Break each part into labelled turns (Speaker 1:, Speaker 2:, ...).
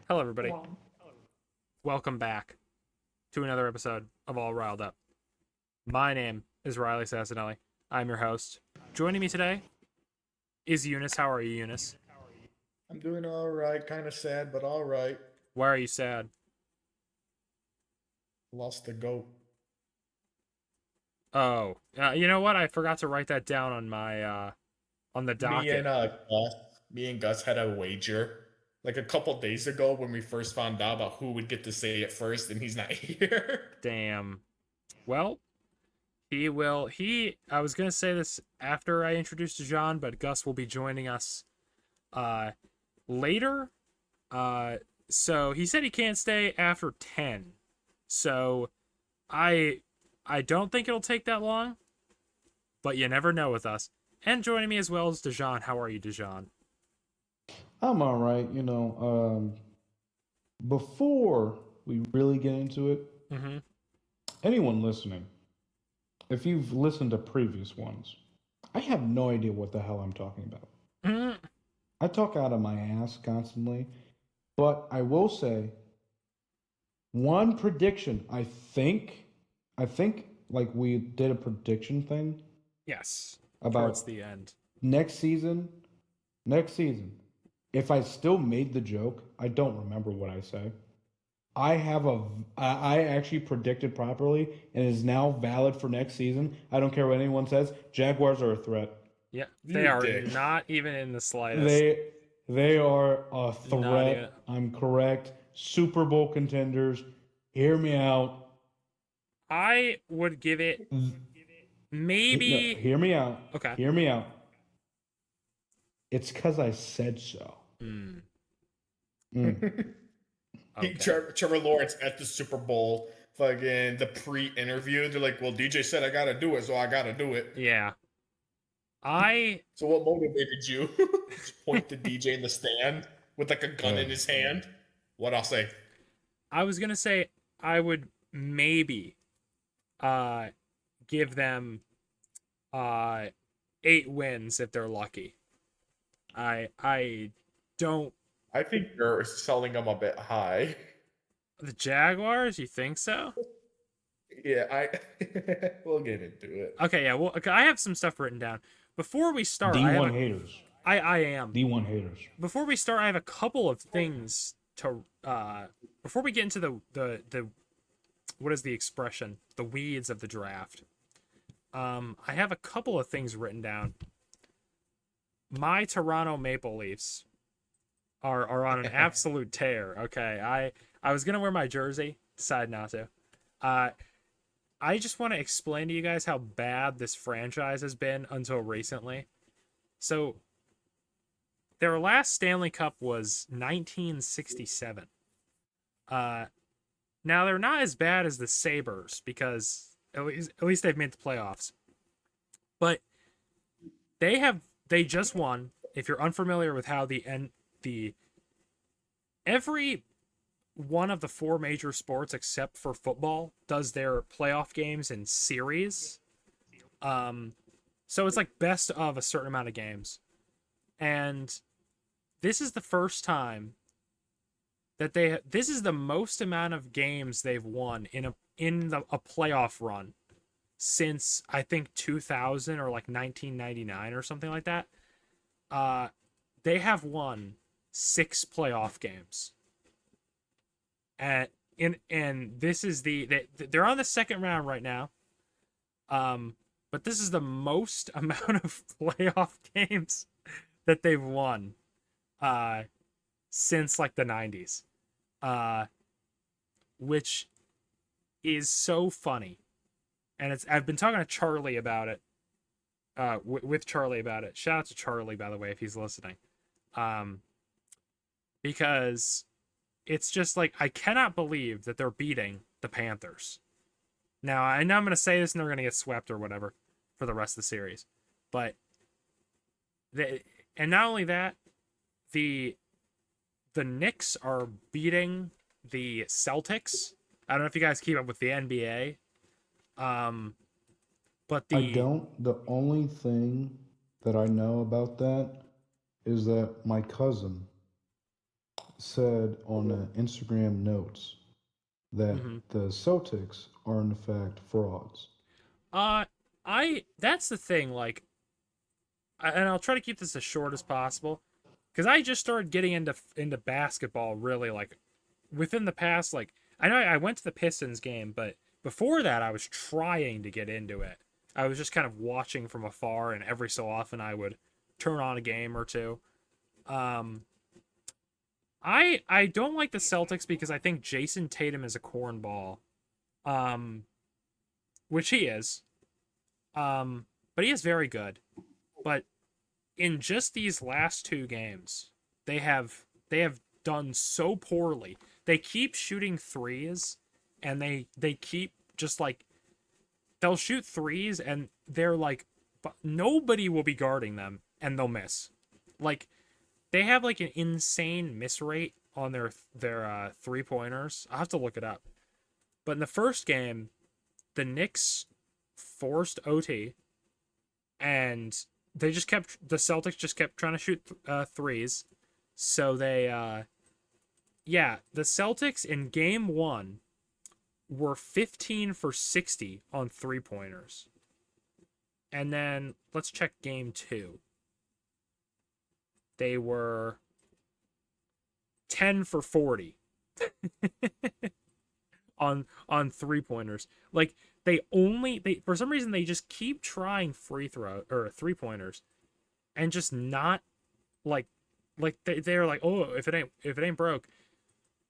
Speaker 1: Hello, everybody.
Speaker 2: One.
Speaker 1: Welcome back to another episode of All Riled Up. My name is Riley Sassinelli. I'm your host. Joining me today is Eunice. How are you, Eunice?
Speaker 2: I'm doing all right. Kind of sad, but all right.
Speaker 1: Why are you sad?
Speaker 2: Lost the goat.
Speaker 1: Oh, you know what? I forgot to write that down on my on the
Speaker 2: Me and
Speaker 1: docket.
Speaker 2: Gus, me and Gus had a wager like a couple days ago when we first found out about who would get to say it first, and he's not here.
Speaker 1: Damn. Well, he will. I was gonna say this after I introduced John, but Gus will be joining us uh later. Uh, so he said he can't stay after 10. So I I don't think it'll take that long, but you never know with us. And joining me as well is Dejan. How are you, Dejan?
Speaker 3: I'm all right. Before we really get into it,
Speaker 1: Mm-hmm.
Speaker 3: anyone listening, if you've listened to previous ones, I have no idea what the hell I'm talking about.
Speaker 1: Mm-hmm.
Speaker 3: I talk out of my ass constantly, but I will say one prediction. I think like we did a prediction thing
Speaker 1: Yes. Towards
Speaker 3: about
Speaker 1: the end.
Speaker 3: next season. Next season, if I still made the joke, I don't remember what I said. I actually predicted properly and it is now valid for next season. I don't care what anyone says. Jaguars are a threat.
Speaker 1: Yeah, they
Speaker 2: You
Speaker 1: are
Speaker 2: dick.
Speaker 1: not even in the slightest.
Speaker 3: They they are a
Speaker 1: Not even.
Speaker 3: threat. I'm correct. Super Bowl contenders. Hear me out.
Speaker 1: I would give it
Speaker 3: No,
Speaker 1: maybe.
Speaker 3: hear me out.
Speaker 1: Okay.
Speaker 3: Hear me out. It's because I said so.
Speaker 1: Mm,
Speaker 3: Mm.
Speaker 1: okay.
Speaker 2: Trevor Lawrence at the Super Bowl, fucking the pre-interview. They're like, "Well, DJ said I gotta do it, so I gotta do it."
Speaker 1: Yeah. I.
Speaker 2: So what motivated you? Just point to DJ in the stand with like a gun in his hand. What I'll say.
Speaker 1: I was gonna say I would maybe uh give them uh 8 wins if they're lucky. I don't.
Speaker 2: I think you're selling them a bit high.
Speaker 1: The Jaguars, you think so?
Speaker 2: Yeah, I we'll get into it.
Speaker 1: Okay, yeah. Well, okay, I have some stuff written down. Before we start, I have
Speaker 3: D1
Speaker 1: a
Speaker 3: haters.
Speaker 1: I am.
Speaker 3: D1 haters.
Speaker 1: Before we start, I have a couple of things to before we get into the what is the expression? The weeds of the draft. I have a couple of things written down. My Toronto Maple Leafs are on an absolute tear. Okay, I was gonna wear my jersey, decided not to. Uh, I just want to explain to you guys how bad this franchise has been until recently. So their last Stanley Cup was 1967. Uh, Now they're not as bad as the Sabres because at least they've made the playoffs. But they just won. If you're unfamiliar with how the every one of the four major sports except for football does their playoff games in series. Um, so it's like best of a certain amount of games, and this is the first time that this is the most amount of games they've won a playoff run since I think 2000 or like 1999 or something like that. Uh, they have won 6 playoff games and this is they're on the second round right now. But this is the most amount of playoff games that they've won uh since like the 90s. Uh which is so funny. And it's I've been talking to Charlie about it. With Charlie about it. Shout out to Charlie, by the way, if he's listening. Um because it's just like I cannot believe that they're beating the Panthers. Now, I know I'm going to say this and they're going to get swept or whatever for the rest of the series. But and not only that, the the Knicks are beating the Celtics. I don't know if you guys keep up with the NBA. Um but
Speaker 3: I
Speaker 1: the
Speaker 3: don't. The only thing that I know about that is that my cousin said on Instagram notes that
Speaker 1: Mm-hmm.
Speaker 3: the Celtics are in fact frauds.
Speaker 1: Uh, that's the thing. Like, and I'll try to keep this as short as possible, because I just started getting into basketball really like within the past like I know I went to the Pistons game, but before that I was trying to get into it. I was just kind of watching from afar, and every so often I would turn on a game or two. Um, I don't like the Celtics because I think Jason Tatum is a cornball, um, which he is. But he is very good. But in just these last two games, they have done so poorly. They keep shooting threes, and they keep just like they'll shoot threes, and they're like, but nobody will be guarding them, and they'll miss. Like they have like an insane miss rate on their 3 pointers. I'll have to look it up. But in the first game, the Knicks forced OT, and the Celtics just kept trying to shoot threes. So the Celtics in game one were 15 for 60 on 3 pointers. And then let's check game two. They were 10 for 40 on 3 pointers. Like they for some reason they just keep trying free throw or 3 pointers and just not like they're like, oh, if it ain't broke.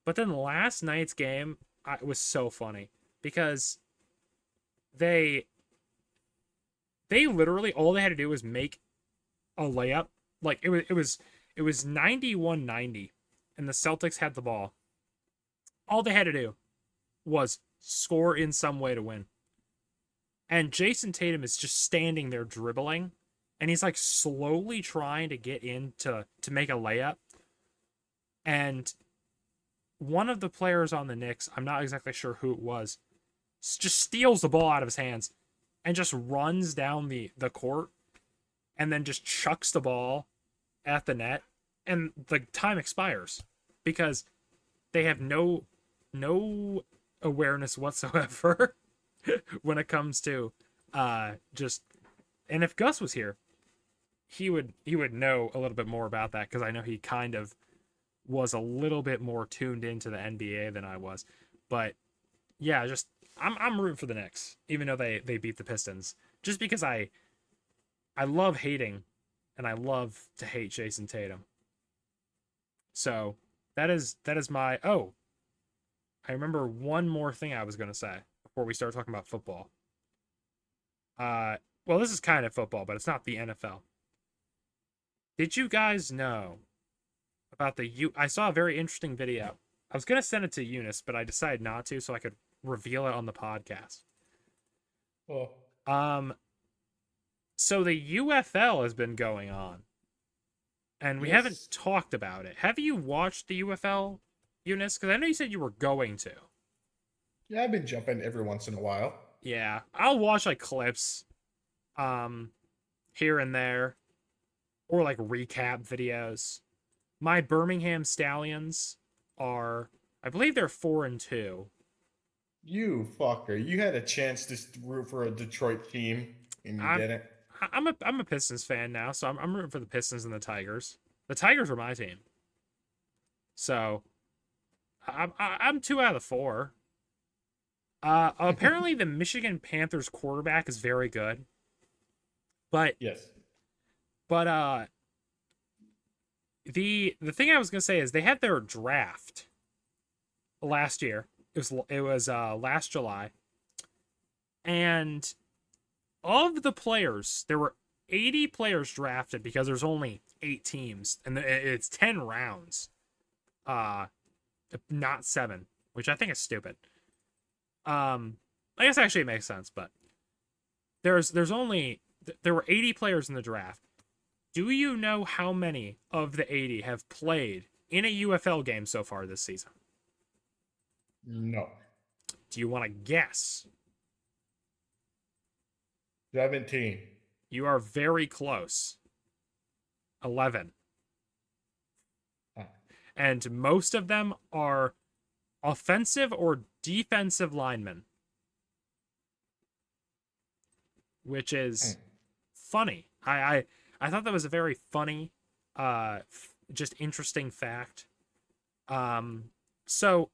Speaker 1: But then last night's game was so funny because they they literally all they had to do was make a layup. Like it was 91-90, and the Celtics had the ball. All they had to do was score in some way to win. And Jason Tatum is just standing there dribbling, and he's like slowly trying to get in to make a layup. And one of the players on the Knicks, I'm not exactly sure who it was, just steals the ball out of his hands and just runs down the court and then just chucks the ball at the net, and the time expires because they have no awareness whatsoever when it comes to just. And if Gus was here, he would know a little bit more about that, because I know he kind of was a little bit more tuned into the NBA than I was. But yeah, just I'm rooting for the Knicks, even though they beat the Pistons, just because I love hating, and I love to hate Jason Tatum. So that is my. Oh, I remember one more thing I was gonna say before we start talking about football. Well, this is kind of football, but it's not the NFL. Did you guys know about I saw a very interesting video. I was gonna send it to Eunice, but I decided not to, so I could reveal it on the podcast.
Speaker 2: Well,
Speaker 1: Um, so the UFL has been going on, and we haven't
Speaker 2: yes.
Speaker 1: talked about it. Have you watched the UFL, Eunice? Because I know you said you were going to.
Speaker 2: Yeah, I've been jumping every once in a while.
Speaker 1: Yeah, I'll watch like clips, um, here and there, or like recap videos. My Birmingham Stallions are, I believe they're 4-2.
Speaker 2: You fucker. You had a chance to root for a Detroit team and you
Speaker 1: I'm
Speaker 2: didn't.
Speaker 1: I'm a Pistons fan now, so I'm rooting for the Pistons and the Tigers. The Tigers were my team, so I'm 2 out of 4. Apparently the Michigan Panthers quarterback is very good, but
Speaker 2: Yes.
Speaker 1: but the thing I was gonna say is they had their draft last year. It was last July, and of the players, there were 80 players drafted because there's only 8 teams, and it's 10 rounds, uh, not 7, which I think is stupid. I guess actually it makes sense, but there's only there were 80 players in the draft. Do you know how many of the 80 have played in a UFL game so far this season?
Speaker 2: No.
Speaker 1: Do you want to guess?
Speaker 2: 17.
Speaker 1: You are very close. 11.
Speaker 2: Ah,
Speaker 1: and most of them are offensive or defensive linemen, which is funny. I thought that was a very funny, just interesting fact. So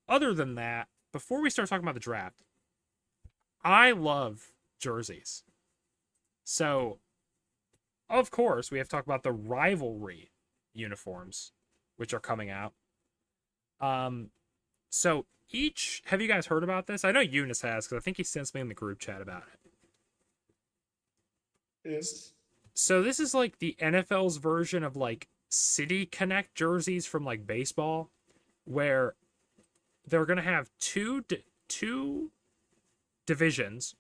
Speaker 1: other than that, before we start talking about the draft, I love jerseys. So of course we have to talk about the rivalry uniforms, which are coming out. So each, have you guys heard about this? I know Eunice has, because I think he sent me in the group chat about it.
Speaker 2: Yes.
Speaker 1: So this is like the NFL's version of like City Connect jerseys from like baseball, where they're gonna have two divisions,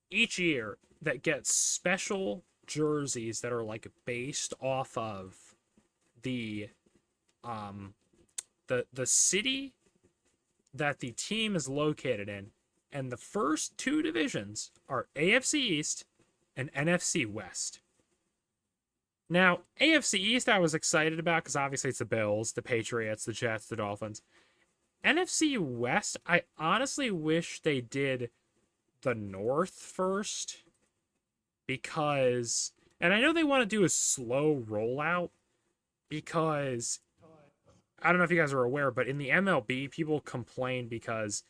Speaker 1: each year, that get special jerseys that are like based off of the the city that the team is located in, and the first two divisions are AFC East and NFC West. Now, AFC East I was excited about because obviously it's the Bills, the Patriots, the Jets, the Dolphins. NFC West, I honestly wish they did the North first, because, and I know they want to do a slow rollout, because I don't know if you guys are aware, but in the MLB, people complain because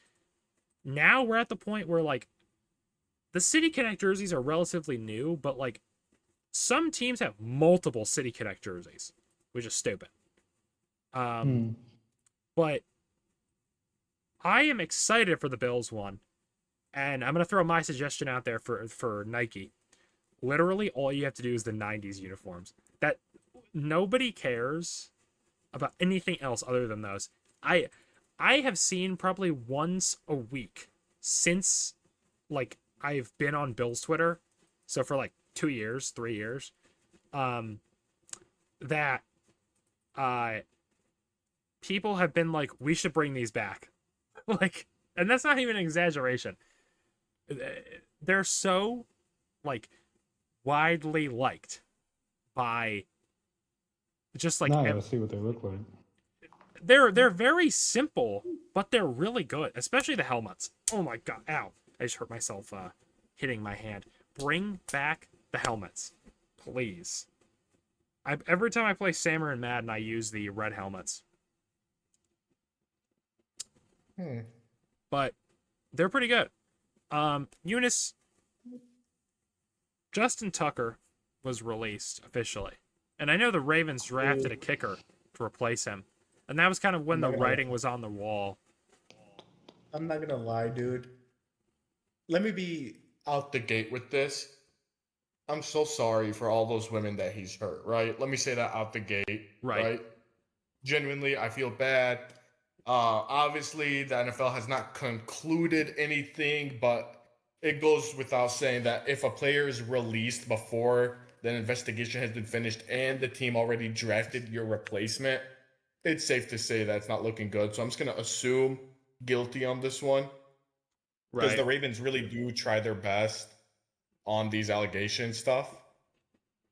Speaker 1: now we're at the point where like the City Connect jerseys are relatively new, but like some teams have multiple City Connect jerseys, which is stupid. But I am excited for the Bills one, and I'm gonna throw my suggestion out there for Nike. Literally, all you have to do is the '90s uniforms. That nobody cares about anything else other than those. I have seen probably once a week since like I've been on Bill's Twitter, so for like 2 years, 3 years, that people have been like, we should bring these back. Like, and that's not even an exaggeration. They're so like widely liked by just like
Speaker 3: Now I gotta see what they look like.
Speaker 1: they're very simple, but they're really good, especially the helmets. Oh my god, ow. I just hurt myself hitting my hand. Bring back the helmets, please. Every time I play Samurai and Madden, I use the red helmets. But they're pretty good. Eunice, Justin Tucker was released officially. And I know the Ravens drafted a kicker to replace him. And that was kind of when the writing was on the wall.
Speaker 2: I'm not gonna lie, dude. Let me be out the gate with this. I'm so sorry for all those women that he's hurt, right? Let me say that out the gate, right? Genuinely, I feel bad. Obviously, the NFL has not concluded anything, but it goes without saying that if a player is released before the investigation has been finished and the team already drafted your replacement, it's safe to say that it's not looking good. So I'm just going to assume guilty on this one. Because the Ravens really do try their best on these allegation stuff.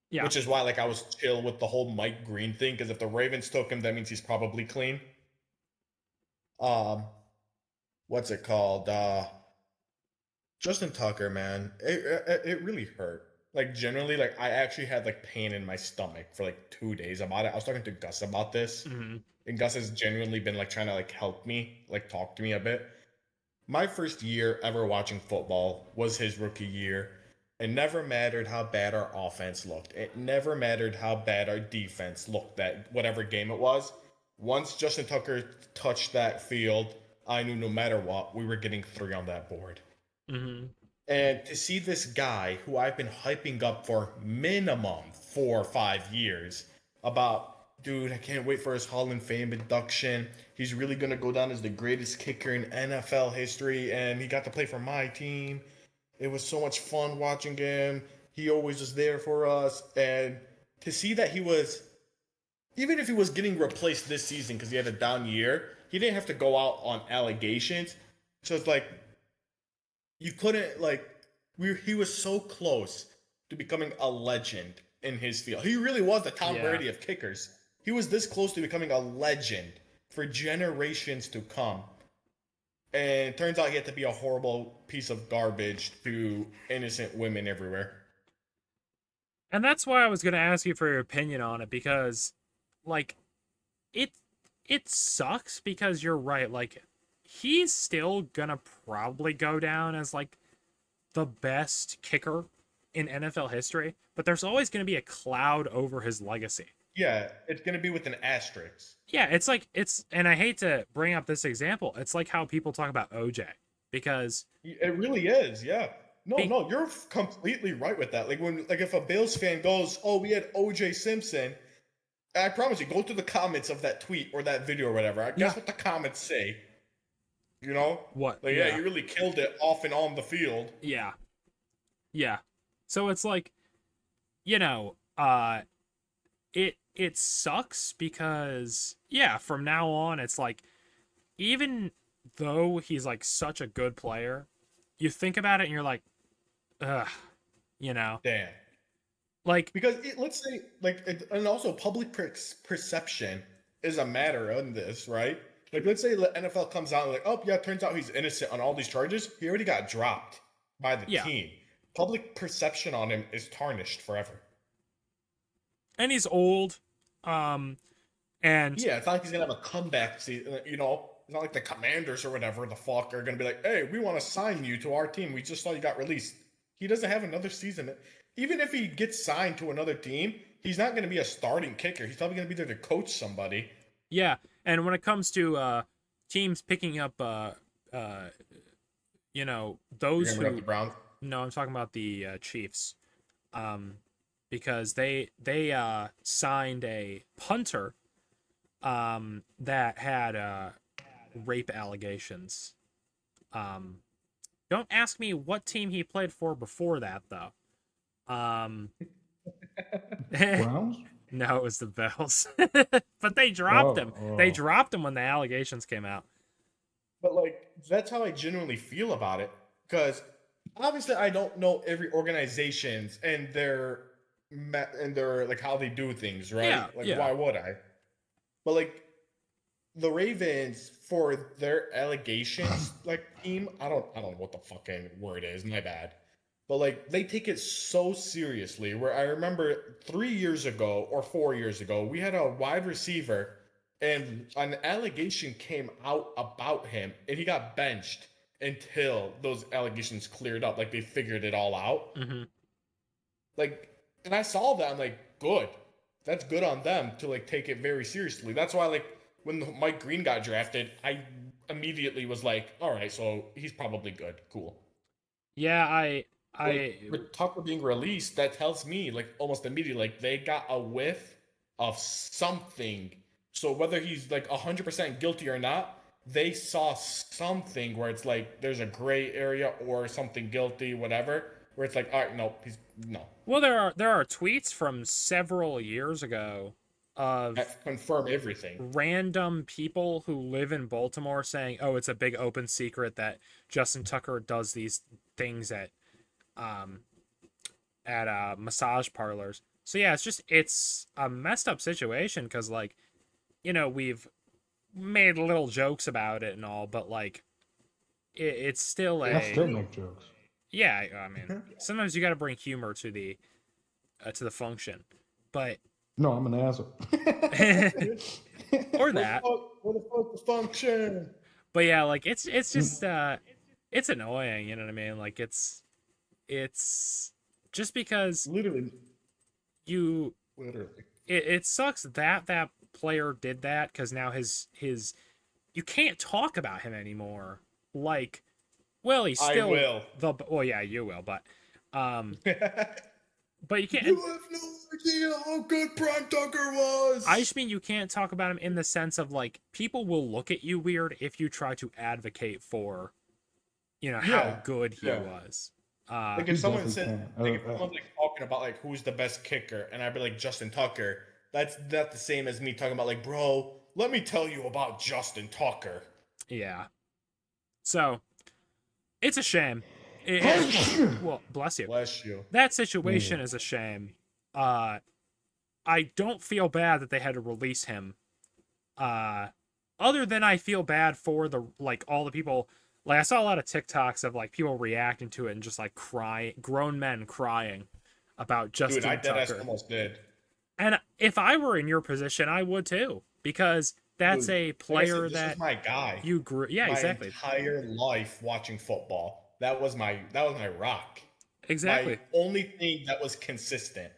Speaker 1: Yeah.
Speaker 2: Which is why like I was chill with the whole Mike Green thing, because if the Ravens took him, that means he's probably clean. What's it called? Justin Tucker, man, it really hurt. Like generally, like I actually had like pain in my stomach for like 2 days about it. I was talking to Gus about this, and Gus has genuinely been like trying to like help me, like talk to me a bit. My first year ever watching football was his rookie year. It never mattered how bad our offense looked. It never mattered how bad our defense looked at whatever game it was. Once Justin Tucker touched that field, I knew no matter what, we were getting 3 on that board. And to see this guy who I've been hyping up for minimum 4 or 5 years about, dude, I can't wait for his Hall of Fame induction. He's really going to go down as the greatest kicker in NFL history, and he got to play for my team. It was so much fun watching him. He always was there for us. And to see that he was, even if he was getting replaced this season because he had a down year, he didn't have to go out on allegations. So it's like, you couldn't, like, he was so close to becoming a legend in his field. He really was the Tom
Speaker 1: Yeah.
Speaker 2: Brady of kickers. He was this close to becoming a legend for generations to come. And it turns out he had to be a horrible piece of garbage to innocent women everywhere.
Speaker 1: And that's why I was going to ask you for your opinion on it, because like it it sucks, because you're right, like he's still going to probably go down as like the best kicker in NFL history, but there's always going to be a cloud over his legacy.
Speaker 2: Yeah, it's going to be with an asterisk.
Speaker 1: Yeah, it's like and I hate to bring up this example. It's like how people talk about OJ, because
Speaker 2: It really is, yeah. No,
Speaker 1: Be-
Speaker 2: no, you're completely right with that. Like if a Bills fan goes, "Oh, we had OJ Simpson," I promise you, go to the comments of that tweet or that video or whatever. Guess
Speaker 1: Yeah.
Speaker 2: what the comments say? You know,
Speaker 1: what?
Speaker 2: like yeah, you really killed it off and on the field.
Speaker 1: Yeah. Yeah. So it's like, it sucks because yeah, from now on it's like, even though he's like such a good player, you think about it and you're like, ugh,
Speaker 2: Damn.
Speaker 1: like
Speaker 2: Because let's say, and also public perception is a matter in this, right? Like, let's say the NFL comes out and like, oh yeah, turns out he's innocent on all these charges. He already got dropped by the
Speaker 1: Yeah.
Speaker 2: team. Public perception on him is tarnished forever.
Speaker 1: and he's old, and
Speaker 2: Yeah, it's not like he's gonna have a comeback season. You know, it's not like the Commanders or whatever the fuck are gonna be like, hey, we want to sign you to our team. We just saw you got released. He doesn't have another season. Even if he gets signed to another team, he's not gonna be a starting kicker. He's probably gonna be there to coach somebody.
Speaker 1: yeah, and when it comes to teams picking up those
Speaker 2: You're gonna bring up
Speaker 1: who,
Speaker 2: the Browns.
Speaker 1: no, I'm talking about the Chiefs, because they signed a punter that had rape allegations. Don't ask me what team he played for before that, though.
Speaker 3: Browns?
Speaker 1: No, it was the Bills. But they dropped him. They dropped him when the allegations came out.
Speaker 2: But like, that's how I genuinely feel about it. Because obviously, I don't know every organization's and their like how they do things, right?
Speaker 1: Yeah,
Speaker 2: Like,
Speaker 1: yeah.
Speaker 2: why would I? But like, the Ravens for their allegations, like team, I don't know what the fucking word is. My bad. But like, they take it so seriously. Where I remember 3 years ago or 4 years ago, we had a wide receiver, and an allegation came out about him, and he got benched until those allegations cleared up. Like, they figured it all out.
Speaker 1: Mm-hmm.
Speaker 2: Like, and I saw that. I'm like, good. That's good on them to like take it very seriously. That's why, like, when Mike Green got drafted, I immediately was like, all right, so he's probably good. Cool.
Speaker 1: Yeah,
Speaker 2: Like, with Tucker being released, that tells me like almost immediately, like they got a whiff of something. So whether he's like 100% guilty or not, they saw something where it's like there's a gray area or something guilty, whatever. Where it's like, all right, no, no.
Speaker 1: Well, there are tweets from several years ago of
Speaker 2: That confirm everything.
Speaker 1: random people who live in Baltimore saying, "Oh, it's a big open secret that Justin Tucker does these things at massage parlors." So yeah, it's a messed up situation, because like, we've made little jokes about it and all, but like it's still
Speaker 3: I still make jokes.
Speaker 1: yeah, I mean, sometimes you got to bring humor to the function, but
Speaker 3: No, I'm an asshole.
Speaker 1: or that.
Speaker 2: What the fuck the function?
Speaker 1: But yeah, like it's just it's annoying, you know what I mean? Like it's just because
Speaker 2: Literally.
Speaker 1: it sucks that that player did that, because now his you can't talk about him anymore. Like, well, he's still well, yeah, you will, but but you can't.
Speaker 2: You have no idea how good Prime Tucker was.
Speaker 1: I just mean you can't talk about him in the sense of like, people will look at you weird if you try to advocate for, how good he was.
Speaker 2: Like if someone said, like if someone's like talking about like who's the best kicker, and I'd be like Justin Tucker, that's not the same as me talking about like, bro, let me tell you about Justin Tucker.
Speaker 1: So it's a shame. Well, bless you.
Speaker 2: Bless you.
Speaker 1: That situation is a shame. uh, I don't feel bad that they had to release him. Other than I feel bad for the like all the people. Like I saw a lot of TikToks of like people reacting to it and just like crying, grown men crying about
Speaker 2: Dude, I
Speaker 1: Justin
Speaker 2: dead ass
Speaker 1: Tucker.
Speaker 2: almost did.
Speaker 1: And if I were in your position, I would too, because that's
Speaker 2: Dude,
Speaker 1: a
Speaker 2: like I said,
Speaker 1: player
Speaker 2: this was
Speaker 1: that
Speaker 2: my guy.
Speaker 1: you grew. Yeah,
Speaker 2: My
Speaker 1: exactly,
Speaker 2: entire life watching football. That was my rock. My
Speaker 1: exactly.
Speaker 2: only thing that was consistent.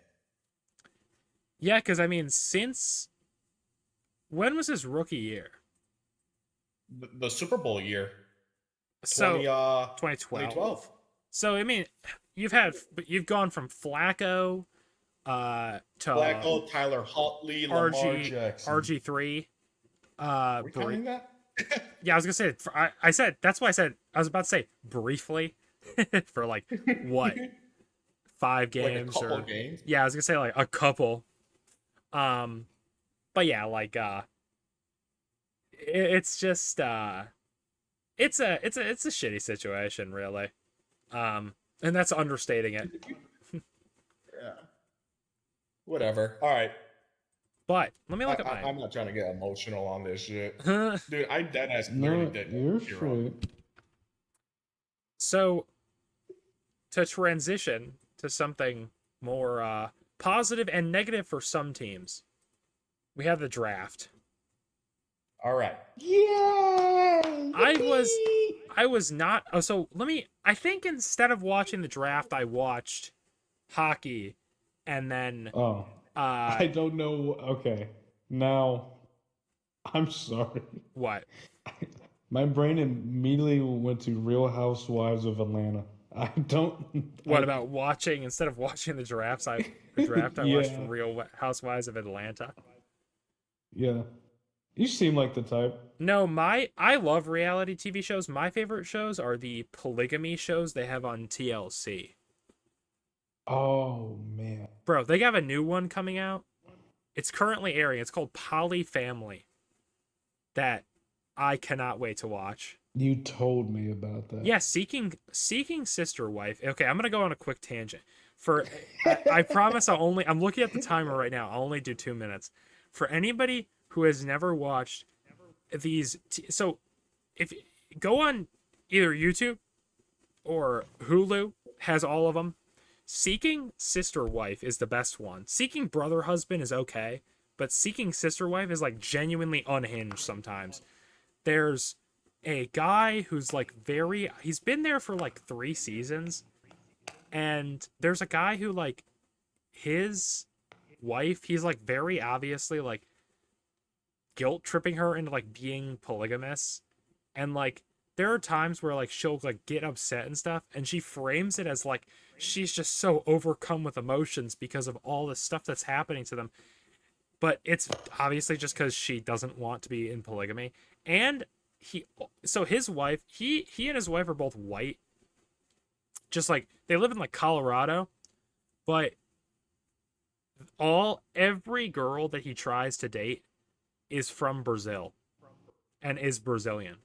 Speaker 1: Yeah, because I mean, since when was his rookie year?
Speaker 2: The Super Bowl year,
Speaker 1: So
Speaker 2: 20
Speaker 1: 2012.
Speaker 2: 2012.
Speaker 1: So I mean, you've gone from Flacco, to
Speaker 2: Flacco, Tyler Huntley, Lamar
Speaker 1: RG
Speaker 2: Jackson.
Speaker 1: RG3.
Speaker 2: Are we
Speaker 1: Bri-
Speaker 2: counting that?
Speaker 1: yeah, I was gonna say. I said that's why I said I was about to say briefly for like what, 5
Speaker 2: Like a
Speaker 1: games
Speaker 2: couple
Speaker 1: or
Speaker 2: games.
Speaker 1: yeah, I was gonna say like a couple. But yeah, like it's just it's a shitty situation really. And that's understating it.
Speaker 2: Yeah. Whatever. All right.
Speaker 1: But let me
Speaker 2: I,
Speaker 1: look at
Speaker 2: I,
Speaker 1: mine.
Speaker 2: I'm not trying to get emotional on this shit. Dude, I dead ass clearly
Speaker 3: No,
Speaker 2: did
Speaker 3: you're
Speaker 2: zero.
Speaker 3: straight.
Speaker 1: So to transition to something more positive and negative for some teams, we have the draft.
Speaker 2: All right.
Speaker 3: Yay!
Speaker 1: I was
Speaker 3: Yippee!
Speaker 1: I was not. Oh, so let me. I think instead of watching the draft, I watched hockey, and then
Speaker 3: Oh, I don't know. Okay, now I'm sorry.
Speaker 1: what?
Speaker 3: My brain immediately went to Real Housewives of Atlanta. I don't.
Speaker 1: What about watching instead of watching the drafts? I watched
Speaker 3: Yeah,
Speaker 1: Real Housewives of Atlanta.
Speaker 3: yeah. You seem like the type.
Speaker 1: No, I love reality TV shows. My favorite shows are the polygamy shows they have on TLC.
Speaker 3: Oh man.
Speaker 1: Bro, they have a new one coming out. It's currently airing. It's called Poly Family. That I cannot wait to watch.
Speaker 3: You told me about that.
Speaker 1: Yeah, seeking sister wife. Okay, I'm gonna go on a quick tangent. For I promise I'm looking at the timer right now. I'll only do 2 minutes. For anybody who has never watched so if go on either YouTube or Hulu has all of them. Seeking sister wife is the best one. Seeking brother husband is okay, but seeking sister wife is like genuinely unhinged sometimes. There's a guy who's like he's been there for like 3 seasons, and there's a guy who like his wife, he's like very obviously like guilt tripping her into like being polygamous, and like there are times where like she'll like get upset and stuff, and she frames it as like she's just so overcome with emotions because of all the stuff that's happening to them, but it's obviously just because she doesn't want to be in polygamy. And his wife, he and his wife are both white, just like they live in like Colorado, but every girl that he tries to date is from Brazil and is Brazilian,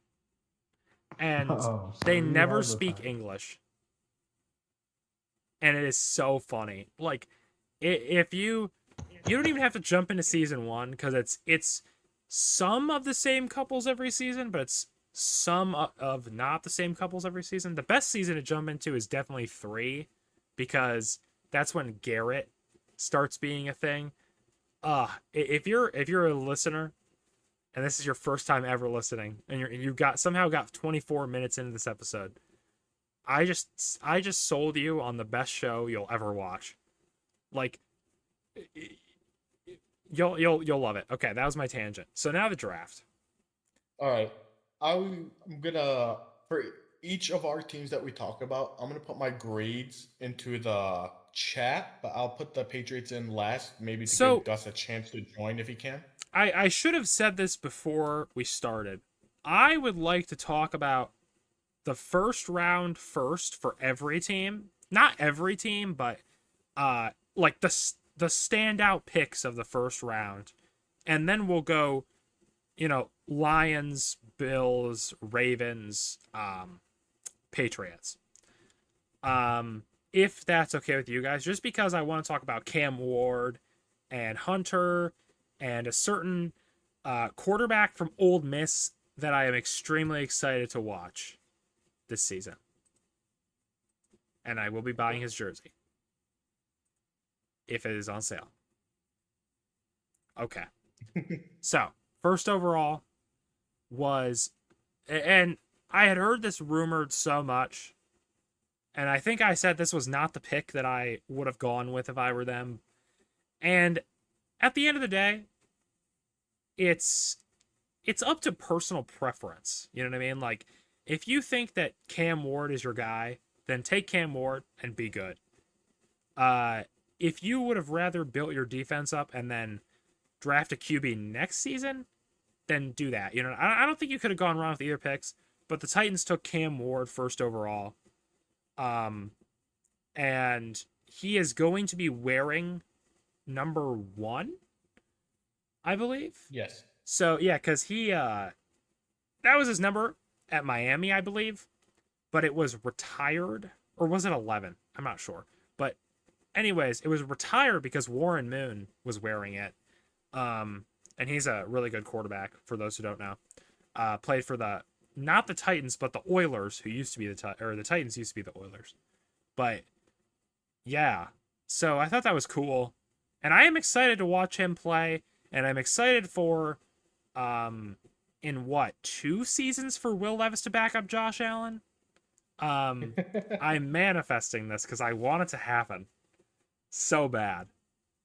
Speaker 1: and
Speaker 3: Oh, so
Speaker 1: they
Speaker 3: you
Speaker 1: never
Speaker 3: are the
Speaker 1: speak
Speaker 3: type.
Speaker 1: English, and it is so funny. Like if you don't even have to jump into season 1 because it's some of the same couples every season, but it's some of not the same couples every season. The best season to jump into is definitely 3, because that's when Garrett starts being a thing. If you're a listener and this is your first time ever listening, and you somehow got 24 minutes into this episode, I just sold you on the best show you'll ever watch. Like you'll love it. Okay, that was my tangent. So now the draft.
Speaker 2: All right. I'm gonna for each of our teams that we talk about, I'm gonna put my grades into the chat, but I'll put the Patriots in last, maybe to give
Speaker 1: So
Speaker 2: Gus a chance to join if he can.
Speaker 1: I should have said this before we started. I would like to talk about the first round first for every team. Not every team, but like the standout picks of the first round. And then we'll go, Lions, Bills, Ravens, Patriots. if that's okay with you guys, just because I want to talk about Cam Ward and Hunter and a certain quarterback from Ole Miss that I am extremely excited to watch this season. And I will be buying his jersey if it is on sale. Okay. So, first overall was, and I had heard this rumored so much, and I think I said this was not the pick that I would have gone with if I were them. And at the end of the day, it's up to personal preference. You know what I mean? Like, if you think that Cam Ward is your guy, then take Cam Ward and be good. If you would have rather built your defense up and then draft a QB next season, then do that. You know, I don't think you could have gone wrong with either picks, but the Titans took Cam Ward first overall. And he is going to be wearing number 1, I believe.
Speaker 2: Yes.
Speaker 1: So yeah, because he that was his number at Miami, I believe, but it was retired, or was it 11? I'm not sure. But anyways, it was retired because Warren Moon was wearing it. And he's a really good quarterback, for those who don't know. Played for not the Titans, but the Oilers, who used to be the Titans used to be the Oilers. But yeah, so I thought that was cool, and I am excited to watch him play, and I'm excited for, in what, 2 seasons for Will Levis to back up Josh Allen. I'm manifesting this because I want it to happen so bad.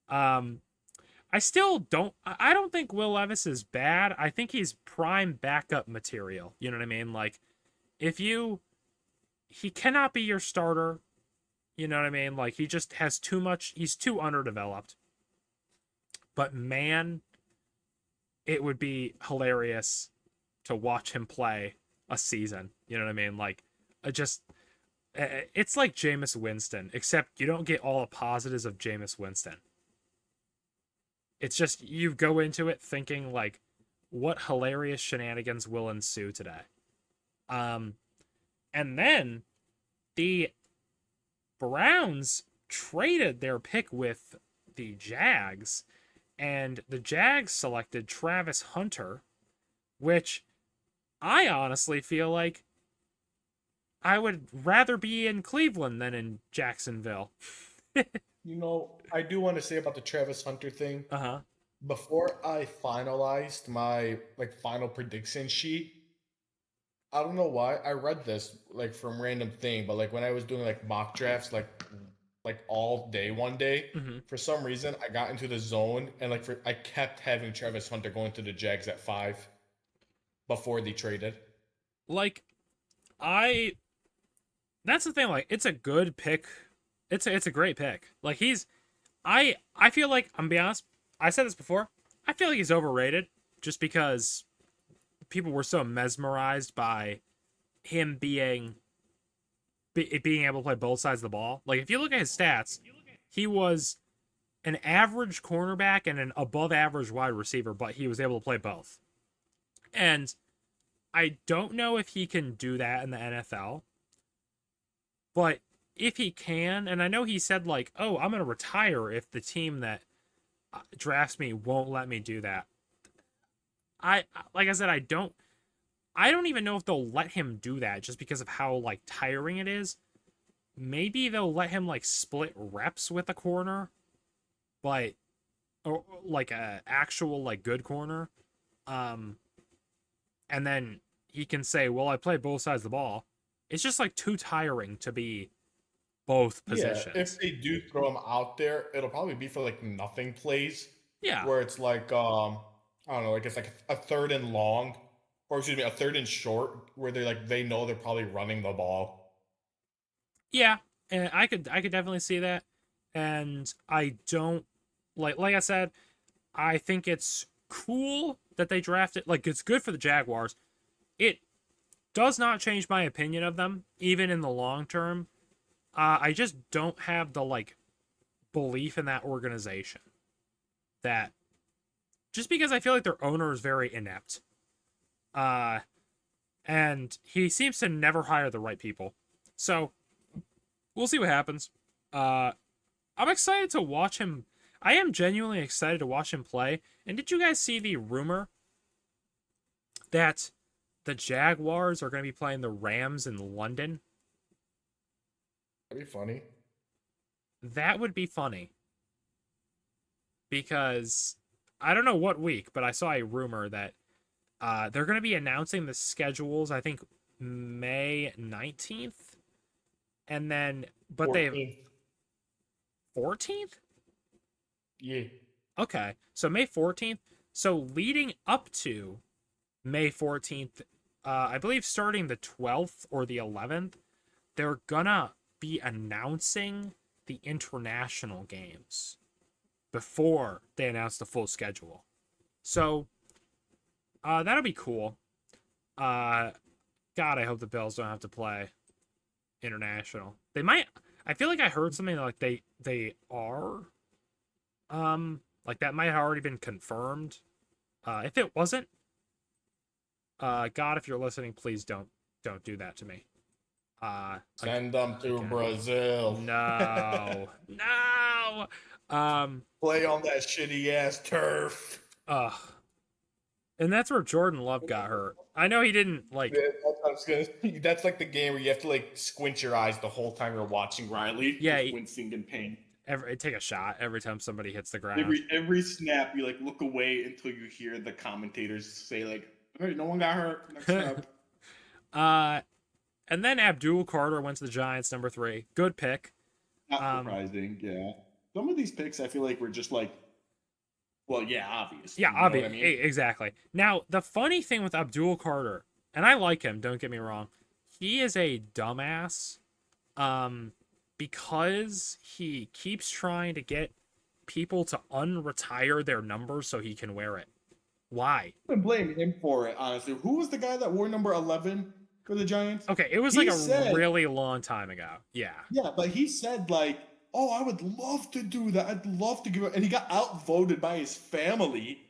Speaker 1: I still don't. I don't think Will Levis is bad. I think he's prime backup material. You know what I mean? Like, he cannot be your starter. You know what I mean? Like, he just has too much. He's too underdeveloped. But man, it would be hilarious to watch him play a season. You know what I mean? Like, it's like Jameis Winston, except you don't get all the positives of Jameis Winston. It's just, you go into it thinking, like, what hilarious shenanigans will ensue today. And then the Browns traded their pick with the Jags, and the Jags selected Travis Hunter, which I honestly feel like I would rather be in Cleveland than in Jacksonville.
Speaker 2: You know, I do want to say about the Travis Hunter thing.
Speaker 1: Uh-huh.
Speaker 2: Before I finalized my final prediction sheet, I don't know why I read this from random thing, but when I was doing mock drafts all day one day,
Speaker 1: Mm-hmm.
Speaker 2: for some reason I got into the zone and I kept having Travis Hunter going to the Jags at 5 before they traded.
Speaker 1: Like, that's the thing, like, it's a good pick. It's a great pick. Like, I feel like, I'm be honest, I said this before, I feel like he's overrated just because people were so mesmerized by him being able to play both sides of the ball. Like, if you look at his stats, he was an average cornerback and an above average wide receiver, but he was able to play both. And I don't know if he can do that in the NFL, but if he can, and I know he said, like, oh, I'm going to retire if the team that drafts me won't let me do that. Like I said, I don't even know if they'll let him do that just because of how, like, tiring it is. Maybe they'll let him, like, split reps with a corner, but, or like a actual, like, good corner. And then he can say, well, I play both sides of the ball. It's just, like, too tiring to be both positions.
Speaker 2: Yeah, if they do throw him out there, it'll probably be for nothing plays.
Speaker 1: Yeah.
Speaker 2: Where it's I don't know, it's a third and long, or excuse me, a third and short, where they know they're probably running the ball.
Speaker 1: Yeah, and I could definitely see that. And I don't like I said, I think it's cool that they drafted, like, it's good for the Jaguars. It does not change my opinion of them, even in the long term. I just don't have the, like, belief in that organization. That just because I feel like their owner is very inept. And he seems to never hire the right people. So we'll see what happens. I'm excited to watch him. I am genuinely excited to watch him play. And did you guys see the rumor that the Jaguars are going to be playing the Rams in London?
Speaker 2: That'd be funny.
Speaker 1: That would be funny. Because I don't know what week, but I saw a rumor that they're going to be announcing the schedules, I think May 19th. And then, but they 14th?
Speaker 2: Yeah.
Speaker 1: Okay. So May 14th. So leading up to May 14th, I believe starting the 12th or the 11th, they're gonna be announcing the international games before they announce the full schedule. So that'll be cool. God, I hope the Bills don't have to play international. They might. I feel like I heard something like they are. Like that might have already been confirmed. If it wasn't, God, if you're listening, please don't do that to me.
Speaker 2: Send them to Brazil.
Speaker 1: No, no.
Speaker 2: Play on that shitty ass turf.
Speaker 1: And that's where Jordan Love got hurt. I know he didn't like.
Speaker 2: That's like the game where you have to like squint your eyes the whole time you're watching Riley.
Speaker 1: Yeah,
Speaker 2: just wincing in pain.
Speaker 1: Take a shot every time somebody hits the ground.
Speaker 2: Every snap, you like look away until you hear the commentators say like, "Hey, no one got hurt." Next snap.
Speaker 1: And then Abdul Carter went to the Giants, number 3. Good pick.
Speaker 2: Not surprising, yeah. Some of these picks I feel like were just like, well, yeah, obvious.
Speaker 1: Yeah, obvious.
Speaker 2: I mean?
Speaker 1: Exactly. Now, the funny thing with Abdul Carter, and I like him, don't get me wrong, he is a dumbass because he keeps trying to get people to unretire their numbers so he can wear it. Why?
Speaker 2: I blame him for it, honestly. Who was the guy that wore number 11 for the Giants?
Speaker 1: Okay, it was really long time ago. Yeah.
Speaker 2: Yeah, but he said like, "Oh, I would love to do that. I'd love to give it," and he got outvoted by his family,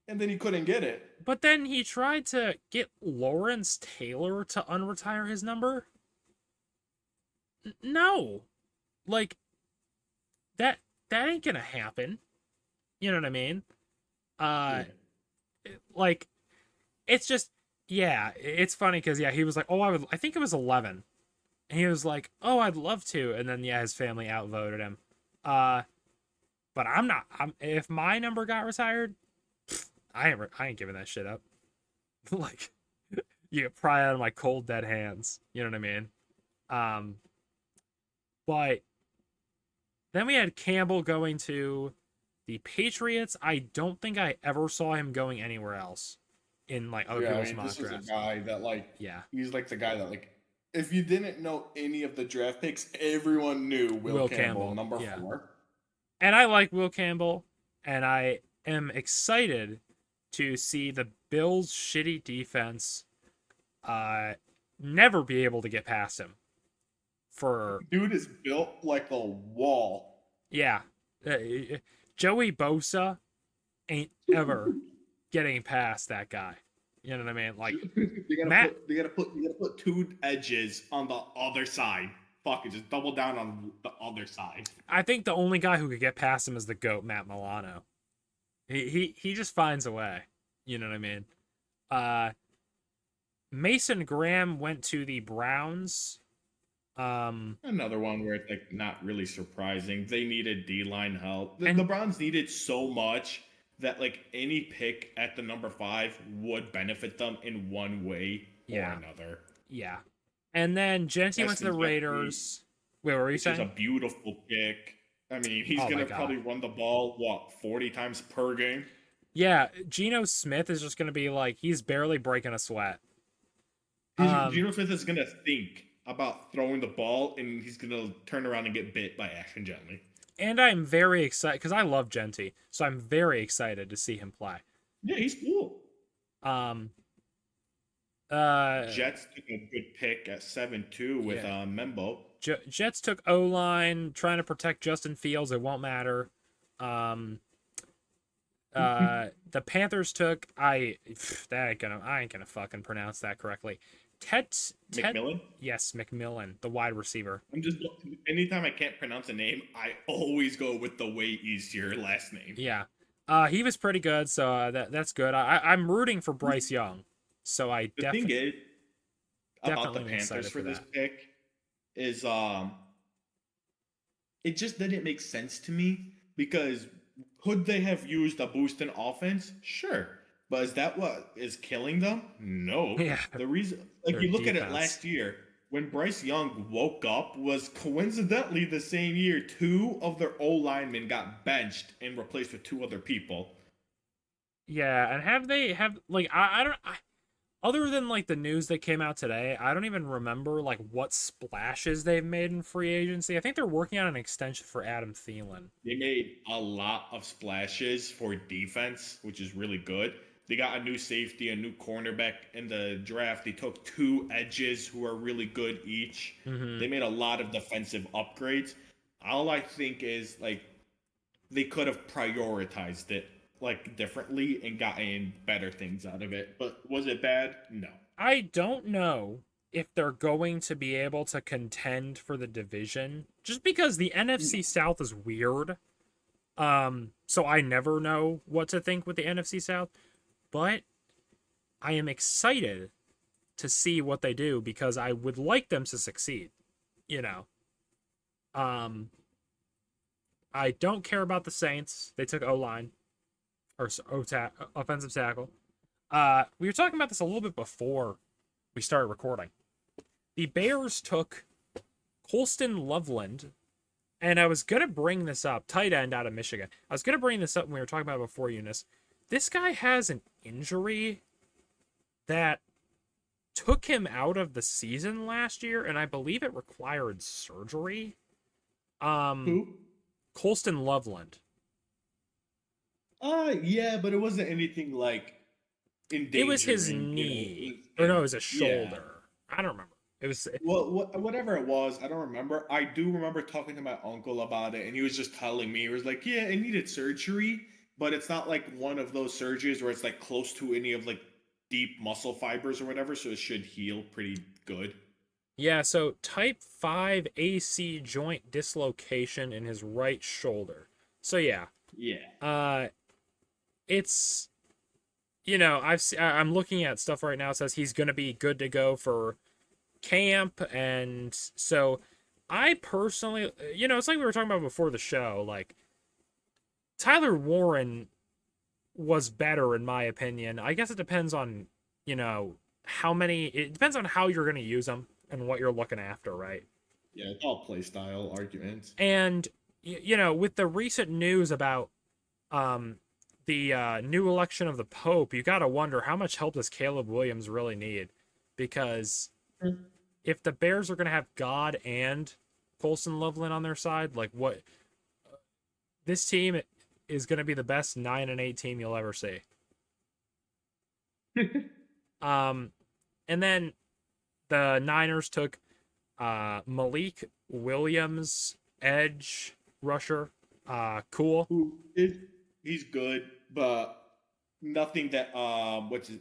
Speaker 2: and then he couldn't get it.
Speaker 1: But then he tried to get Lawrence Taylor to unretire his number. No, like that ain't gonna happen. You know what I mean? Like it's just it's funny because he was like, oh, I think it was 11, and he was like, oh, I'd love to, and then his family outvoted him. But if my number got retired, I ain't giving that shit up. Like, you get pry out of my cold dead hands. You know what I mean? But then we had Campbell going to the Patriots. I don't think I ever saw him going anywhere else in like other people's mock
Speaker 2: this
Speaker 1: drafts.
Speaker 2: Is a guy that like he's like the guy that like if you didn't know any of the draft picks, everyone knew Will Campbell, number 4.
Speaker 1: And I like Will Campbell, and I am excited to see the Bills' shitty defense never be able to get past him.
Speaker 2: Dude is built like a wall.
Speaker 1: Yeah. Joey Bosa ain't ever getting past that guy. You know what I mean? Like
Speaker 2: you gotta put 2 edges on the other side. Fuck it, just double down on the other side.
Speaker 1: I think the only guy who could get past him is the GOAT, Matt Milano. He just finds a way. You know what I mean? Mason Graham went to the Browns.
Speaker 2: Another one where it's like not really surprising. They needed D-line help. The Browns needed so much that like any pick at the number 5 would benefit them in one way or another.
Speaker 1: Yeah. And then Genty went to the Raiders. Wait, what were you saying?
Speaker 2: It's a beautiful pick. I mean, he's going to probably run the ball, 40 times per game?
Speaker 1: Yeah, Geno Smith is just going to be like, he's barely breaking a sweat.
Speaker 2: Geno Smith is going to think about throwing the ball, and he's going to turn around and get bit by Ashton Gently.
Speaker 1: And I'm very excited, because I love Genty, so I'm very excited to see him play.
Speaker 2: Yeah, he's cool. Jets took a good pick at 7-2 with Membo.
Speaker 1: Jets took O-line, trying to protect Justin Fields. It won't matter. The Panthers took I ain't gonna fucking pronounce that correctly.
Speaker 2: McMillan.
Speaker 1: Yes, McMillan, the wide receiver.
Speaker 2: I'm just anytime I can't pronounce a name, I always go with the way easier last name.
Speaker 1: Yeah. He was pretty good, so that's good. I'm rooting for Bryce Young, so I
Speaker 2: The thing is about the
Speaker 1: definitely am
Speaker 2: Panthers
Speaker 1: excited
Speaker 2: for
Speaker 1: for
Speaker 2: this
Speaker 1: that.
Speaker 2: pick is it just didn't make sense to me because could they have used a boost in offense? Sure. But is that what is killing them? No.
Speaker 1: Yeah,
Speaker 2: The reason, like
Speaker 1: their
Speaker 2: you look at it
Speaker 1: defense.
Speaker 2: last year, when Bryce Young woke up, was coincidentally the same year two of their O linemen got benched and replaced with two other people.
Speaker 1: Yeah, and have like I don't other than like the news that came out today, I don't even remember like what splashes they've made in free agency. I think they're working on an extension for Adam Thielen.
Speaker 2: They made a lot of splashes for defense, which is really good. They got a new safety, a new cornerback in the draft. They took two edges who are really good each.
Speaker 1: Mm-hmm.
Speaker 2: They made a lot of defensive upgrades. All I think is like they could have prioritized it like differently and gotten better things out of it. But was it bad? No.
Speaker 1: I don't know if they're going to be able to contend for the division just because the NFC South is weird. So I never know what to think with the NFC South, but I am excited to see what they do because I would like them to succeed, you know. Um I don't care about the Saints. They took O-line or offensive tackle. We were talking about this a little bit before we started recording. The Bears took Colston Loveland, and I was gonna bring this up, tight end out of Michigan. I was gonna bring this up when we were talking about it before, Eunice. This guy has an injury that took him out of the season last year, and I believe it required surgery.
Speaker 2: Who?
Speaker 1: Colston Loveland.
Speaker 2: Yeah, but it wasn't anything like
Speaker 1: It was his
Speaker 2: endangering,
Speaker 1: knee, or no, it was a
Speaker 2: yeah.
Speaker 1: shoulder. I don't remember. It was
Speaker 2: Well, whatever it was, I don't remember. I do remember talking to my uncle about it, and he was just telling me, he was like, yeah, it needed surgery, but it's not like one of those surgeries where it's like close to any of like deep muscle fibers or whatever, so it should heal pretty good.
Speaker 1: yeah. So type 5 AC joint dislocation in his right shoulder. So yeah,
Speaker 2: Yeah.
Speaker 1: it's I'm looking at stuff right now. It says he's gonna be good to go for camp, and so I personally, it's like we were talking about before the show. Like Tyler Warren was better in my opinion. I guess it depends on how many. It depends on how you're gonna use them and what you're looking after, right?
Speaker 2: Yeah, it's all play style arguments.
Speaker 1: And with the recent news about the new election of the Pope, you got to wonder how much help does Caleb Williams really need? Because if the Bears are going to have God and Colson Loveland on their side, like what this team is going to be the best 9-8 team you'll ever see. And then the Niners took Malik Williams, edge rusher. Cool.
Speaker 2: He's good, but nothing that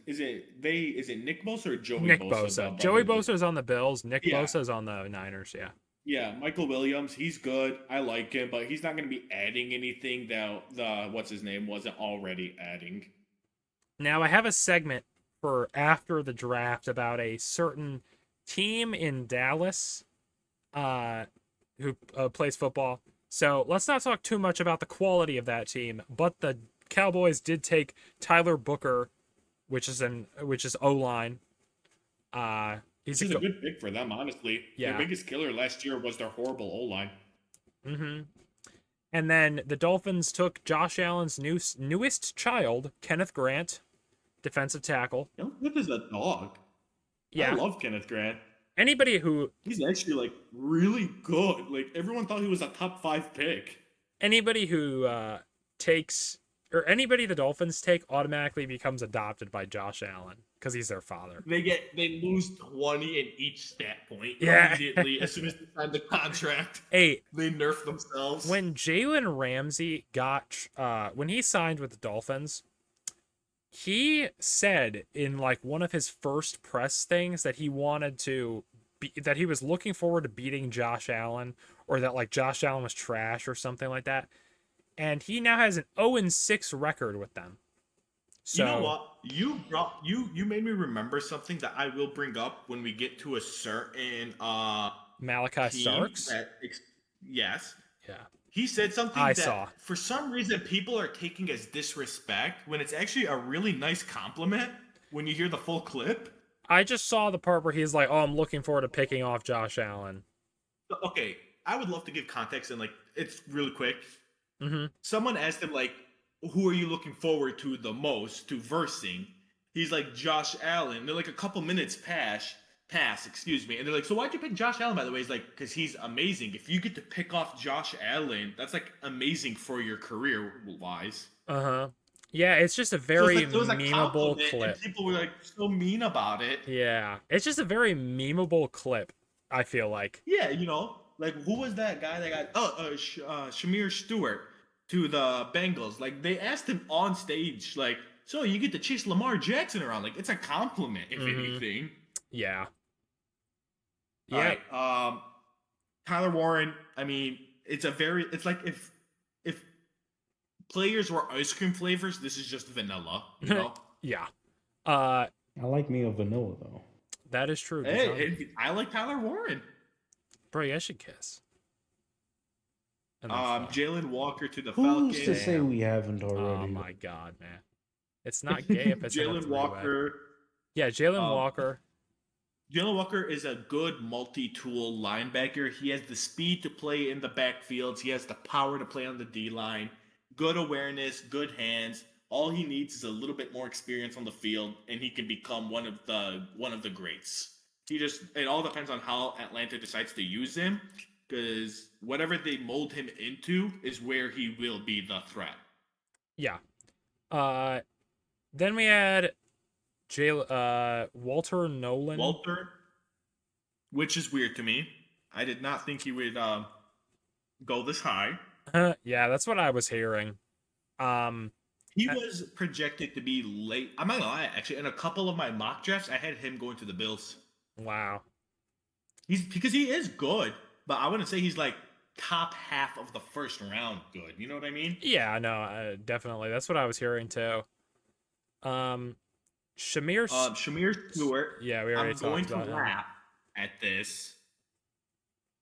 Speaker 2: is it Nick Bosa or Joey
Speaker 1: Nick
Speaker 2: Bosa?
Speaker 1: Bosa. Joey Bosa's on the Bills. Nick
Speaker 2: Yeah.
Speaker 1: Bosa's on the Niners. Yeah.
Speaker 2: Yeah, Michael Williams, he's good. I like him, but he's not going to be adding anything that the what's his name wasn't already adding.
Speaker 1: Now I have a segment for after the draft about a certain team in Dallas who plays football. So let's not talk too much about the quality of that team, but the Cowboys did take Tyler Booker, which is O-line.
Speaker 2: He's a good pick for them, honestly.
Speaker 1: Yeah.
Speaker 2: Their biggest killer last year was their horrible O-line.
Speaker 1: Mm-hmm. And then the Dolphins took Josh Allen's newest child, Kenneth Grant, defensive tackle.
Speaker 2: Kenneth is a dog.
Speaker 1: Yeah.
Speaker 2: I love Kenneth Grant.
Speaker 1: Anybody who...
Speaker 2: He's actually, like, really good. Like, everyone thought he was a top 5 pick.
Speaker 1: Anybody who takes... Or anybody the Dolphins take automatically becomes adopted by Josh Allen because he's their father.
Speaker 2: They lose 20 in each stat point
Speaker 1: immediately
Speaker 2: as soon as they sign the contract.
Speaker 1: Hey,
Speaker 2: they nerf themselves.
Speaker 1: When Jalen Ramsey when he signed with the Dolphins, He said in like one of his first press things that he wanted to that he was looking forward to beating Josh Allen, or that like Josh Allen was trash or something like that. And he now has an 0-6 record with them.
Speaker 2: You know
Speaker 1: So
Speaker 2: what? You made me remember something that I will bring up when we get to a certain
Speaker 1: Malachi
Speaker 2: team
Speaker 1: Starks,
Speaker 2: that yes.
Speaker 1: yeah,
Speaker 2: He said
Speaker 1: I
Speaker 2: something that
Speaker 1: saw.
Speaker 2: for some reason people are taking as disrespect when it's actually a really nice compliment when you hear the full clip.
Speaker 1: I just saw the part where he's like, "Oh, I'm looking forward to picking off Josh Allen."
Speaker 2: Okay, I would love to give context and like it's really quick.
Speaker 1: Mm-hmm.
Speaker 2: Someone asked him like, "Who are you looking forward to the most to versing?" He's like Josh Allen. They're like a couple minutes pass, excuse me, and they're like, "So why'd you pick Josh Allen?" By the way, he's like, "Because he's amazing. If you get to pick off Josh Allen, that's like amazing for your career wise."
Speaker 1: Uh huh. Yeah, it's just a
Speaker 2: So it's
Speaker 1: very
Speaker 2: like there was a
Speaker 1: memeable
Speaker 2: compliment, and
Speaker 1: clip.
Speaker 2: people were like so mean about it.
Speaker 1: Yeah, it's just a very memeable clip. I feel like.
Speaker 2: Yeah, like who was that guy that got Shamir Stewart to the Bengals? Like they asked him on stage, like, so you get to chase Lamar Jackson around. Like it's a compliment, if
Speaker 1: Mm-hmm.
Speaker 2: anything.
Speaker 1: Yeah.
Speaker 2: All
Speaker 1: Yeah.
Speaker 2: right, Tyler Warren. I mean, it's like if players were ice cream flavors, this is just vanilla.
Speaker 1: Yeah. Uh,
Speaker 3: I like me a vanilla though.
Speaker 1: that is true, Dijon.
Speaker 2: Hey, I like Tyler Warren.
Speaker 1: Bro, you guys should kiss. And then fuck.
Speaker 2: Jalen Walker to the
Speaker 3: Who's to
Speaker 2: Falcons.
Speaker 3: say
Speaker 1: Damn.
Speaker 3: we haven't
Speaker 1: Oh
Speaker 3: already?
Speaker 1: my god, man. It's not gay if it's in a
Speaker 2: Jalen
Speaker 1: three-way.
Speaker 2: Walker.
Speaker 1: Yeah, Jalen
Speaker 2: Um,
Speaker 1: Walker.
Speaker 2: Jalen Walker is a good multi-tool linebacker. He has the speed to play in the backfields. He has the power to play on the D line. Good awareness, good hands. All he needs is a little bit more experience on the field, and he can become one of the greats. It all depends on how Atlanta decides to use him, because whatever they mold him into is where he will be the threat.
Speaker 1: Yeah. Uh, then we had Walter Nolan.
Speaker 2: Walter, which is weird to me. I did not think he would go this high.
Speaker 1: Yeah, that's what I was hearing. Um,
Speaker 2: He was projected to be late. I'm not gonna lie, actually, in a couple of my mock drafts, I had him going to the Bills.
Speaker 1: wow.
Speaker 2: He's because he is good, but I wouldn't say he's like top half of the first round good. You know what I mean?
Speaker 1: Yeah, no, definitely. That's what I was hearing too. Um,
Speaker 2: Shamir Stewart.
Speaker 1: Yeah, we already
Speaker 2: I'm going
Speaker 1: talked
Speaker 2: to
Speaker 1: about him.
Speaker 2: laugh at this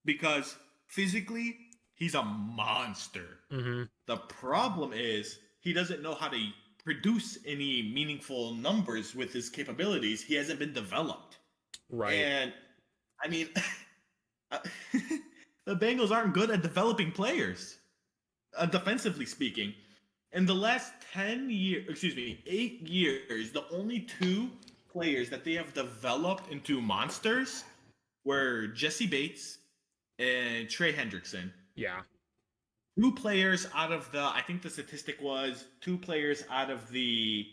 Speaker 2: because physically he's a monster.
Speaker 1: Mm-hmm.
Speaker 2: The problem is he doesn't know how to produce any meaningful numbers with his capabilities. He hasn't been developed.
Speaker 1: Right.
Speaker 2: And I mean, the Bengals aren't good at developing players, defensively speaking. In the last 8 years, the only two players that they have developed into monsters were Jesse Bates and Trey Hendrickson.
Speaker 1: Yeah.
Speaker 2: Two players out of I think the statistic was two players out of the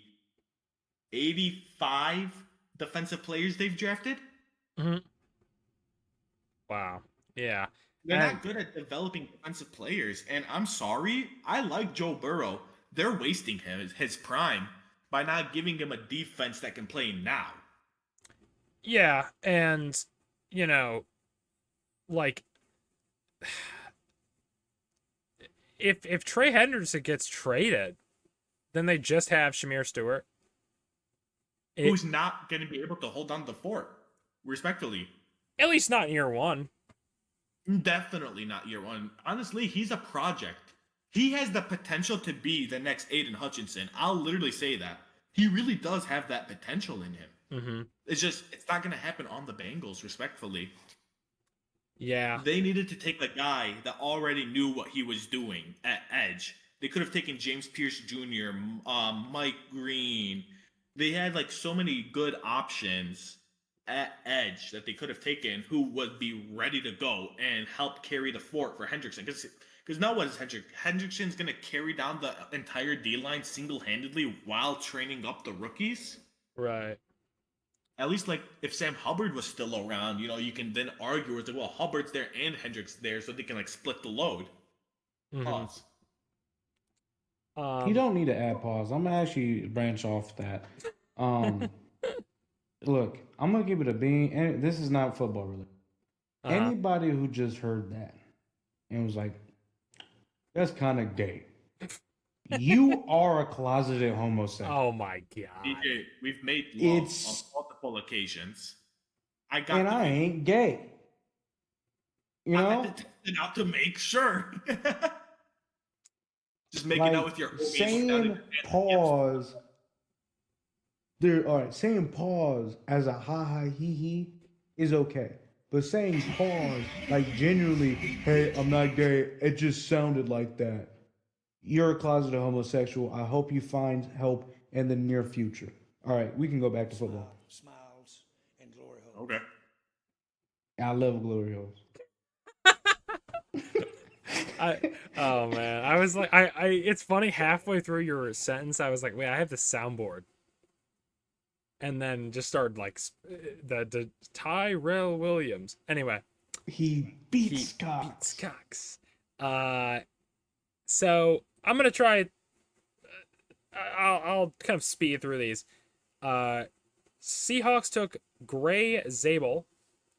Speaker 2: 85 defensive players they've drafted.
Speaker 1: Mm-hmm. Wow. Yeah.
Speaker 2: They're
Speaker 1: And
Speaker 2: not good at developing defensive players. And I'm sorry, I like Joe Burrow. They're wasting his prime by not giving him a defense that can play now.
Speaker 1: yeah, and you know, like if Trey Henderson gets traded, then they just have Shamir Stewart.
Speaker 2: Who's not going to be able to hold down the fort, respectfully.
Speaker 1: At least not in year one.
Speaker 2: Definitely not year one. Honestly, he's a project. He has the potential to be the next Aiden Hutchinson. I'll literally say that. He really does have that potential in him.
Speaker 1: Mm-hmm.
Speaker 2: It's not going to happen on the Bengals, respectfully.
Speaker 1: Yeah.
Speaker 2: They needed to take a guy that already knew what he was doing at edge. They could have taken James Pierce Jr., Mike Green. They had like so many good options at edge that they could have taken who would be ready to go and help carry the fort for Hendrickson. Because now what is Hendrickson's going to carry down the entire D-line single-handedly while training up the rookies?
Speaker 1: Right.
Speaker 2: At least, like, if Sam Hubbard was still around, you can then argue with, well, Hubbard's there and Hendricks there, so they can, like, split the load.
Speaker 1: Mm-hmm.
Speaker 2: Pause.
Speaker 3: You
Speaker 1: Um,
Speaker 3: don't need to add pause. I'm gonna actually branch off that. Um, Look, I'm gonna give it a bean, and this is not football related.
Speaker 1: uh,
Speaker 3: Anybody who just heard that and was like, "That's kind of gay," you are a closeted homosexual.
Speaker 1: oh my god.
Speaker 2: DJ, we've made love on
Speaker 3: It's
Speaker 2: multiple occasions. I
Speaker 3: and
Speaker 2: got the
Speaker 3: I
Speaker 2: video.
Speaker 3: ain't gay. You
Speaker 2: I had to
Speaker 3: know,
Speaker 2: test it out to make sure. Just making out
Speaker 3: like
Speaker 2: with your homies without
Speaker 3: saying
Speaker 2: even
Speaker 3: pause. There, all right. Saying pause as a ha ha he he is okay, but saying pause like genuinely, hey, I'm not gay. It just sounded like that. You're a closeted homosexual. I hope you find help in the near future. All right, we can go back to football.
Speaker 4: Smiles and glory holes.
Speaker 2: Okay.
Speaker 3: I love glory holes.
Speaker 1: I oh man, I was like, it's funny. Halfway through your sentence, I was like, wait, I have the soundboard, and then just started like the Tyrell Williams. Anyway,
Speaker 3: He
Speaker 1: he
Speaker 3: beats
Speaker 1: beats
Speaker 3: Cox.
Speaker 1: Cox. So I'm gonna try. I'll kind of speed through these. Uh, Seahawks took Gray Zabel,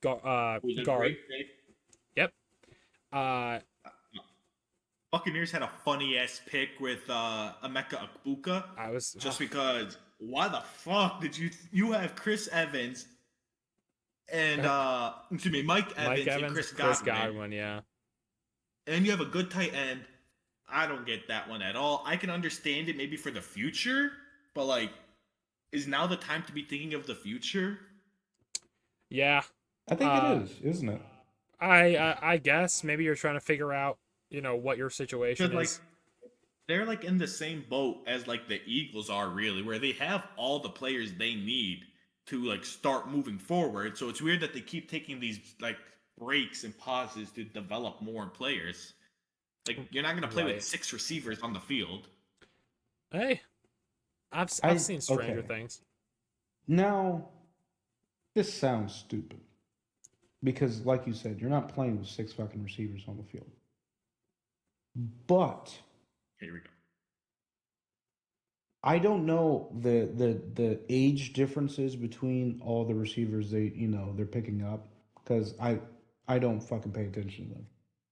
Speaker 2: Who's a
Speaker 1: guard.
Speaker 2: great pick.
Speaker 1: Yep. Uh,
Speaker 2: Buccaneers had a funny ass pick with Emeka Akbuka.
Speaker 1: I was
Speaker 2: Just because why the fuck did you have Chris Evans and excuse me, Mike Evans,
Speaker 1: Mike Evans,
Speaker 2: and Chris
Speaker 1: Chris
Speaker 2: Godwin,
Speaker 1: Godwin, yeah.
Speaker 2: and you have a good tight end. I don't get that one at all. I can understand it maybe for the future, but like, is now the time to be thinking of the future?
Speaker 1: Yeah.
Speaker 3: I think it is, isn't it?
Speaker 1: I guess maybe you're trying to figure out, what your situation
Speaker 2: Because like
Speaker 1: is.
Speaker 2: they're like in the same boat as like the Eagles are really, where they have all the players they need to like start moving forward. So it's weird that they keep taking these like breaks and pauses to develop more players. Like you're not gonna play with
Speaker 1: Right.
Speaker 2: 6 receivers on the field.
Speaker 1: Hey, I've
Speaker 3: I
Speaker 1: seen Stranger
Speaker 3: okay.
Speaker 1: Things.
Speaker 3: Now, this sounds stupid because, like you said, you're not playing with six fucking receivers on the field. But
Speaker 2: Here we go.
Speaker 3: I don't know the age differences between all the receivers they're picking up because I don't fucking pay attention to them.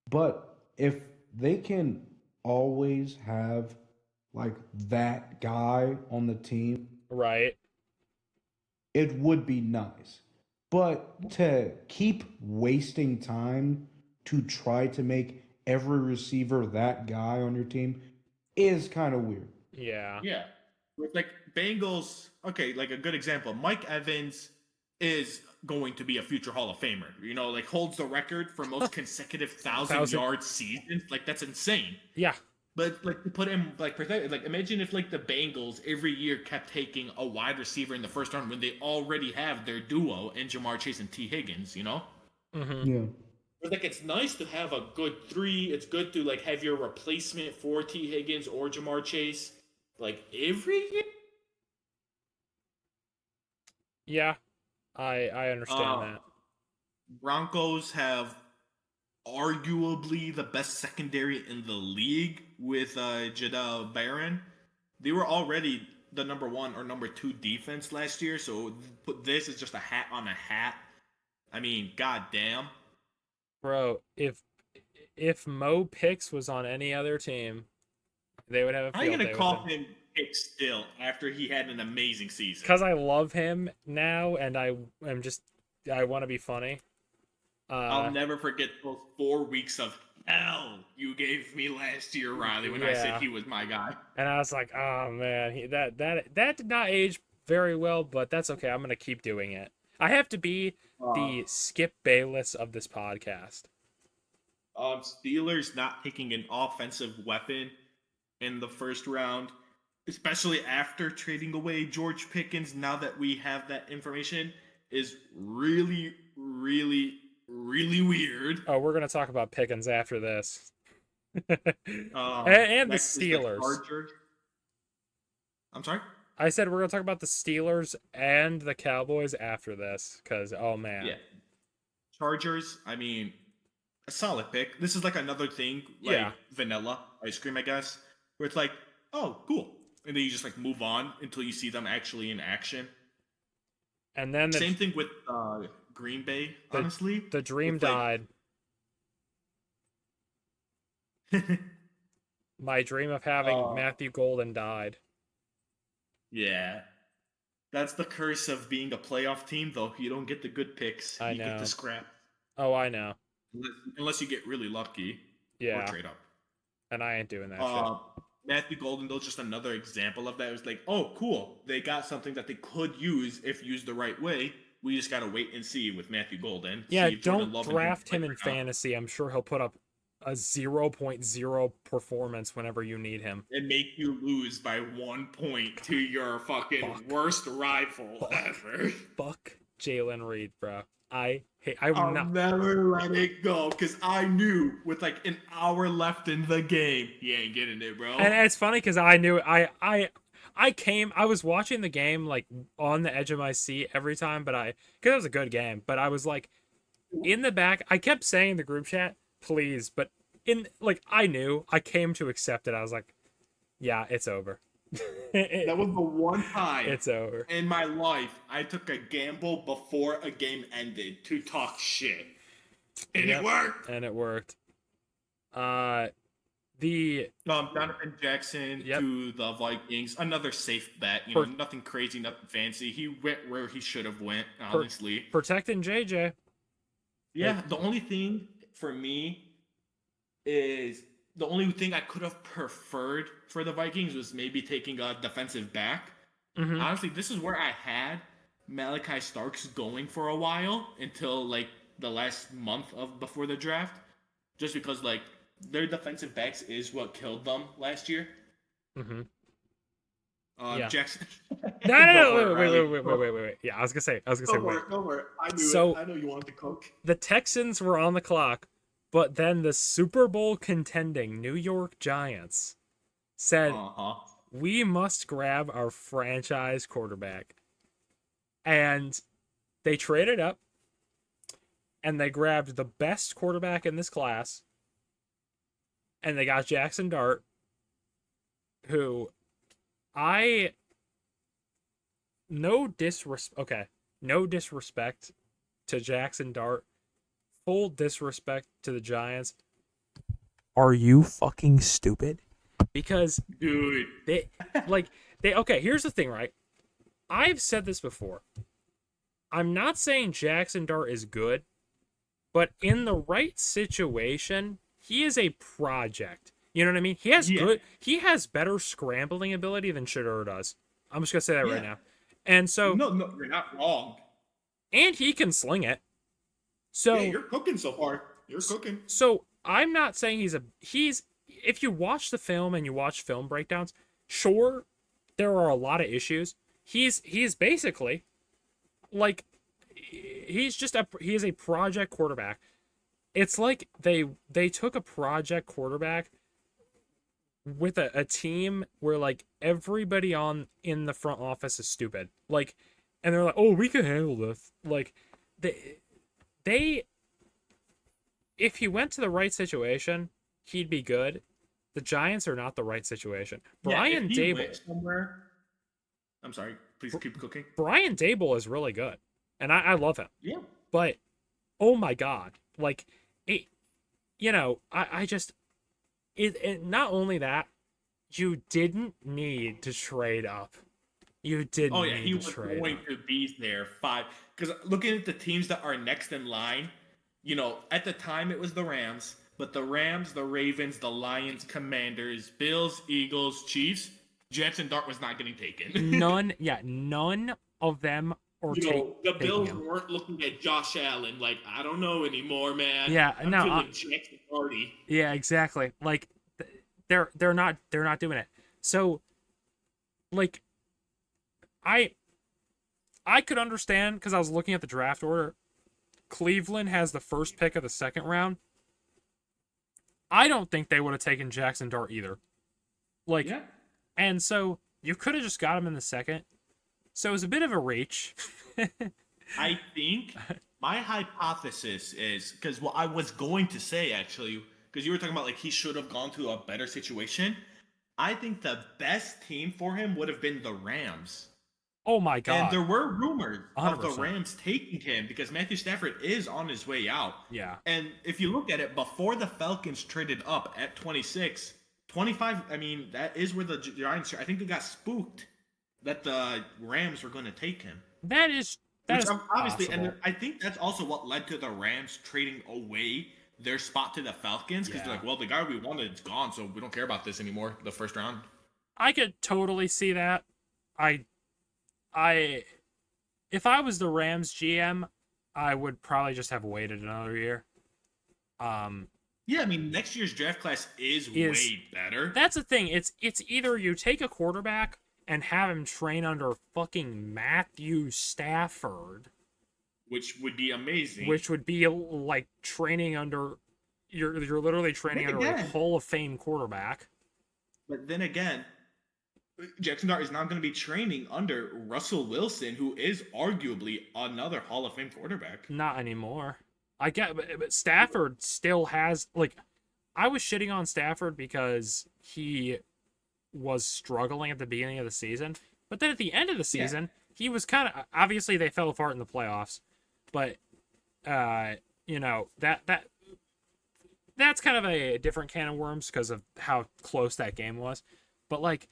Speaker 3: But if they can always have like that guy on the team,
Speaker 1: Right.
Speaker 3: it would be nice. But to keep wasting time to try to make every receiver that guy on your team is kind of weird.
Speaker 1: Yeah.
Speaker 2: Yeah. With like Bengals, okay, like a good example. Mike Evans is going to be a future Hall of Famer. You know, like holds the record for most consecutive 1,000 yard seasons. Like that's insane.
Speaker 1: Yeah.
Speaker 2: But like to put him like perspective, like imagine if like the Bengals every year kept taking a wide receiver in the first round when they already have their duo in Jamar Chase and T Higgins. You know,
Speaker 1: Mm-hmm.
Speaker 3: Yeah.
Speaker 2: but like it's nice to have a good three. It's good to like have your replacement for T Higgins or Jamar Chase like every year.
Speaker 1: Yeah. I understand that.
Speaker 2: Broncos have arguably the best secondary in the league with Jada Barron. They were already the number one or number two defense last year, so this is just a hat on a hat. I mean, goddamn.
Speaker 1: Bro, if Mo Pix was on any other team, they would have a
Speaker 2: How are you
Speaker 1: field
Speaker 2: gonna
Speaker 1: day with
Speaker 2: call
Speaker 1: him.
Speaker 2: him pick still after he had an amazing season?
Speaker 1: Because I love him now, and I want to be funny.
Speaker 2: I'll never forget those 4 weeks of hell you gave me last year, Riley, when I said
Speaker 1: Yeah.
Speaker 2: he was my guy.
Speaker 1: And I was like, oh man, that did not age very well, but that's okay. I'm gonna keep doing it. I have to be
Speaker 2: Uh,
Speaker 1: the Skip Bayless of this podcast.
Speaker 2: Steelers not taking an offensive weapon in the first round, especially after trading away George Pickens, now that we have that information, is really, really, really weird.
Speaker 1: Oh, we're gonna talk about Pickens after this, and the
Speaker 2: Next is the
Speaker 1: Steelers.
Speaker 2: Chargers. I'm sorry?
Speaker 1: I said we're gonna talk about the Steelers and the Cowboys after this, because oh man,
Speaker 2: Yeah. Chargers, I mean, a solid pick. This is like another thing, like
Speaker 1: Yeah.
Speaker 2: vanilla ice cream, I guess, where it's like oh, cool. And then you just like move on until you see them actually in action.
Speaker 1: And then
Speaker 2: Same thing with Green Bay, honestly.
Speaker 1: the dream
Speaker 2: With, like,
Speaker 1: died. My dream of having Matthew Golden died.
Speaker 2: yeah. That's the curse of being a playoff team, though. You don't get the good picks.
Speaker 1: I
Speaker 2: You get
Speaker 1: know.
Speaker 2: the scrap.
Speaker 1: Oh, I know.
Speaker 2: Unless you get really lucky or
Speaker 1: Yeah,
Speaker 2: trade up.
Speaker 1: and I ain't doing that shit.
Speaker 2: Matthew Golden, though, just another example of that. It was like, oh, cool. They got something that they could use if used the right way. We just got to wait and see with Matthew Golden.
Speaker 1: Yeah,
Speaker 2: See if Jordan
Speaker 1: don't
Speaker 2: Love
Speaker 1: draft
Speaker 2: can
Speaker 1: him
Speaker 2: play
Speaker 1: in
Speaker 2: or not.
Speaker 1: fantasy. I'm sure he'll put up a 0.0 performance whenever you need him.
Speaker 2: And make you lose by 1 point to your fucking worst rival ever.
Speaker 1: Fuck Jalen Reed, bro. I'm
Speaker 2: I'll
Speaker 1: not.
Speaker 2: never let it go because I knew with like an hour left in the game, he ain't getting it, bro.
Speaker 1: And it's funny because I knew I was watching the game like on the edge of my seat every time, because it was a good game, but I was like in the back. I kept saying in the group chat, please, but I knew I came to accept it. I was like, yeah, it's over.
Speaker 2: That was the one time
Speaker 1: It's over.
Speaker 2: in my life I took a gamble before a game ended to talk shit. And
Speaker 1: Yep,
Speaker 2: it worked.
Speaker 1: and it worked.
Speaker 2: Jonathan Jackson
Speaker 1: Yep.
Speaker 2: to the Vikings, another safe bet. You know, nothing crazy, nothing fancy. He went where he should have went, honestly.
Speaker 1: Protecting JJ.
Speaker 2: Yeah, the only thing for me is the only thing I could have preferred for the Vikings was maybe taking a defensive back.
Speaker 1: Mhm.
Speaker 2: Honestly, this is where I had Malachi Starks going for a while until like the last month of before the draft, just because like their defensive backs is what killed them last year.
Speaker 1: Mhm. Yeah.
Speaker 2: Jackson.
Speaker 1: No, wait. Yeah, I was gonna say,
Speaker 2: Don't
Speaker 1: wait.
Speaker 2: worry, don't worry. I knew
Speaker 1: So-
Speaker 2: it. I know you wanted to cook.
Speaker 1: The Texans were on the clock, but then the Super Bowl contending New York Giants said, we must grab our franchise quarterback. And they traded up and they grabbed the best quarterback in this class. And they got Jackson Dart, who no disrespect to Jackson Dart. Full disrespect to the Giants. Are you fucking stupid? Because
Speaker 2: Dude.
Speaker 1: here's the thing, right? I've said this before. I'm not saying Jackson Dart is good, but in the right situation, he is a project. You know what I mean? He has better scrambling ability than Shedeur does. I'm just gonna say that right now. And so
Speaker 2: No, you're not wrong.
Speaker 1: and he can sling it. So
Speaker 2: Yeah, you're cooking so far. You're cooking.
Speaker 1: So I'm not saying he's if you watch the film and you watch film breakdowns, sure, there are a lot of issues. He's basically like he is a project quarterback. It's like they took a project quarterback with a team where like everybody in the front office is stupid. Like, and they're like, oh, we can handle this. Like they if he went to the right situation, he'd be good. The Giants are not the right situation. Brian Dable.
Speaker 2: I'm sorry. Please keep cooking.
Speaker 1: Brian Dable is really good, and I love him.
Speaker 2: Yeah.
Speaker 1: But oh my god, like it. You know, I just it. Not only that, you didn't need to trade up. You didn't.
Speaker 2: Oh yeah,
Speaker 1: need
Speaker 2: he
Speaker 1: to
Speaker 2: was
Speaker 1: trade
Speaker 2: going
Speaker 1: up.
Speaker 2: to be there 5. Because looking at the teams that are next in line, you know, at the time it was the Rams, but the Rams, the Ravens, the Lions, Commanders, Bills, Eagles, Chiefs, Jackson Dart was not getting taken.
Speaker 1: None of them are taking
Speaker 2: the Bills
Speaker 1: him.
Speaker 2: weren't looking at Josh Allen like, I don't know anymore, man.
Speaker 1: Yeah,
Speaker 2: I'm
Speaker 1: no,
Speaker 2: feeling Jackson Darty.
Speaker 1: Yeah, exactly. Like they're not doing it. So like I could understand because I was looking at the draft order. Cleveland has the first pick of the second round. I don't think they would have taken Jackson Dart either. Like,
Speaker 2: Yeah.
Speaker 1: And so you could have just got him in the second. So it was a bit of a reach.
Speaker 2: I think my hypothesis is because what I was going to say actually, because you were talking about like he should have gone to a better situation. I think the best team for him would have been the Rams.
Speaker 1: Oh my
Speaker 2: And
Speaker 1: god.
Speaker 2: there were rumors of the
Speaker 1: 100%.
Speaker 2: Rams taking him because Matthew Stafford is on his way out.
Speaker 1: Yeah.
Speaker 2: And if you look at it, before the Falcons traded up at 26, 25, I mean, that is where the Giants, I think they got spooked that the Rams were going to take him.
Speaker 1: That is
Speaker 2: Obviously,
Speaker 1: possible.
Speaker 2: and I think that's also what led to the Rams trading away their spot to the Falcons because they're like, well, the guy we wanted is gone, so we don't care about this anymore, the first round.
Speaker 1: I could totally see that. If I was the Rams GM, I would probably just have waited another year.
Speaker 2: Yeah, I mean, next year's draft class is way better.
Speaker 1: That's the thing. It's either you take a quarterback and have him train under fucking Matthew Stafford,
Speaker 2: which would be amazing.
Speaker 1: which would be like training under you're literally training under a Hall of Fame quarterback.
Speaker 2: But then again, Jackson Dart is now going to be training under Russell Wilson, who is arguably another Hall of Fame quarterback.
Speaker 1: Not anymore. I get, but Stafford still has like. I was shitting on Stafford because he was struggling at the beginning of the season, but then at the end of the season, he was kind of obviously they fell apart in the playoffs, but that's kind of a different can of worms because of how close that game was, but like.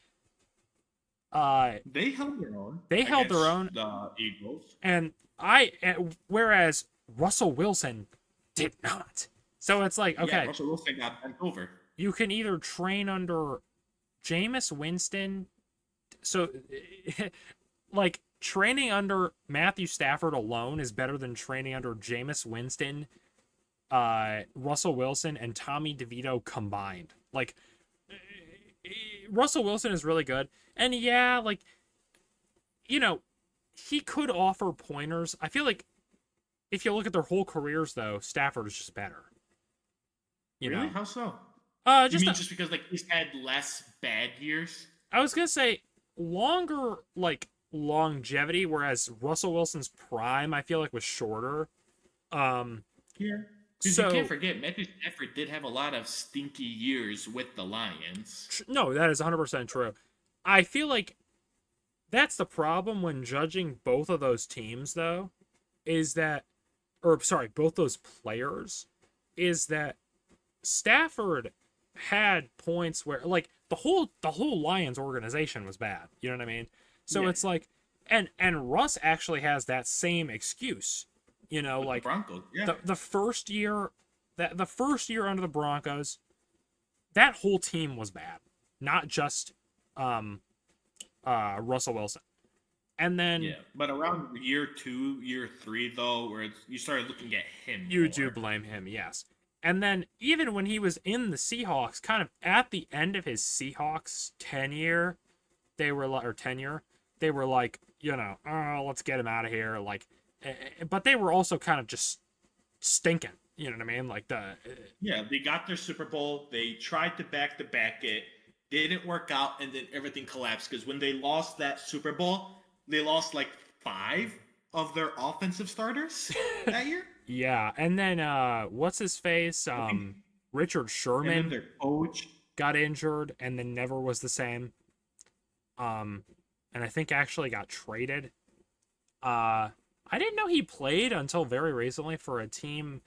Speaker 2: They held their own.
Speaker 1: They held their own.
Speaker 2: The Eagles.
Speaker 1: And whereas Russell Wilson did not. So it's like, okay.
Speaker 2: Yeah, Russell Wilson got bent over.
Speaker 1: You can either train under Jameis Winston. So, like, training under Matthew Stafford alone is better than training under Jameis Winston, Russell Wilson, and Tommy DeVito combined. Like, Russell Wilson is really good. And yeah, like, he could offer pointers. I feel like if you look at their whole careers, though, Stafford is just better.
Speaker 2: Really? How so?
Speaker 1: Just
Speaker 2: because like he's had less bad years?
Speaker 1: I was gonna say longer, like longevity, whereas Russell Wilson's prime, I feel like, was shorter.
Speaker 2: Yeah. Because you can't forget, Matthew Stafford did have a lot of stinky years with the Lions.
Speaker 1: No, that is 100% true. I feel like that's the problem when judging both of those teams, though, both those players, is that Stafford had points where, like, the whole Lions organization was bad. You know what I mean? So it's like, and Russ actually has that same excuse. Like
Speaker 2: the Broncos, yeah.
Speaker 1: the first year under the Broncos, that whole team was bad, not just Russell Wilson. And then
Speaker 2: but around year 2, year 3, though, where you started looking at him,
Speaker 1: you do blame him, yes. And then even when he was in the Seahawks, kind of at the end of his Seahawks tenure, they were like, oh, let's get him out of here, like. But they were also kind of just stinking. You know what I mean? Like
Speaker 2: they got their Super Bowl. They tried to back it. Didn't work out, and then everything collapsed. Because when they lost that Super Bowl, they lost like 5 of their offensive starters that year.
Speaker 1: Yeah, and then what's his face? Richard Sherman.
Speaker 2: And then their coach
Speaker 1: got injured, and then never was the same. And I think actually got traded. I didn't know he played until very recently for a team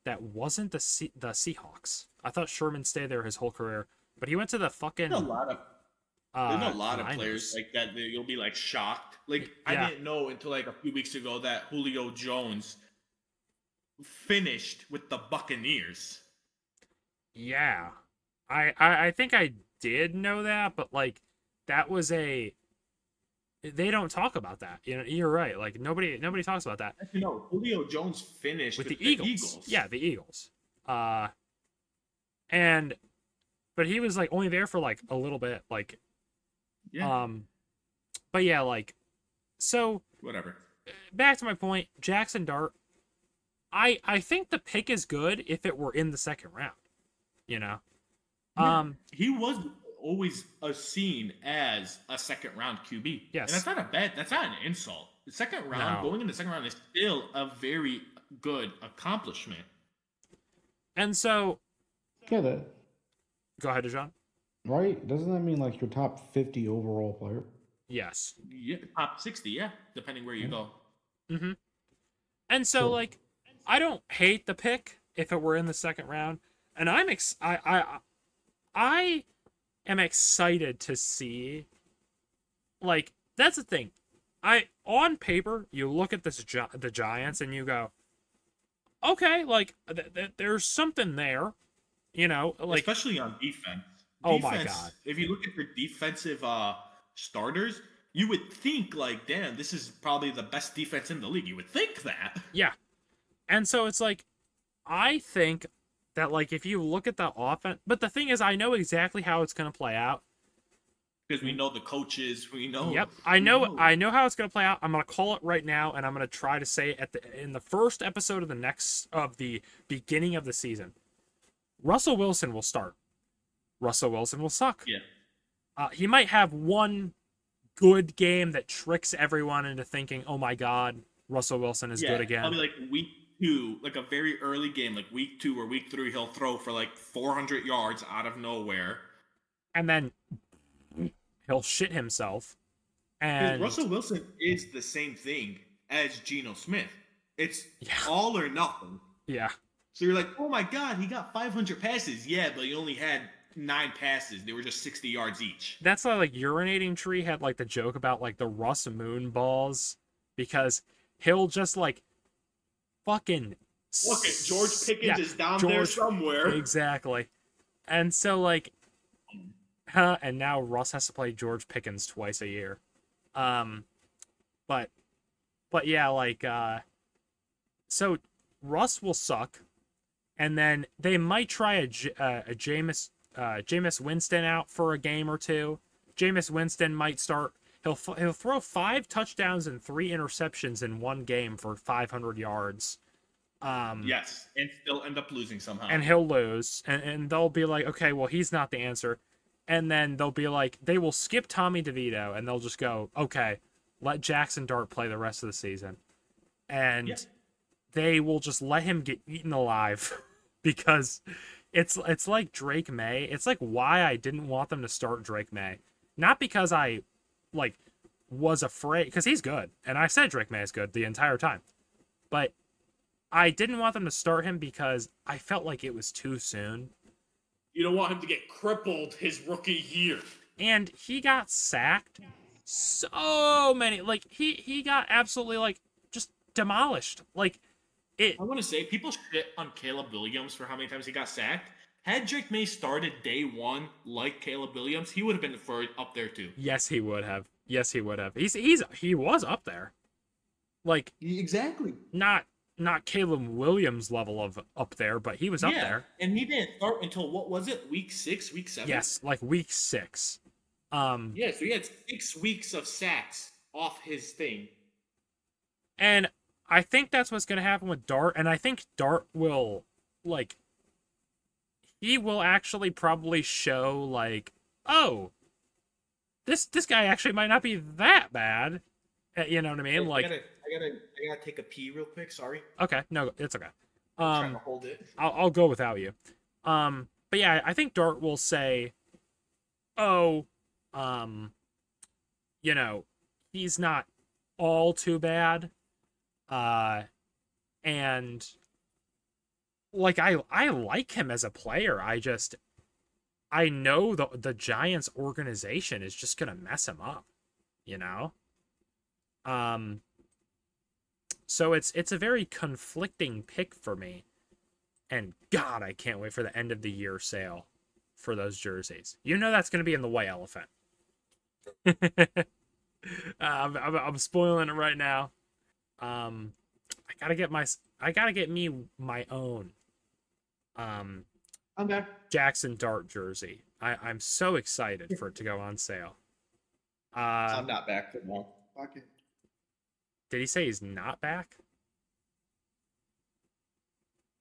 Speaker 1: that wasn't the Seahawks. I thought Sherman stayed there his whole career, but he went to the fucking.
Speaker 2: There's a lot of players like that. You'll be like shocked. Like I didn't know until like a few weeks ago that Julio Jones finished with the Buccaneers.
Speaker 1: Yeah, I think I did know that, but like that was they don't talk about that. You're right. Like nobody talks about that.
Speaker 2: Julio Jones finished
Speaker 1: with the Eagles. Yeah, the Eagles. But he was like only there for like a little bit. Like, but yeah, like, so
Speaker 2: whatever.
Speaker 1: Back to my point, Jackson Dart. I think the pick is good if it were in the second round.
Speaker 2: He was always seen as a second round QB.
Speaker 1: Yes.
Speaker 2: And that's not an insult. The second round, going in the second round is still a very good accomplishment.
Speaker 1: And so
Speaker 3: Get it.
Speaker 1: Go ahead, John.
Speaker 3: right? Doesn't that mean like your top 50 overall player?
Speaker 1: Yes.
Speaker 5: Yeah, top 60, yeah, depending where you
Speaker 3: Yeah.
Speaker 5: go.
Speaker 1: Mm-hmm. And so,
Speaker 3: So
Speaker 1: like, I don't hate the pick if it were in the second round, and I am excited to see. Like, that's the thing. On paper, you look at the Giants and you go, okay, like there's something there, like,
Speaker 5: Especially on defense.
Speaker 1: oh my god,
Speaker 5: If you look at their defensive starters, you would think like, damn, this is probably the best defense in the league. You would think that.
Speaker 1: yeah. And so it's like, I think that, like, if you look at the offense, but the thing is, I know exactly how it's gonna play out.
Speaker 5: Because we know the coaches, we know.
Speaker 1: Yep,
Speaker 5: we
Speaker 1: I know how it's gonna play out. I'm gonna call it right now, and I'm gonna try to say it in the first episode of the beginning of the season. Russell Wilson will start. Russell Wilson will suck.
Speaker 5: Yeah.
Speaker 1: He might have one good game that tricks everyone into thinking, "Oh my God, Russell Wilson is good again."
Speaker 5: Probably like week 2, like a very early game, like week 2 or week 3, he'll throw for like 400 yards out of nowhere.
Speaker 1: And then he'll shit himself. And
Speaker 5: Russell Wilson is the same thing as Geno Smith. It's
Speaker 1: Yeah.
Speaker 5: all or nothing.
Speaker 1: yeah,
Speaker 5: So you're like, oh my God, he got 500 passes. Yeah, but he only had 9 passes. They were just 60 yards each.
Speaker 1: that's why, like, Urinating Tree had like the joke about like the Russ Moon balls, because he'll just like fucking
Speaker 5: Look at George Pickens
Speaker 1: yeah,
Speaker 5: is down there somewhere.
Speaker 1: Exactly. And so, like, and now Russ has to play George Pickens twice a year. But yeah, like, so Russ will suck, and then they might try a Jameis Winston out for a game or two. Jameis Winston might start. He'll throw 5 touchdowns and 3 interceptions in one game for 500 yards.
Speaker 5: Yes, and still end up losing somehow.
Speaker 1: And he'll lose, and they'll be like, okay, well, he's not the answer. And then they'll be like, they will skip Tommy DeVito, and they'll just go, okay, let Jackson Dart play the rest of the season. And they will just let him get eaten alive because it's like Drake May. It's like why I didn't want them to start Drake May. Not because I, like, was afraid, because he's good. And I said Drake May is good the entire time. But I didn't want them to start him because I felt like it was too soon.
Speaker 5: You don't want him to get crippled his rookie year.
Speaker 1: And he got sacked so many. Like, he got absolutely, like, just demolished. Like,
Speaker 5: I want to say, people shit on Caleb Williams for how many times he got sacked. Had Drake May started day 1 like Caleb Williams, he would have been up there too.
Speaker 1: Yes, he would have. Yes, he would have. He was up there. Like,
Speaker 5: Exactly.
Speaker 1: not Caleb Williams level of up there, but he was up there.
Speaker 5: And he didn't start until, what was it, week 6, week 7?
Speaker 1: Yes, like week 6.
Speaker 5: Yeah, so he had 6 weeks of sacks off his thing.
Speaker 1: And I think that's what's going to happen with Dart, and I think Dart will, like, he will actually probably show, like, oh, this guy actually might not be that bad. You know what I mean? Like,
Speaker 5: I gotta take a pee real quick. Sorry.
Speaker 1: okay, no, it's okay.
Speaker 5: I'm trying to hold it.
Speaker 1: I'll go without you. But yeah, I think Dart will say, oh, he's not all too bad. And like, I like him as a player. I know the Giants organization is just gonna mess him up, you know? So it's a very conflicting pick for me. And God, I can't wait for the end of the year sale for those jerseys. You know that's going to be in the White Elephant. I'm spoiling it right now. I gotta get me my own
Speaker 5: I'm back.
Speaker 1: Jackson Dart jersey. I'm so excited for it to go on sale.
Speaker 5: I'm not back for long.
Speaker 2: Okay.
Speaker 1: Did he say he's not back?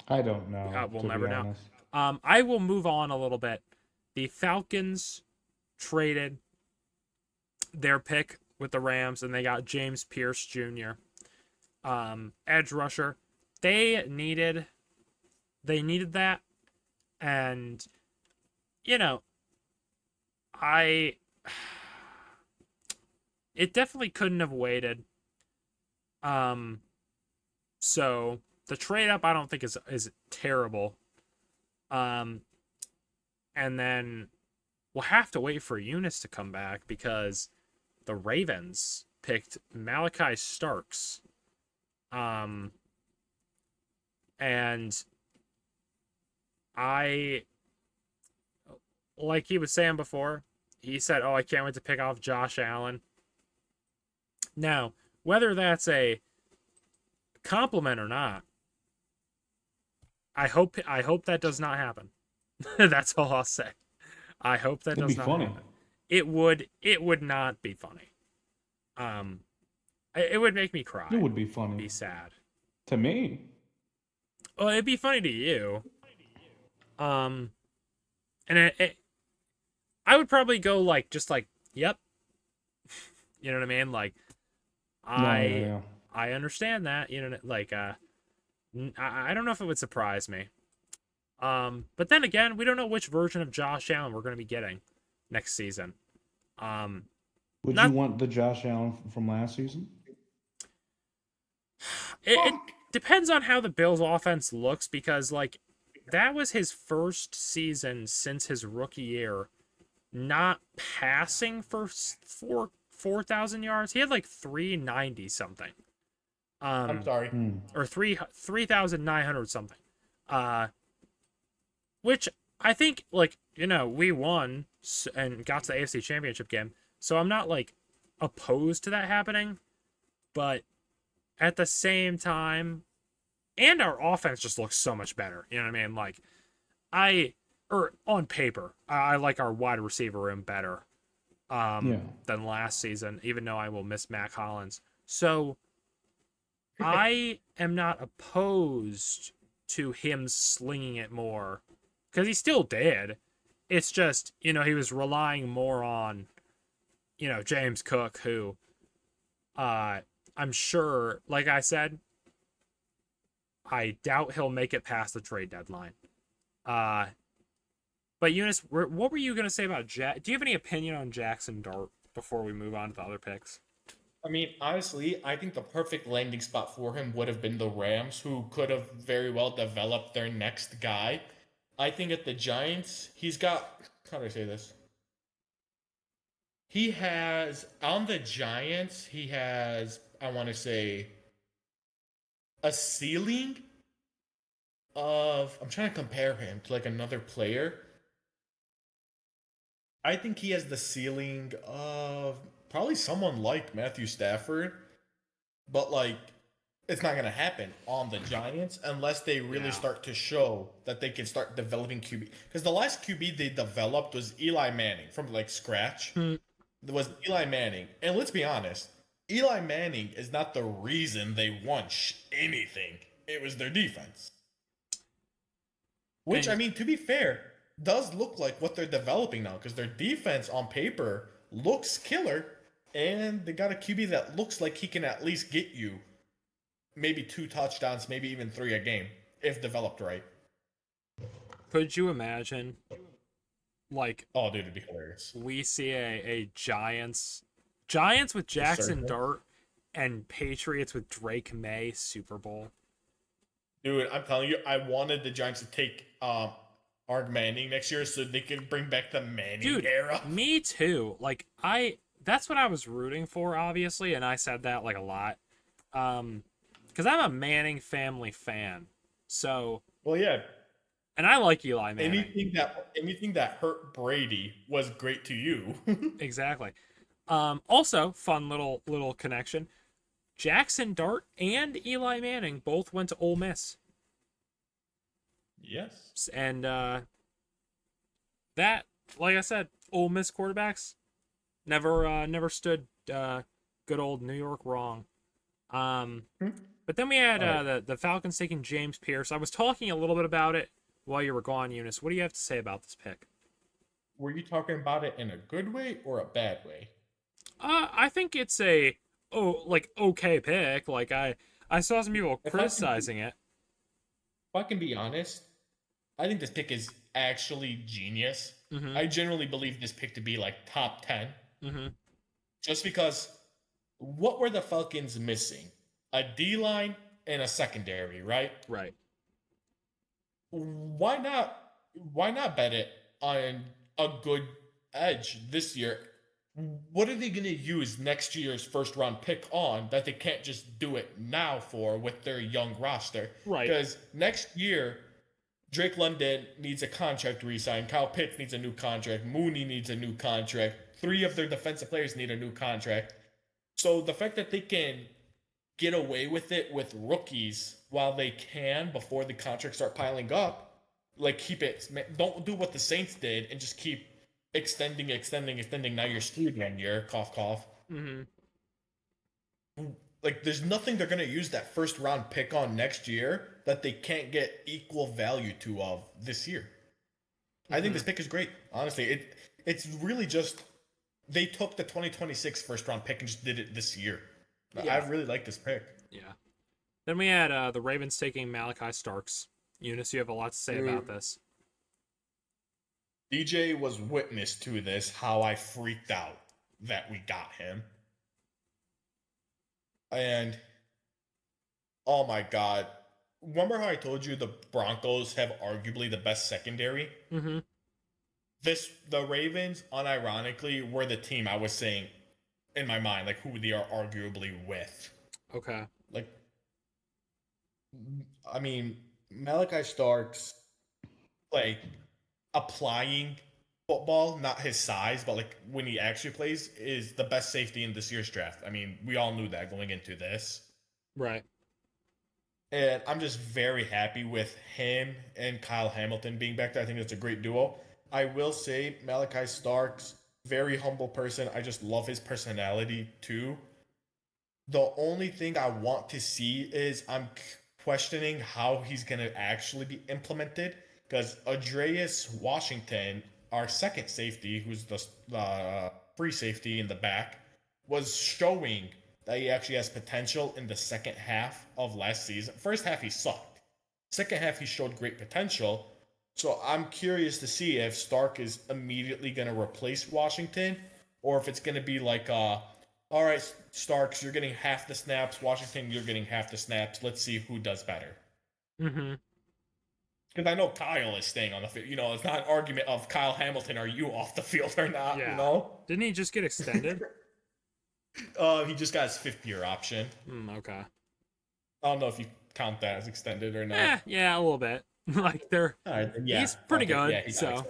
Speaker 3: I don't know.
Speaker 1: We'll
Speaker 3: to
Speaker 1: never
Speaker 3: be
Speaker 1: know.
Speaker 3: honest.
Speaker 1: I will move on a little bit. The Falcons traded their pick with the Rams, and they got James Pierce Jr., edge rusher. They needed that, and I it definitely couldn't have waited. Um, so the trade up I don't think is terrible. Um, and then we'll have to wait for Eunice to come back because the Ravens picked Malachi Starks. And I, like he was saying before, he said, "Oh, I can't wait to pick off Josh Allen." Now, whether that's a compliment or not, I hope that does not happen. That's all I'll say. I hope that
Speaker 3: It'd
Speaker 1: does
Speaker 3: be
Speaker 1: not
Speaker 3: funny.
Speaker 1: happen. It would not be funny. Um, it would make me cry.
Speaker 3: It would be funny
Speaker 1: Be sad.
Speaker 3: to me.
Speaker 1: Well, it'd be funny to you. And I would probably go like just like, yep. You know what I mean? Like,
Speaker 3: Yeah.
Speaker 1: I understand that. You know, like I don't know if it would surprise me. But then again, we don't know which version of Josh Allen we're going to be getting next season.
Speaker 3: Would
Speaker 1: Not-
Speaker 3: you want the Josh Allen from last season?
Speaker 1: it depends on how the Bills' offense looks because like that was his first season since his rookie year, not passing for 4,000 yards. He had like 390 something.
Speaker 2: I'm sorry.
Speaker 1: Or 3,900 something. Which I think, like, you know, we won and got to the AFC Championship game, so I'm not, like, opposed to that happening, but at the same time, and our offense just looks so much better, you know what I mean? Like, on paper, I like our wide receiver room better than last season, even though I will miss Mac Hollins. So, I am not opposed to him slinging it more because he still did. It's just, you know, he was relying more on, you know, James Cook, who I'm sure, like I said, I doubt he'll make it past the trade deadline. But Eunice, what were you going to say about Jack? Do you have any opinion on Jackson Dart before we move on to the other picks?
Speaker 2: I mean, honestly, I think the perfect landing spot for him would have been the Rams, who could have very well developed their next guy. I think at the Giants, he's got, how do I say this? He has, on the Giants, he has, I want to say, a ceiling of, I'm trying to compare him to like another player. I think he has the ceiling of probably someone like Matthew Stafford, but like it's not gonna happen on the Giants unless they really start to show that they can start developing QB. Because the last QB they developed was Eli Manning from like scratch. There was Eli Manning, and let's be honest, Eli Manning is not the reason they won anything. It was their defense. Which,
Speaker 1: And-
Speaker 2: I mean, to be fair, does look like what they're developing now because their defense on paper looks killer, and they got a QB that looks like he can at least get you maybe 2 touchdowns, maybe even 3 a game if developed right.
Speaker 1: Could you imagine, like,
Speaker 2: Oh, dude, it'd be hilarious.
Speaker 1: we see a Giants with Jackson
Speaker 2: Circle.
Speaker 1: Dart and Patriots with Drake May Super Bowl?
Speaker 2: Dude, I'm telling you, I wanted the Giants to take Arg Manning next year so they could bring back the Manning era.
Speaker 1: Me too. Like that's what I was rooting for, obviously, and I said that like a lot. Because I'm a Manning family fan. So,
Speaker 2: Well, yeah.
Speaker 1: and I like Eli Manning.
Speaker 2: Anything that hurt Brady was great to you.
Speaker 1: Exactly. Also, fun little connection. Jackson Dart and Eli Manning both went to Ole Miss.
Speaker 2: Yes.
Speaker 1: And that, like I said, Ole Miss quarterbacks never stood good old New York wrong. But then we had the Falcons taking James Pierce. I was talking a little bit about it while you were gone, Eunice. What do you have to say about this pick?
Speaker 2: Were you talking about it in a good way or a bad way?
Speaker 1: I think it's a okay pick. Like I saw some people criticizing it.
Speaker 2: If I can be honest, I think this pick is actually genius.
Speaker 1: Mm-hmm.
Speaker 2: I generally believe this pick to be like top 10.
Speaker 1: Mm-hmm.
Speaker 2: Just because what were the Falcons missing? A D line and a secondary, right?
Speaker 1: Right.
Speaker 2: Why not why not bet it on a good edge this year? What are they going to use next year's first round pick on that they can't just do it now for with their young roster?
Speaker 1: Right.
Speaker 2: Because next year, Drake London needs a contract re-sign. Kyle Pitts needs a new contract. Mooney needs a new contract. 3 of their defensive players need a new contract. So the fact that they can get away with it with rookies while they can before the contracts start piling up, like keep it. Don't do what the Saints did and just keep extending. Now you're screwed 1 year. Cough, cough.
Speaker 1: Mm-hmm.
Speaker 2: Like, there's nothing they're gonna use that first round pick on next year that they can't get equal value to of this year. I think this pick is great. Honestly, it's really just they took the 2026 first round pick and just did it this year.
Speaker 1: Yeah.
Speaker 2: I really like this pick.
Speaker 1: Yeah. Then we had the Ravens taking Malachi Starks. Eunice, you have a lot to say about this.
Speaker 2: DJ was witness to this, how I freaked out that we got him. And oh my god. Remember how I told you the Broncos have arguably the best secondary?
Speaker 1: Mm-hmm.
Speaker 2: The Ravens, unironically, were the team I was saying in my mind, like who they are arguably with.
Speaker 1: Okay.
Speaker 2: Like, I mean, Malachi Starks, like, applying football, not his size, but like when he actually plays, is the best safety in this year's draft. I mean, we all knew that going into this.
Speaker 1: Right.
Speaker 2: And I'm just very happy with him and Kyle Hamilton being back there. I think that's a great duo. I will say Malachi Starks, very humble person. I just love his personality too. The only thing I want to see is I'm questioning how he's going to actually be implemented, because Andreas Washington, our second safety, who's the free safety in the back, was showing that he actually has potential in the second half of last season. First half, he sucked. Second half, he showed great potential. So I'm curious to see if Stark is immediately going to replace Washington, or if it's going to be like, all right, Starks, you're getting half the snaps. Washington, you're getting half the snaps. Let's see who does better.
Speaker 1: Mm-hmm.
Speaker 2: Because I know Kyle is staying on the field. You know, it's not an argument of Kyle Hamilton, are you off the field or not,
Speaker 1: Yeah.
Speaker 2: you know?
Speaker 1: Didn't he just get extended?
Speaker 2: He just got his 5th-year option.
Speaker 1: Okay.
Speaker 2: I don't know if you count that as extended or not.
Speaker 1: Yeah, a little bit. Like they're
Speaker 2: All right, then, yeah.
Speaker 1: he's pretty
Speaker 2: Okay,
Speaker 1: good.
Speaker 2: yeah, he got
Speaker 1: So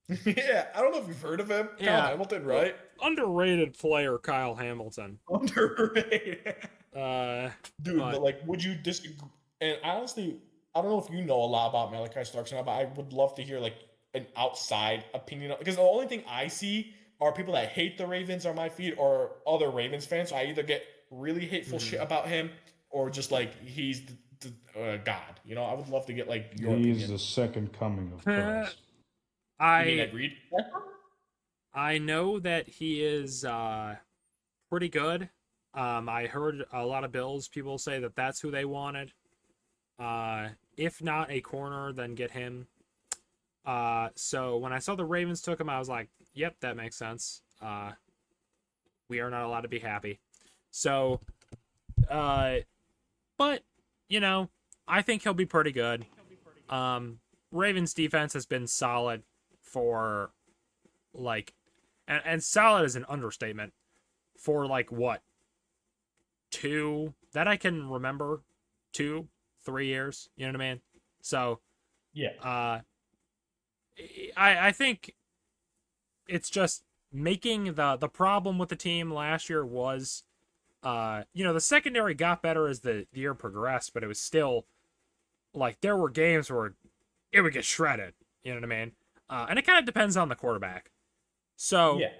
Speaker 2: extended. Yeah, I don't know if you've heard of him.
Speaker 1: Yeah.
Speaker 2: Kyle Hamilton, right?
Speaker 1: underrated player Kyle Hamilton.
Speaker 2: Underrated. Dude,
Speaker 1: But-
Speaker 2: but like, would you disagree? And honestly, I don't know if you know a lot about Malachi Starks or not, but I would love to hear like an outside opinion, because the only thing I see are people that hate the Ravens on my feed or other Ravens fans. So I either get really hateful shit about him or just like he's the God. You know, I would love to get like your
Speaker 3: He is
Speaker 2: opinion.
Speaker 3: the second coming of Christ.
Speaker 2: You mean
Speaker 1: I
Speaker 2: Ed Reed?
Speaker 1: I know that he is pretty good. I heard a lot of Bills people say that that's who they wanted. If not a corner, then get him. So when I saw the Ravens took him, I was like, yep, that makes sense. We are not allowed to be happy. So, but, you know, I think he'll be pretty good. Ravens defense has been solid for, like, and solid is an understatement, for, like, what? 2, that I can remember, 2, 3 years, you know what I mean? So,
Speaker 2: Yeah.
Speaker 1: I think it's just making the problem with the team last year was, the secondary got better as the year progressed, but it was still, like, there were games where it would get shredded, you know what I mean? And it kind of depends on the quarterback. So,
Speaker 2: Yeah.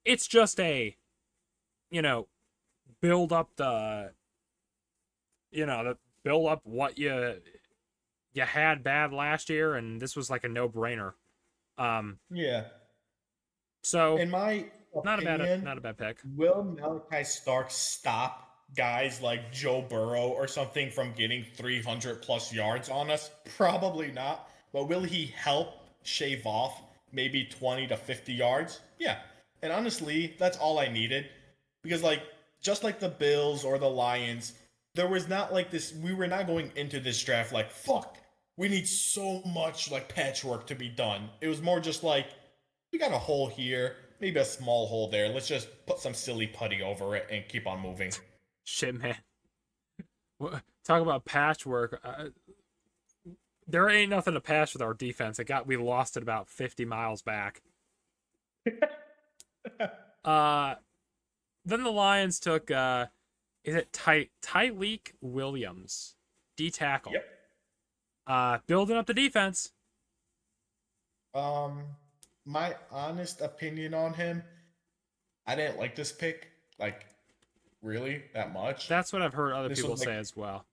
Speaker 1: it's just build up build up what you had bad last year, and this was like a no-brainer.
Speaker 2: Yeah.
Speaker 1: So
Speaker 2: In my
Speaker 1: not a
Speaker 2: opinion,
Speaker 1: bad pick.
Speaker 2: will Malachi Starks stop guys like Joe Burrow or something from getting 300 plus yards on us? Probably not. but will he help shave off maybe 20 to 50 yards? Yeah. And honestly, that's all I needed. Because, like, just like the Bills or the Lions, there was not like this, we were not going into this draft like, fuck, we need so much, like, patchwork to be done. It was more just like, we got a hole here, maybe a small hole there. Let's just put some silly putty over it and keep on moving.
Speaker 1: Shit, man. Talk about patchwork. There ain't nothing to patch with our defense. We lost it about 50 miles back. Then the Lions took is it Tyleek Williams, D tackle.
Speaker 2: Yep.
Speaker 1: Building up the defense.
Speaker 2: My honest opinion on him, I didn't like this pick, like, really that much.
Speaker 1: That's what I've heard other
Speaker 2: This
Speaker 1: people
Speaker 2: was like-
Speaker 1: say as well.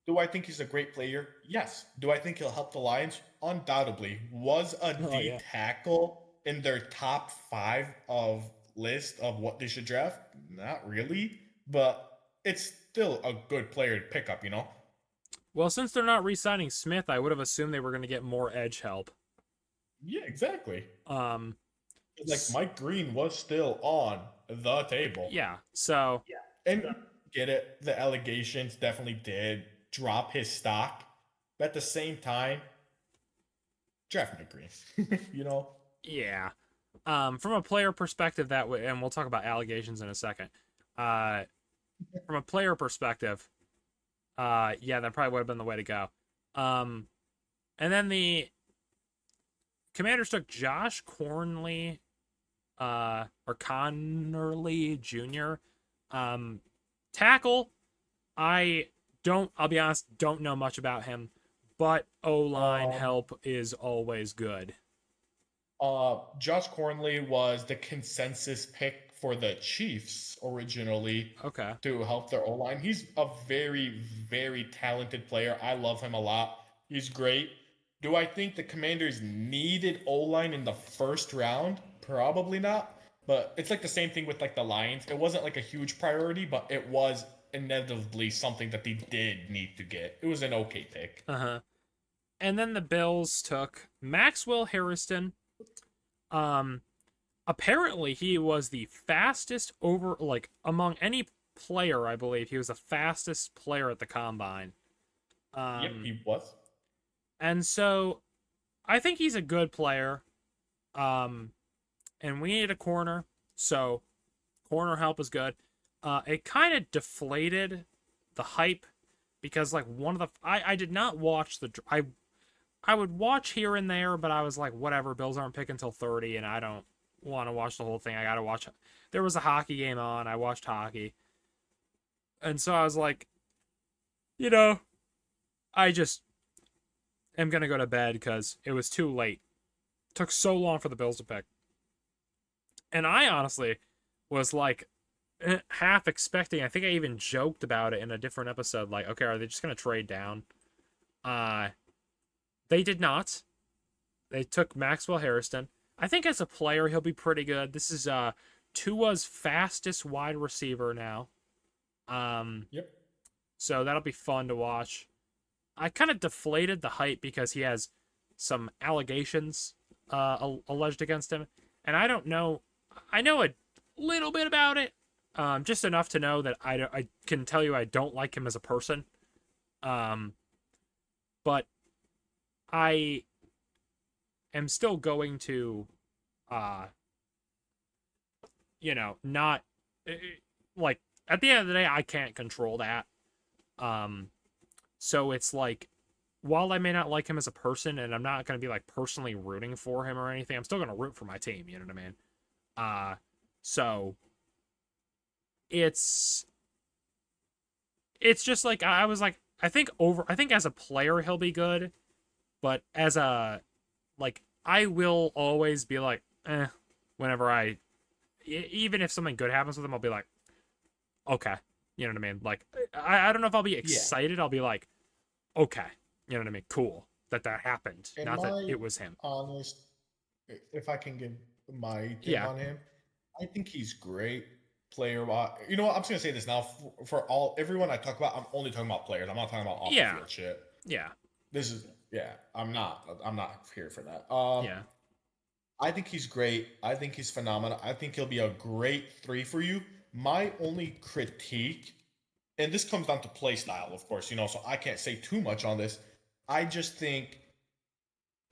Speaker 2: Do I think he's a great player? Yes. Do I think he'll help the Lions? Undoubtedly. Was a
Speaker 1: Oh,
Speaker 2: D
Speaker 1: yeah.
Speaker 2: tackle in their top 5 of list of what they should draft? Not really, but it's still a good player to pick up, you know?
Speaker 1: Well, since they're not re-signing Smith, I would have assumed they were going to get more edge help.
Speaker 2: Yeah, exactly.
Speaker 1: Um,
Speaker 2: Like, Mike Green was still on the table.
Speaker 1: yeah. So
Speaker 2: And get it, the allegations definitely did drop his stock. But at the same time, draft Mike Green. You know?
Speaker 1: yeah. From a player perspective, that way, and we'll talk about allegations in a second. From a player perspective, yeah, that probably would have been the way to go. And then the Commanders took Josh Cornley, or Connerly Jr. Tackle. I'll be honest, don't know much about him, but O-line help is always good.
Speaker 2: Josh Cornley was the consensus pick for the Chiefs originally
Speaker 1: Okay.
Speaker 2: to help their O-line. He's a very, very talented player. I love him a lot. He's great. Do I think the Commanders needed O-line in the first round? Probably not. But it's like the same thing with like the Lions. It wasn't like a huge priority, but it was inevitably something that they did need to get. It was an okay pick.
Speaker 1: Uh-huh. And then the Bills took Maxwell Harrison. Apparently he was the fastest among any player, I believe. He was the fastest player at the combine.
Speaker 2: Yep, he was.
Speaker 1: And so I think he's a good player. And we needed a corner, so corner help is good. It kind of deflated the hype because like one of the I did not watch I would watch here and there, but I was like, whatever, Bills aren't picking until 30, and I don't want to watch the whole thing. I gotta watch. There was a hockey game on. I watched hockey. And so I was like, I just am going to go to bed because it was too late. It took so long for the Bills to pick. And I honestly was like half expecting, I think I even joked about it in a different episode, like, okay, are they just going to trade down? They did not. They took Maxwell Harrison. I think as a player, he'll be pretty good. This is Tua's fastest wide receiver now.
Speaker 2: Yep.
Speaker 1: So that'll be fun to watch. I kind of deflated the hype because he has some allegations alleged against him. And I don't know. I know a little bit about it. Just enough to know that I can tell you I don't like him as a person. But I am still going to, not, like, at the end of the day, I can't control that. So it's like, while I may not like him as a person, and I'm not going to be, like, personally rooting for him or anything, I'm still going to root for my team, you know what I mean? So it's just like, I was like, I think as a player, he'll be good, but as a, like, I will always be like, whenever even if something good happens with him, I'll be like, okay, you know what I mean? Like, I don't know if I'll be excited. I'll be like, okay, you know what I mean? Cool that happened.
Speaker 2: In
Speaker 1: Not that
Speaker 2: my
Speaker 1: it was him.
Speaker 2: honest, if I can give my take on him, I think he's great player. You know what? I'm just gonna say this now for everyone I talk about. I'm only talking about players. I'm not talking about off the field shit.
Speaker 1: Yeah.
Speaker 2: this is yeah. I'm not here for that.
Speaker 1: Yeah.
Speaker 2: I think he's great. I think he's phenomenal. I think he'll be a great 3 for you. My only critique, and this comes down to play style, of course, so I can't say too much on this. I just think,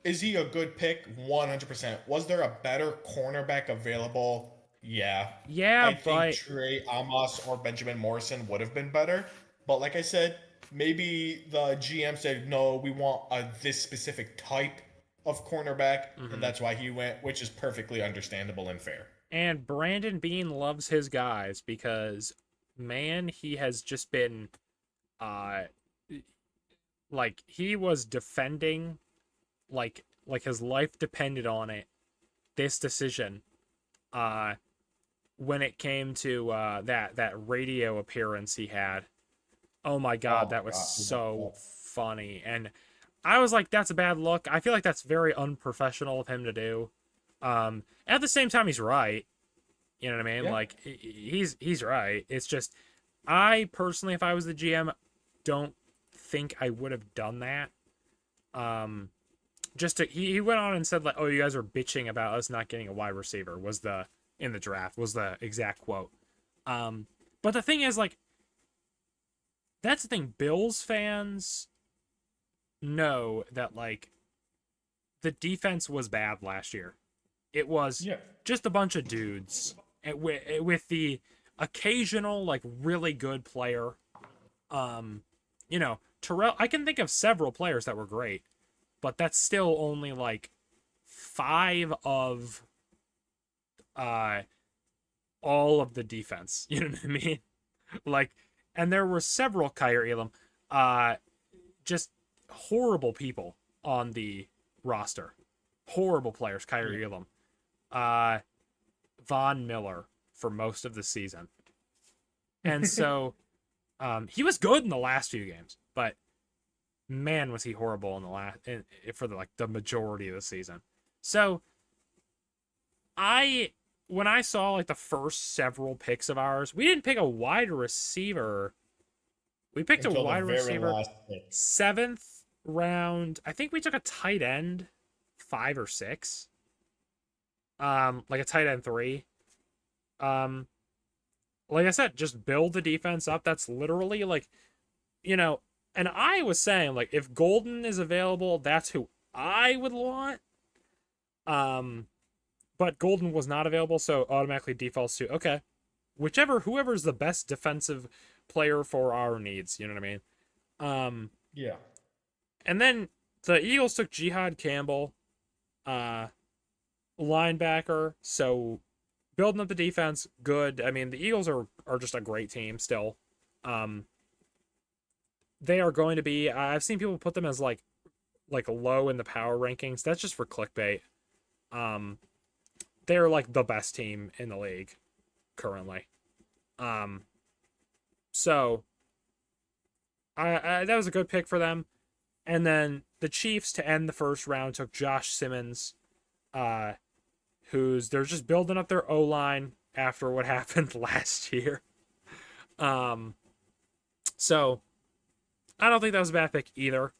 Speaker 2: is he a good pick? 100%. Was there a better cornerback available? Yeah.
Speaker 1: Yeah,
Speaker 2: I think
Speaker 1: but
Speaker 2: Trey Amos or Benjamin Morrison would have been better. But like I said, maybe the GM said, no, we want this specific type of cornerback, and that's why he went, which is perfectly understandable and fair.
Speaker 1: and Brandon Bean loves his guys because man, he has just been uh like he was defending like his life depended on it, this decision, uh when it came to that radio appearance he had. Oh my god,
Speaker 2: Oh my
Speaker 1: that was
Speaker 2: God.
Speaker 1: so funny. And I was like, that's a bad look. I feel like that's very unprofessional of him to do. At the same time, he's right. You know what I mean?
Speaker 2: Yeah.
Speaker 1: Like he's right. It's just I personally, if I was the GM, don't think I would have done that. Just to, he went on and said like, "Oh, you guys are bitching about us not getting a wide receiver." Was the in the draft was the exact quote. But the thing is, like, that's the thing. Bills fans know that like the defense was bad last year. It was
Speaker 2: Yeah.
Speaker 1: just a bunch of dudes with the occasional like really good player. Terrell. I can think of several players that were great, but that's still only like 5 of all of the defense. You know what I mean? Like, and there were several Kyer Elam, just horrible people on the roster, horrible players. Kyer Elam, Von Miller for most of the season, and so he was good in the last few games, but man, was he horrible in the for the majority of the season. So when I saw like the first several picks of ours, we didn't pick a wide receiver. We picked
Speaker 2: Until
Speaker 1: a wide
Speaker 2: the very
Speaker 1: receiver
Speaker 2: last pick.
Speaker 1: 7th round. I think we took a tight end 5 or 6. Like a tight end 3. Like I said, just build the defense up. That's literally like, and I was saying like if Golden is available, that's who I would want. But Golden was not available, so automatically defaults to okay, whoever's the best defensive player for our needs. You know what I mean?
Speaker 2: Yeah.
Speaker 1: And then the Eagles took Jihad Campbell, linebacker. So building up the defense, good. I mean, the Eagles are just a great team still. They are going to be. I've seen people put them as like low in the power rankings. That's just for clickbait. They're like the best team in the league currently. So I that was a good pick for them. And then the Chiefs to end the first round took Josh Simmons, they're just building up their O-line after what happened last year. So I don't think that was a bad pick either.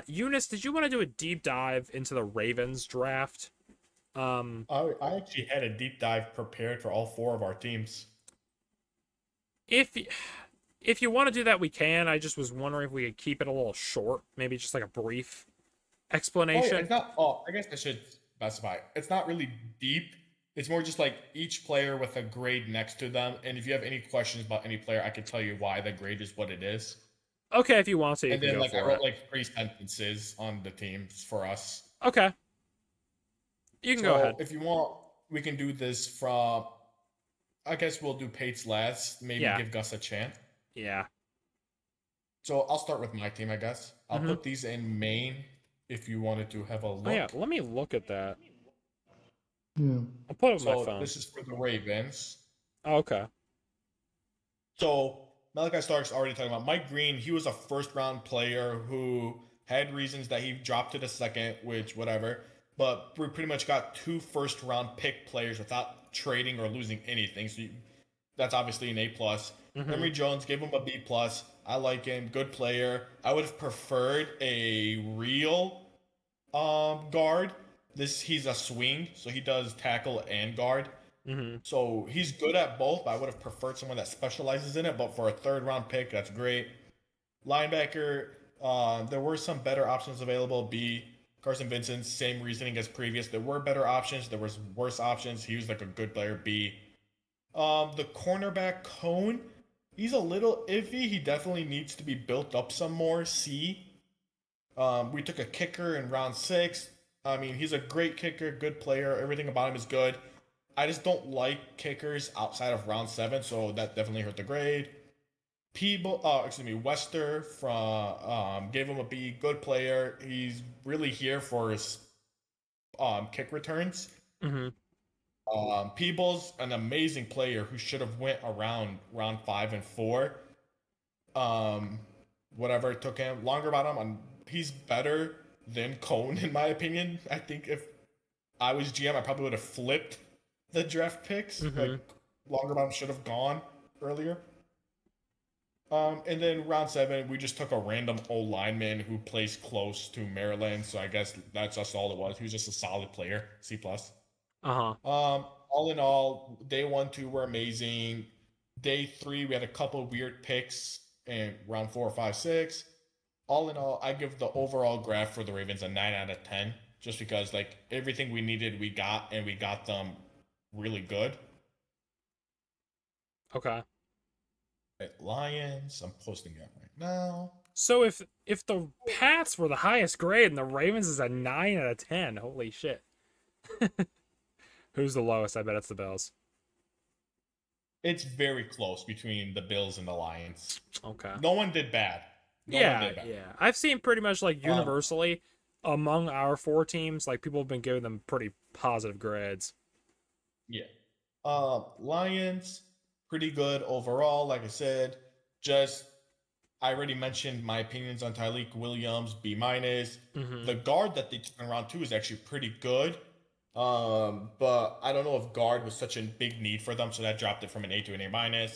Speaker 1: Eunice, did you want to do a deep dive into the Ravens draft?
Speaker 2: I actually had a deep dive prepared for all 4 of our teams.
Speaker 1: If you want to do that, we can. I just was wondering if we could keep it a little short, maybe just like a brief explanation.
Speaker 2: It's not. Oh, I guess I should specify. It's not really deep. It's more just like each player with a grade next to them. And if you have any questions about any player, I can tell you why the grade is what it is.
Speaker 1: Okay, if you want to, you
Speaker 2: And
Speaker 1: can
Speaker 2: then
Speaker 1: go
Speaker 2: I
Speaker 1: for
Speaker 2: wrote
Speaker 1: it.
Speaker 2: like 3 sentences on the teams for us.
Speaker 1: Okay, you can go ahead.
Speaker 2: If you want, we can do this from. I guess we'll do Pate's last. Maybe
Speaker 1: Yeah.
Speaker 2: give Gus a chance.
Speaker 1: Yeah.
Speaker 2: So I'll start with my team, I guess. I'll
Speaker 1: Mhm.
Speaker 2: put these in main if you wanted to have a look.
Speaker 1: Oh yeah, let me look at that.
Speaker 3: Yeah.
Speaker 1: I'll put it on my
Speaker 2: So
Speaker 1: phone.
Speaker 2: this is for the Ravens.
Speaker 1: Oh, okay.
Speaker 2: So Malachi Stark's already talking about Mike Green. He was a first round player who had reasons that he dropped to the second, which whatever. But we pretty much got 2 first round pick players without trading or losing anything. So that's obviously an A plus.
Speaker 1: Mhm.
Speaker 2: Henry Jones gave him a B plus. I like him. Good player. I would have preferred a real guard. He's a swing, so he does tackle and guard.
Speaker 1: Mm-hmm.
Speaker 2: So he's good at both, but I would have preferred someone that specializes in it. But for a third round pick, that's great. Linebacker, there were some better options available. B. Carson Vincent, same reasoning as previous. There were better options. There was worse options. He was like a good player. B. The cornerback Cone, he's a little iffy. He definitely needs to be built up some more. C. We took a kicker in round 6. I mean, he's a great kicker, good player. Everything about him is good. I just don't like kickers outside of round 7, so that definitely hurt the grade. Wester from gave him a B. Good player. He's really here for his kick returns.
Speaker 1: Mm-hmm.
Speaker 2: Peebles, an amazing player who should have went around round 5 and 4. Whatever it took him. Longer about him, he's better than Cone in my opinion. I think if I was GM, I probably would have flipped the draft picks.
Speaker 1: Mm-hmm.
Speaker 2: Like longer about him should have gone earlier. And then round 7, we just took a random old lineman who plays close to Maryland. So I guess that's just all it was. He was just a solid player, C+.
Speaker 1: Uh-huh.
Speaker 2: All in all, day 1, 2 were amazing. Day 3, we had a couple weird picks in round 4, 5, 6. All in all, I give the overall graph for the Ravens a 9 out of 10, just because like everything we needed, we got, and we got them really good.
Speaker 1: Okay.
Speaker 2: Lions, I'm posting it right now.
Speaker 1: So if the Pats were the highest grade and the Ravens is a 9 out of 10, holy shit. Who's the lowest? I bet it's the Bills.
Speaker 2: It's very close between the Bills and the Lions.
Speaker 1: Okay.
Speaker 2: No one did bad.
Speaker 1: Yeah. I've seen pretty much like universally among our 4 teams, like people have been giving them pretty positive grades.
Speaker 2: Yeah. Lions, pretty good overall. Like I said, I already mentioned my opinions on Tyreek Williams, B-.
Speaker 1: Mm-hmm.
Speaker 2: The guard that they took in round 2 is actually pretty good. But I don't know if guard was such a big need for them, so that dropped it from an A to an A-.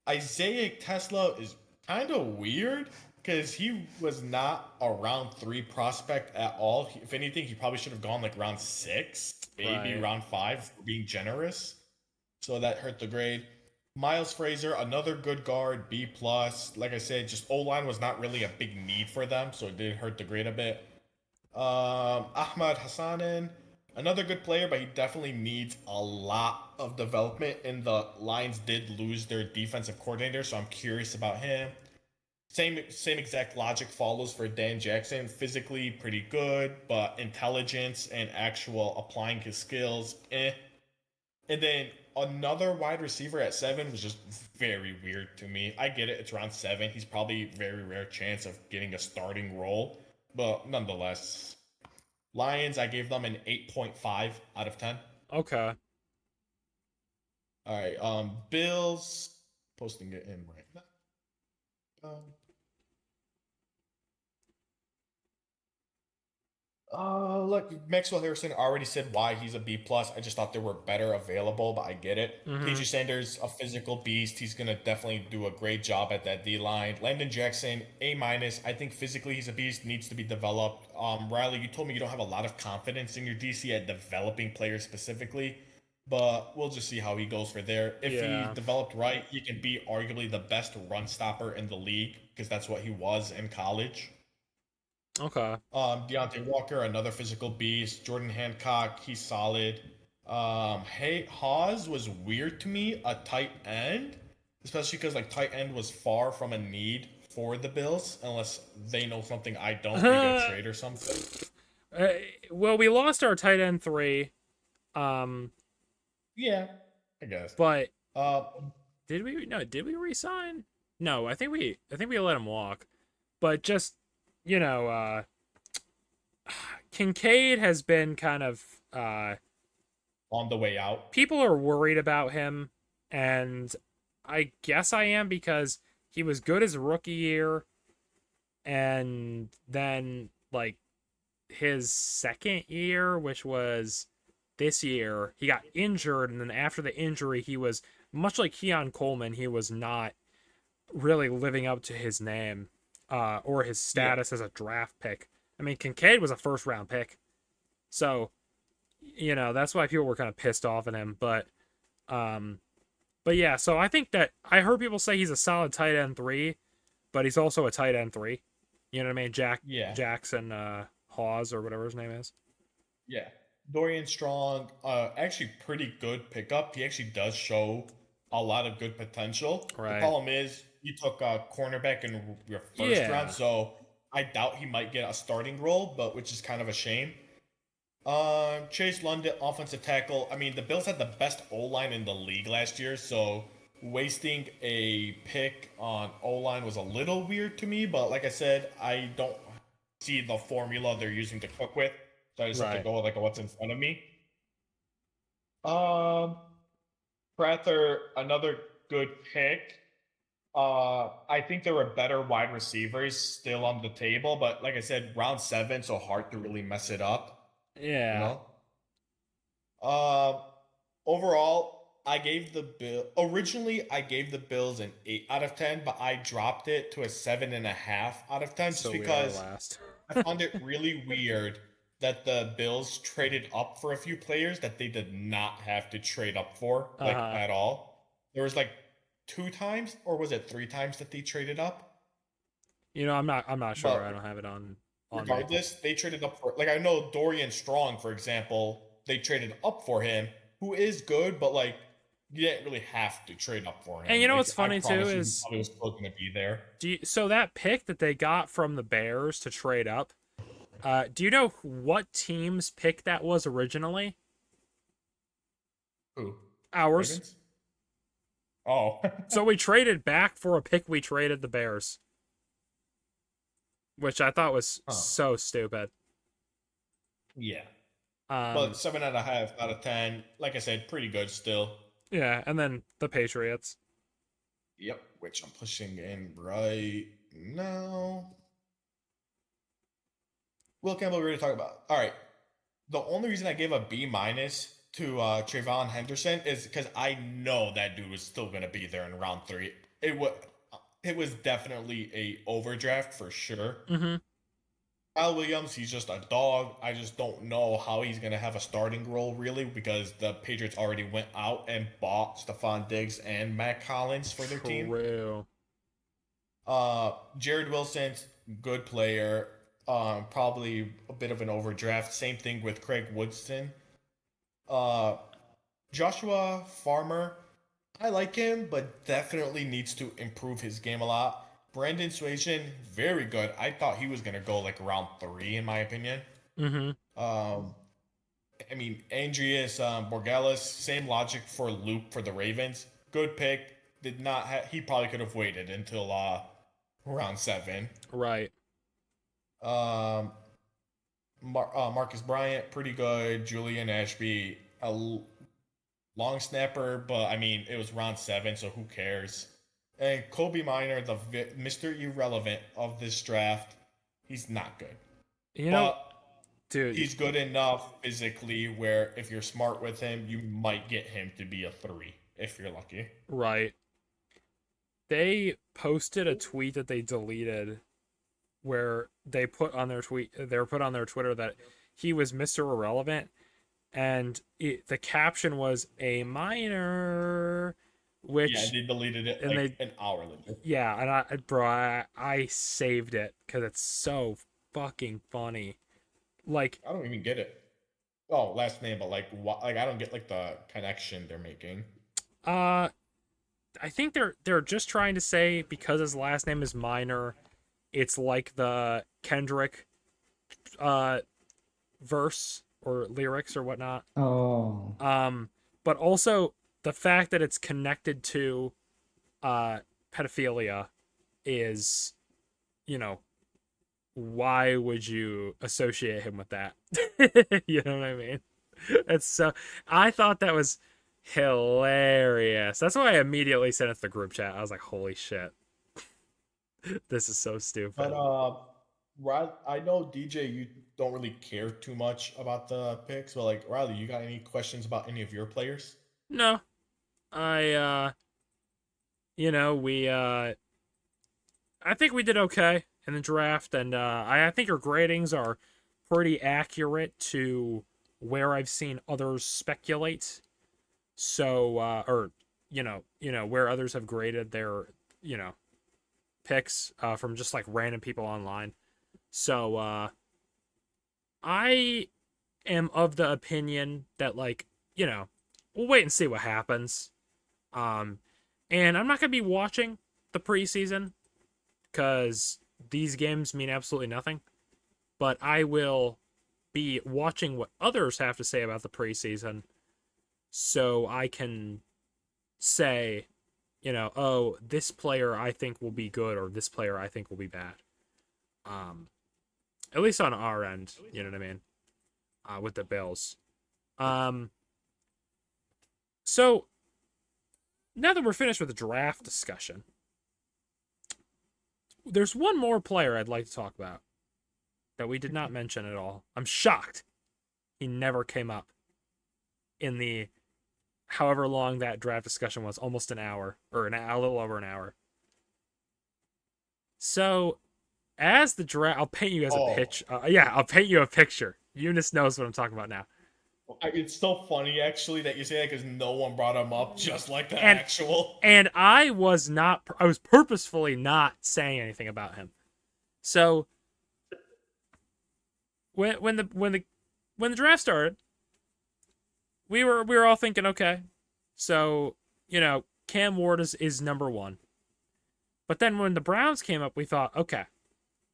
Speaker 2: Isaiah Tesla is kind of weird because he was not a round 3 prospect at all. If anything, he probably should have gone like round 6, maybe
Speaker 1: Right.
Speaker 2: round 5, being generous. So that hurt the grade. Miles Frazier, another good guard, B+. Like I said, just O-line was not really a big need for them, so it did hurt the grade a bit. Ahmad Hassanin, another good player, but he definitely needs a lot of development, and the Lions did lose their defensive coordinator, so I'm curious about him. Same exact logic follows for Dan Jackson. Physically pretty good, but intelligence and actual applying his skills, eh. And then another wide receiver at 7 was just very weird to me. I get it, it's round 7. He's probably very rare chance of getting a starting role, but nonetheless. Lions, I gave them an 8.5 out of 10.
Speaker 1: Okay.
Speaker 2: All right, Bills, posting it in right now. Look, Maxwell Harrison already said why he's a B+. I just thought there were better available, but I get it.
Speaker 1: Mhm.
Speaker 2: KJ Sanders, a physical beast. He's gonna definitely do a great job at that D line. Landon Jackson, A-. I think physically he's a beast, needs to be developed. Riley, you told me you don't have a lot of confidence in your DC at developing players specifically, but we'll just see how he goes for there. If
Speaker 1: Yeah.
Speaker 2: he developed right, he can be arguably the best run stopper in the league because that's what he was in college.
Speaker 1: Okay.
Speaker 2: Deontay Walker, another physical beast. Jordan Hancock, he's solid. Hey, Hawes was weird to me, a tight end, especially because like tight end was far from a need for the Bills, unless they know something I don't, maybe a trade or something.
Speaker 1: Well, we lost our tight end 3.
Speaker 2: Yeah, I guess.
Speaker 1: But
Speaker 2: Uh,
Speaker 1: did we resign? No, I think we let him walk. But just, Kincaid has been kind of
Speaker 2: on the way out.
Speaker 1: people are worried about him, and I guess I am because he was good his rookie year, and then like his second year, which was this year, he got injured, and then after the injury, he was much like Keon Coleman. He was not really living up to his name or his
Speaker 2: Yeah.
Speaker 1: status as a draft pick. I mean, Kincaid was a first round pick. So, that's why people were kind of pissed off at him. Um, but yeah, so I think that I heard people say he's a solid tight end 3, but he's also a tight end 3. You know what I mean?
Speaker 2: Yeah.
Speaker 1: Jackson Hawes or whatever his name is.
Speaker 2: Yeah. Dorian Strong, actually pretty good pickup. He actually does show a lot of good potential. The
Speaker 1: Right.
Speaker 2: problem is you took a cornerback in your first
Speaker 1: Yeah.
Speaker 2: round, so I doubt he might get a starting role, but which is kind of a shame. Chase London, offensive tackle. I mean, the Bills had the best O line in the league last year, so wasting a pick on O line was a little weird to me. But like I said, I don't see the formula they're using to cook with, so I just have to
Speaker 1: Right.
Speaker 2: go with like what's in front of me. Um, Prather, another good pick. I think there were better wide receivers still on the table, but like I said, round 7, so hard to really mess it up. You
Speaker 1: Yeah.
Speaker 2: know. Um, Overall, I gave the bill. Originally, I gave the Bills an 8 out of 10, but I dropped it to a 7.5 out of 10 just
Speaker 1: So we are
Speaker 2: because
Speaker 1: last.
Speaker 2: I found it really weird that the Bills traded up for a few players that they did not have to trade up for, like
Speaker 1: Uh-huh.
Speaker 2: at all. There was like 2 times, or was it 3 times that they traded up?
Speaker 1: I'm not sure. I
Speaker 2: But
Speaker 1: don't have it on me.
Speaker 2: regardless, they traded up for, like, I know Dorian Strong, for example, they traded up for him, who is good, but like you didn't really have to trade up for
Speaker 1: And
Speaker 2: him.
Speaker 1: you know
Speaker 2: Like
Speaker 1: what's
Speaker 2: I
Speaker 1: funny too
Speaker 2: promise you, he
Speaker 1: is
Speaker 2: probably was still gonna be there.
Speaker 1: so that pick that they got from the Bears to trade up, do you know what team's pick that was originally?
Speaker 2: Who?
Speaker 1: Ours.
Speaker 2: Ravens? Oh.
Speaker 1: So we traded back for a pick we traded the Bears, which I thought was
Speaker 2: Huh.
Speaker 1: so stupid.
Speaker 2: Yeah.
Speaker 1: Um,
Speaker 2: But 7.5 out of 10, like I said, pretty good still.
Speaker 1: yeah, and then the Patriots.
Speaker 2: Yep, which I'm pushing in right now. Will Campbell, we already talked about. All right. The only reason I gave a B minus to Trayvon Henderson is because I know that dude was still gonna be there in round 3. It was definitely a overdraft for sure.
Speaker 1: Mm-hmm.
Speaker 2: Kyle Williams, he's just a dog. I just don't know how he's gonna have a starting role really because the Patriots already went out and bought Stephon Diggs and Matt Collins for their team.
Speaker 1: True.
Speaker 2: Jared Wilson's good player. Probably a bit of an overdraft. Same thing with Craig Woodson. Uh, Joshua Farmer, I like him, but definitely needs to improve his game a lot. Brandon Suasion, very good. I thought he was gonna go like around 3 in my opinion.
Speaker 1: Mm-hmm.
Speaker 2: I mean, Andreas Borgelis, same logic for Luke for the Ravens. Good pick. Did not he probably could have waited until round 7.
Speaker 1: Right.
Speaker 2: Um, Marcus Bryant, pretty good. Julian Ashby, long snapper, but I mean, it was round 7, so who cares? And Kobe Minor, the Mr. Irrelevant of this draft, he's not good.
Speaker 1: You know,
Speaker 2: But
Speaker 1: dude.
Speaker 2: he's good enough physically where if you're smart with him, you might get him to be a 3 if you're lucky.
Speaker 1: Right. They posted a tweet that they deleted where they were put on their Twitter that he was Mr. Irrelevant, and the caption was a minor, which
Speaker 2: Yeah, they deleted it
Speaker 1: and
Speaker 2: like an hour later.
Speaker 1: yeah, and I saved it because it's so fucking funny. Like,
Speaker 2: I don't even get it. Oh, last name, but like, like I don't get like the connection they're making.
Speaker 1: I think they're just trying to say because his last name is Minor, it's like the Kendrick verse or lyrics or whatnot.
Speaker 3: Oh,
Speaker 1: But also the fact that it's connected to pedophilia is, why would you associate him with that? You know what I mean? It's so I thought that was hilarious. That's why I immediately sent it to the group chat. I was like, holy shit. This is so stupid.
Speaker 2: But I know DJ, you don't really care too much about the picks, but like Riley, you got any questions about any of your players?
Speaker 1: No. I we I think we did okay in the draft, and I think our gradings are pretty accurate to where I've seen others speculate. So, or where others have graded their picks from just like random people online. So, I am of the opinion that we'll wait and see what happens. Um, and I'm not gonna be watching the preseason because these games mean absolutely nothing. But I will be watching what others have to say about the preseason so I can say, oh, this player I think will be good or this player I think will be bad. At least on our end, you know what I mean? With the Bills. So now that we're finished with the draft discussion, there's one more player I'd like to talk about that we did not mention at all. I'm shocked he never came up in the however long that draft discussion was, almost an hour, or a little over an hour. So, as the draft, I'll paint you as a pitch. I'll paint you a picture. Eunice knows what I'm talking about now.
Speaker 2: It's so funny actually that you say that because no one brought him up, just like the
Speaker 1: And-
Speaker 2: actual.
Speaker 1: And I was purposefully not saying anything about him. So, when the draft started, we were all thinking, okay, so Cam Ward is number one. But then when the Browns came up, we thought, okay,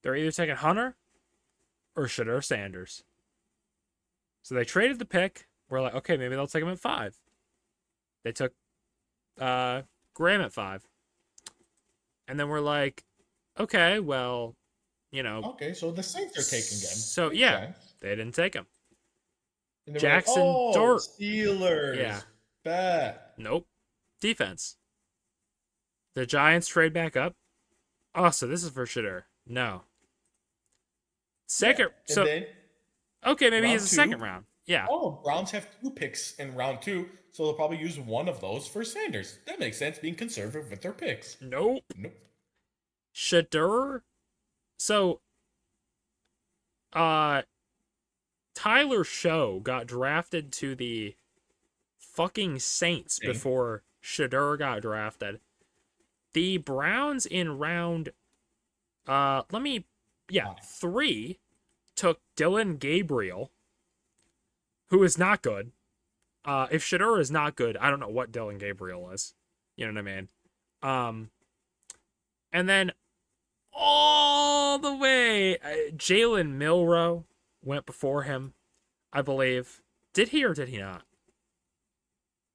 Speaker 1: they're either taking Hunter or Shedeur Sanders. So they traded the pick. We're like, okay, maybe they'll take him at 5. They took Graham at 5. And then we're like, okay, well,
Speaker 2: Okay, so the Saints are taking him.
Speaker 1: So
Speaker 2: Makes
Speaker 1: yeah,
Speaker 2: sense.
Speaker 1: they didn't take him.
Speaker 2: And they were
Speaker 1: Jackson
Speaker 2: like,
Speaker 1: Dart.
Speaker 2: Steelers.
Speaker 1: Yeah.
Speaker 2: Bet.
Speaker 1: Nope. Defense. The Giants trade back up. Oh, so this is for Shedeur. No. Second.
Speaker 2: Yeah.
Speaker 1: So
Speaker 2: then,
Speaker 1: okay, maybe
Speaker 2: round
Speaker 1: he's a
Speaker 2: 2.
Speaker 1: second round. Yeah.
Speaker 2: Browns have 2 picks in round 2, so they'll probably use one of those for Sanders. That makes sense, being conservative with their picks.
Speaker 1: Nope.
Speaker 2: Nope.
Speaker 1: Shedeur. So, Tyler Show got drafted to the fucking Saints before Shedeur got drafted. The Browns in round 3 took Dylan Gabriel, who is not good. If Shedeur is not good, I don't know what Dylan Gabriel is. You know what I mean? And then all the way, Jalen Milroe went before him, I believe. Did he or did he not?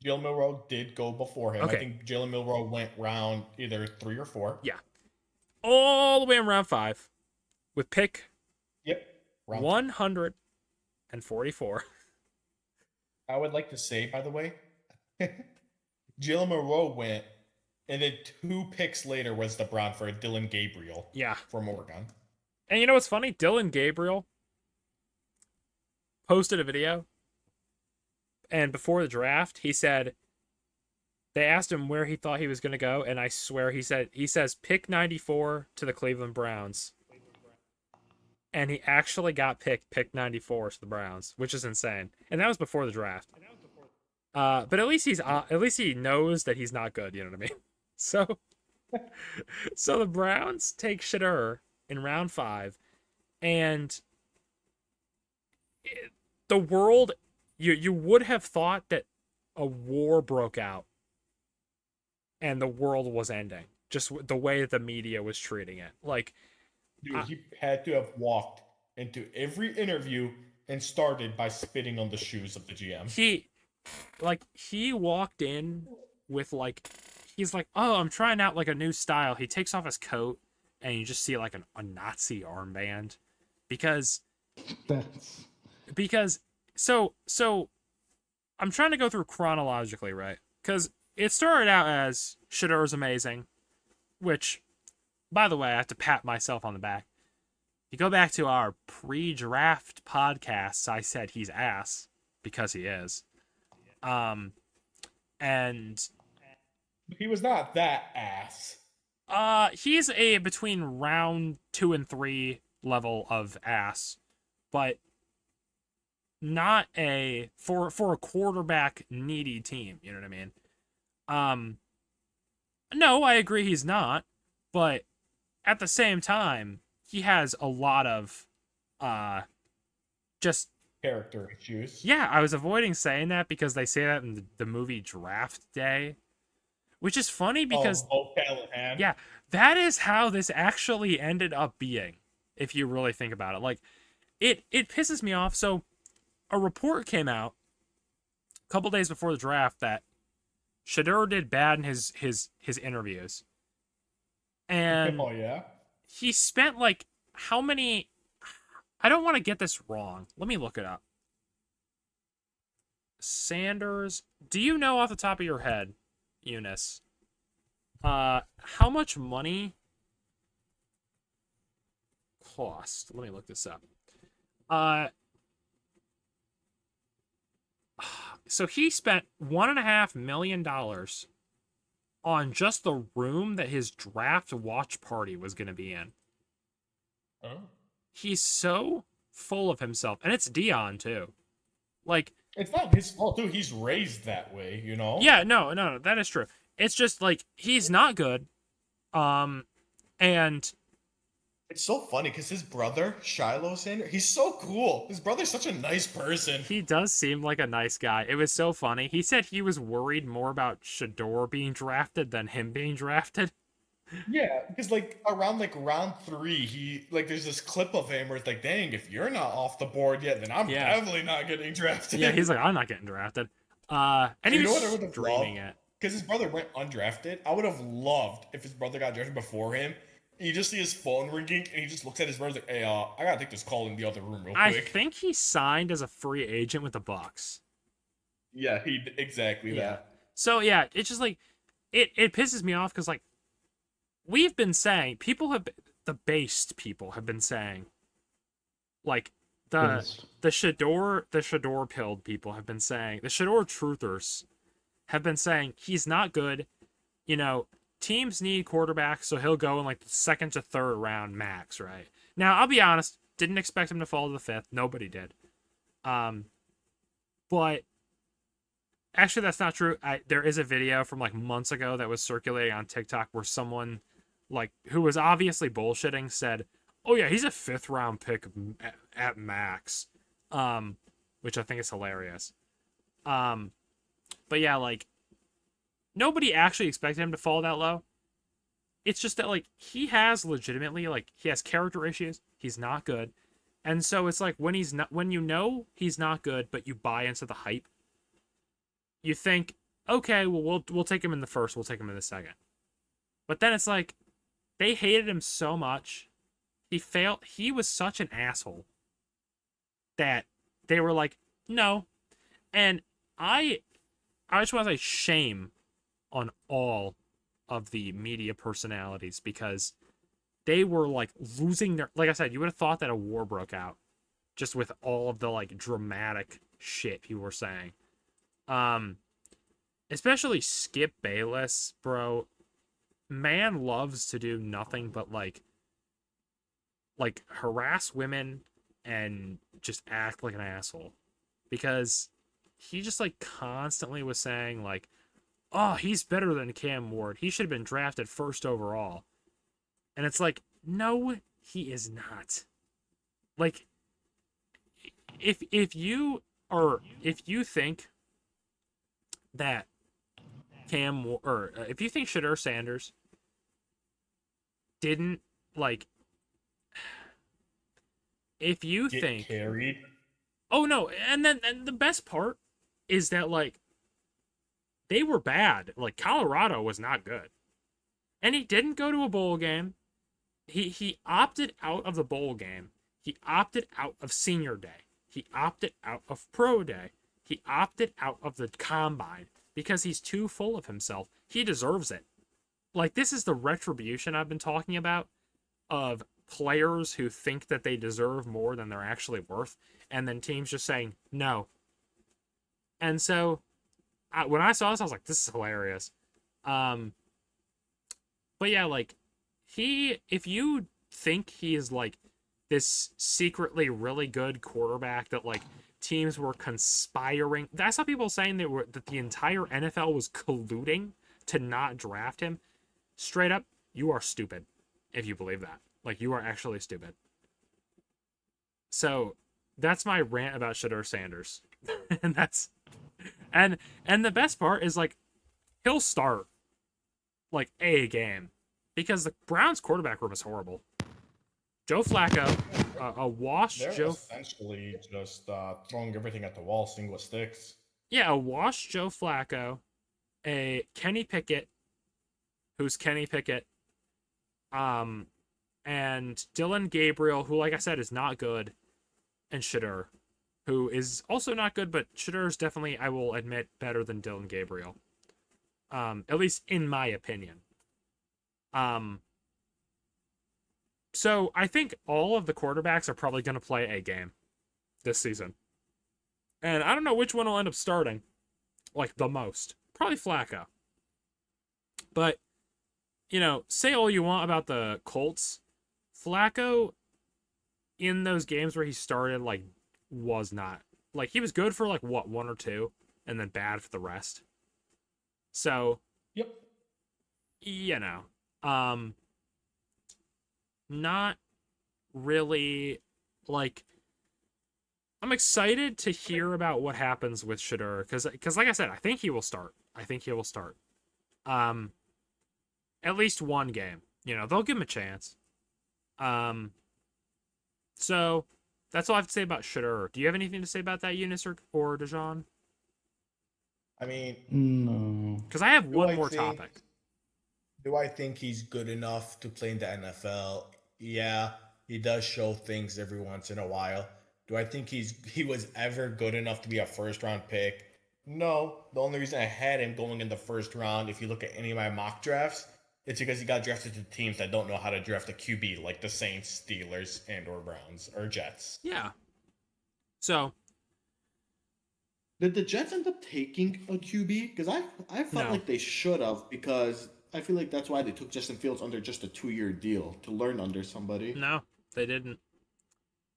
Speaker 2: Jalen Milroe did go before him.
Speaker 1: Okay.
Speaker 2: I think Jalen Milroe went round either 3 or 4.
Speaker 1: Yeah. All the way in round 5 with pick
Speaker 2: Yep. Round
Speaker 1: 144.
Speaker 2: I would like to say, by the way, Jalen Milroe went, and then 2 picks later was the Brown for Dylan Gabriel.
Speaker 1: Yeah.
Speaker 2: From Oregon.
Speaker 1: And you know what's funny? Dylan Gabriel posted a video, and before the draft, he said they asked him where he thought he was going to go, and I swear he says pick 94 to the Cleveland Browns. And he actually got pick 94 to the Browns, which is insane. And that was before the draft. But at least he knows that he's not good, you know what I mean? So the Browns take Shedeur in round 5, and the world, you would have thought that a war broke out and the world was ending, just the way the media was treating it. Like,
Speaker 2: Dude, he had to have walked into every interview and started by spitting on the shoes of the GM.
Speaker 1: He walked in with he's like, oh, I'm trying out a new style. He takes off his coat and you just see a Nazi armband because so I'm trying to go through chronologically, right? Because it started out as Shedeur is amazing, which, by the way, I have to pat myself on the back. If you go back to our pre-draft podcasts, I said he's ass because he is. And
Speaker 2: he was not that ass.
Speaker 1: He's a between round 2 and 3 level of ass, but not a for a quarterback needy team. You know what I mean? No, I agree he's not, but at the same time, he has a lot of just
Speaker 2: Character issues.
Speaker 1: yeah. I was avoiding saying that because they say that in the movie Draft Day, which is funny because
Speaker 2: Oh, Callahan.
Speaker 1: yeah, that is how this actually ended up being, if you really think about it. Like, it pisses me off. So, a report came out a couple days before the draft that Shedeur did bad in his interviews, and
Speaker 2: Oh yeah.
Speaker 1: he spent like how many? I don't want to get this wrong. Let me look it up. Sanders, do you know off the top of your head, Eunice, how much money cost? Let me look this up. So he spent $1.5 million on just the room that his draft watch party was going to be in.
Speaker 2: Oh.
Speaker 1: He's so full of himself, and it's Dion too. Like,
Speaker 2: It's not his fault, dude. He's raised that way, you know.
Speaker 1: yeah, no, that is true. It's just like he's not good, and
Speaker 2: It's so funny because his brother, Shiloh Sanders, he's so cool. His brother's such a nice person.
Speaker 1: he does seem like a nice guy. It was so funny. He said he was worried more about Shedeur being drafted than him being drafted.
Speaker 2: Yeah, because like around like round 3, he like there's this clip of him where it's like, dang, if you're not off the board yet, then I'm
Speaker 1: Yeah.
Speaker 2: definitely not getting drafted.
Speaker 1: Yeah, he's like, I'm not getting drafted. And he
Speaker 2: You know
Speaker 1: was
Speaker 2: what I would have
Speaker 1: streaming
Speaker 2: loved?
Speaker 1: it.
Speaker 2: Because his brother went undrafted. I would have loved if his brother got drafted before him. You just see his phone ringing, and he just looks at his brother like, "Hey, I gotta take this call in the other room real
Speaker 1: I
Speaker 2: quick."
Speaker 1: think he signed as a free agent with the Bucks.
Speaker 2: Yeah, exactly
Speaker 1: Yeah.
Speaker 2: that.
Speaker 1: So yeah, it's just like it pisses me off because like we've been saying the based people have been saying like
Speaker 3: Based.
Speaker 1: the Shedeur pilled people have been saying the Shedeur truthers have been saying he's not good. You know, teams need quarterbacks, so he'll go in like the second to third round max, right? Now, I'll be honest, didn't expect him to fall to the fifth. Nobody did. But actually, that's not true. There is a video from like months ago that was circulating on TikTok where someone like who was obviously bullshitting said, "Oh yeah, he's a fifth round pick at max," which I think is hilarious. But yeah, like nobody actually expected him to fall that low. It's just that like he has legitimately like he has character issues. He's not good. And so it's like when you know he's not good, but you buy into the hype, you think, okay, well we'll take him in the first, we'll take him in the second. But then it's like they hated him so much. He was such an asshole that they were like, no. And I just want to say shame on all of the media personalities because they were like losing their, like I said, you would have thought that a war broke out just with all of the like dramatic shit people were saying. Especially Skip Bayless, bro. Man loves to do nothing but like harass women and just act like an asshole because he just like constantly was saying like, oh, he's better than Cam Ward. He should have been drafted first overall. And it's like, no, he is not. Like, if you think that if you think Shedeur Sanders didn't like, if you
Speaker 2: Get
Speaker 1: think
Speaker 2: carried.
Speaker 1: oh no, and the best part is that like they were bad. Like Colorado was not good. And he didn't go to a bowl game. He opted out of the bowl game. He opted out of senior day. He opted out of pro day. He opted out of the combine because he's too full of himself. He deserves it. Like this is the retribution I've been talking about of players who think that they deserve more than they're actually worth and then teams just saying no. And so when I saw this, I was like, this is hilarious. But yeah, like if you think he is like this secretly really good quarterback that like teams were conspiring, I saw people saying that the entire NFL was colluding to not draft him. Straight up, you are stupid if you believe that. Like, you are actually stupid. So that's my rant about Shedeur Sanders. and that's and the best part is like he'll start like a game because the Browns quarterback room is horrible. Joe Flacco, a washed
Speaker 2: They're
Speaker 1: Joe.
Speaker 2: essentially just throwing everything at the wall, seeing what sticks.
Speaker 1: Yeah, a washed Joe Flacco, a Kenny Pickett, who's Kenny Pickett, and Dylan Gabriel, who, like I said, is not good, and Shedeur, who is also not good, but Shedeur is definitely, I will admit, better than Dylan Gabriel. At least in my opinion. So I think all of the quarterbacks are probably going to play a game this season. And I don't know which one will end up starting, like, the most. Probably Flacco. But, you know, say all you want about the Colts. Flacco, in those games where he started, like, was not. Like, he was good for, like, what, one or two, and then bad for the rest. So,
Speaker 2: Yep.
Speaker 1: you know, not really, like, I'm excited to hear about what happens with Shedeur, because like I said, I think he will start. At least one game. You know, they'll give him a chance. So that's all I have to say about Shedeur. Do you have anything to say about that, Eunice or Dejan?
Speaker 2: I mean,
Speaker 3: No.
Speaker 1: Because I have
Speaker 2: Do
Speaker 1: one
Speaker 2: I
Speaker 1: more
Speaker 2: think-
Speaker 1: topic.
Speaker 2: do I think he's good enough to play in the NFL? Yeah, he does show things every once in a while. Do I think he was ever good enough to be a first round pick? No. The only reason I had him going in the first round, if you look at any of my mock drafts, it's because he got drafted to teams that don't know how to draft a QB, like the Saints, Steelers, and or Browns or Jets.
Speaker 1: Yeah. So,
Speaker 6: Did the Jets end up taking a QB? Because I felt
Speaker 1: No.
Speaker 6: like they should have, because I feel like that's why they took Justin Fields under just a 2-year deal to learn under somebody.
Speaker 1: no, they didn't.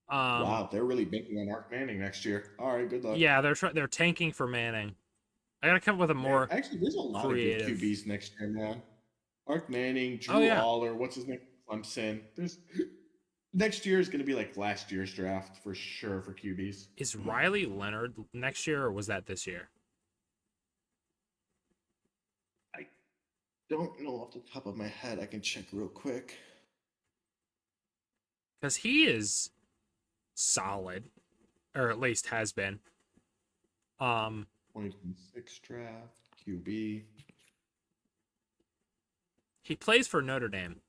Speaker 6: Wow, they're really banking on Mark Manning next year. All right, good luck.
Speaker 1: Yeah, they're tanking for Manning. I gotta come up with a more.
Speaker 6: Actually, there's a lot
Speaker 1: creative.
Speaker 6: of good QBs next year, man. Mark Manning, Drew
Speaker 1: Oh, yeah.
Speaker 6: Aller, what's his name? Clemson. There's next year is going to be like last year's draft for sure for QBs.
Speaker 1: Is Riley Leonard next year, or was that this year?
Speaker 6: Don't know off the top of my head. I can check real quick.
Speaker 1: Because he is solid, or at least has been.
Speaker 6: 2026 draft, QB.
Speaker 1: He plays for Notre Dame.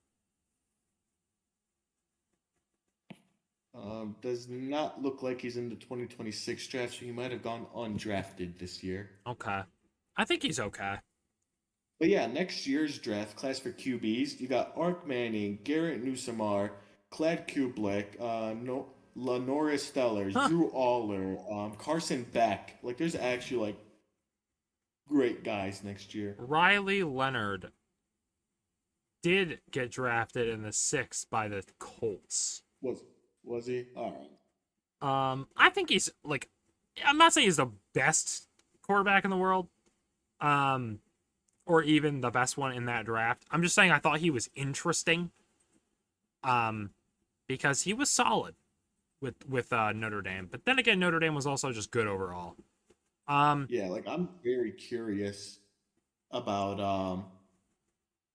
Speaker 6: Does not look like he's in the 2026 draft, so he might have gone undrafted this year.
Speaker 1: Okay, I think he's okay.
Speaker 6: But yeah, next year's draft class for QBs, you got Ark Manning, Garrett Newsomar, Clad Kublik, Lenora Stellers,
Speaker 1: Huh.
Speaker 6: Drew Aller, Carson Beck. Like, there's actually like great guys next year.
Speaker 1: Riley Leonard did get drafted in the 6th by the Colts.
Speaker 6: Was he? All right.
Speaker 1: I think he's like, I'm not saying he's the best quarterback in the world, or even the best one in that draft. I'm just saying I thought he was interesting, because he was solid with Notre Dame. But then again, Notre Dame was also just good overall.
Speaker 6: Yeah, like I'm very curious about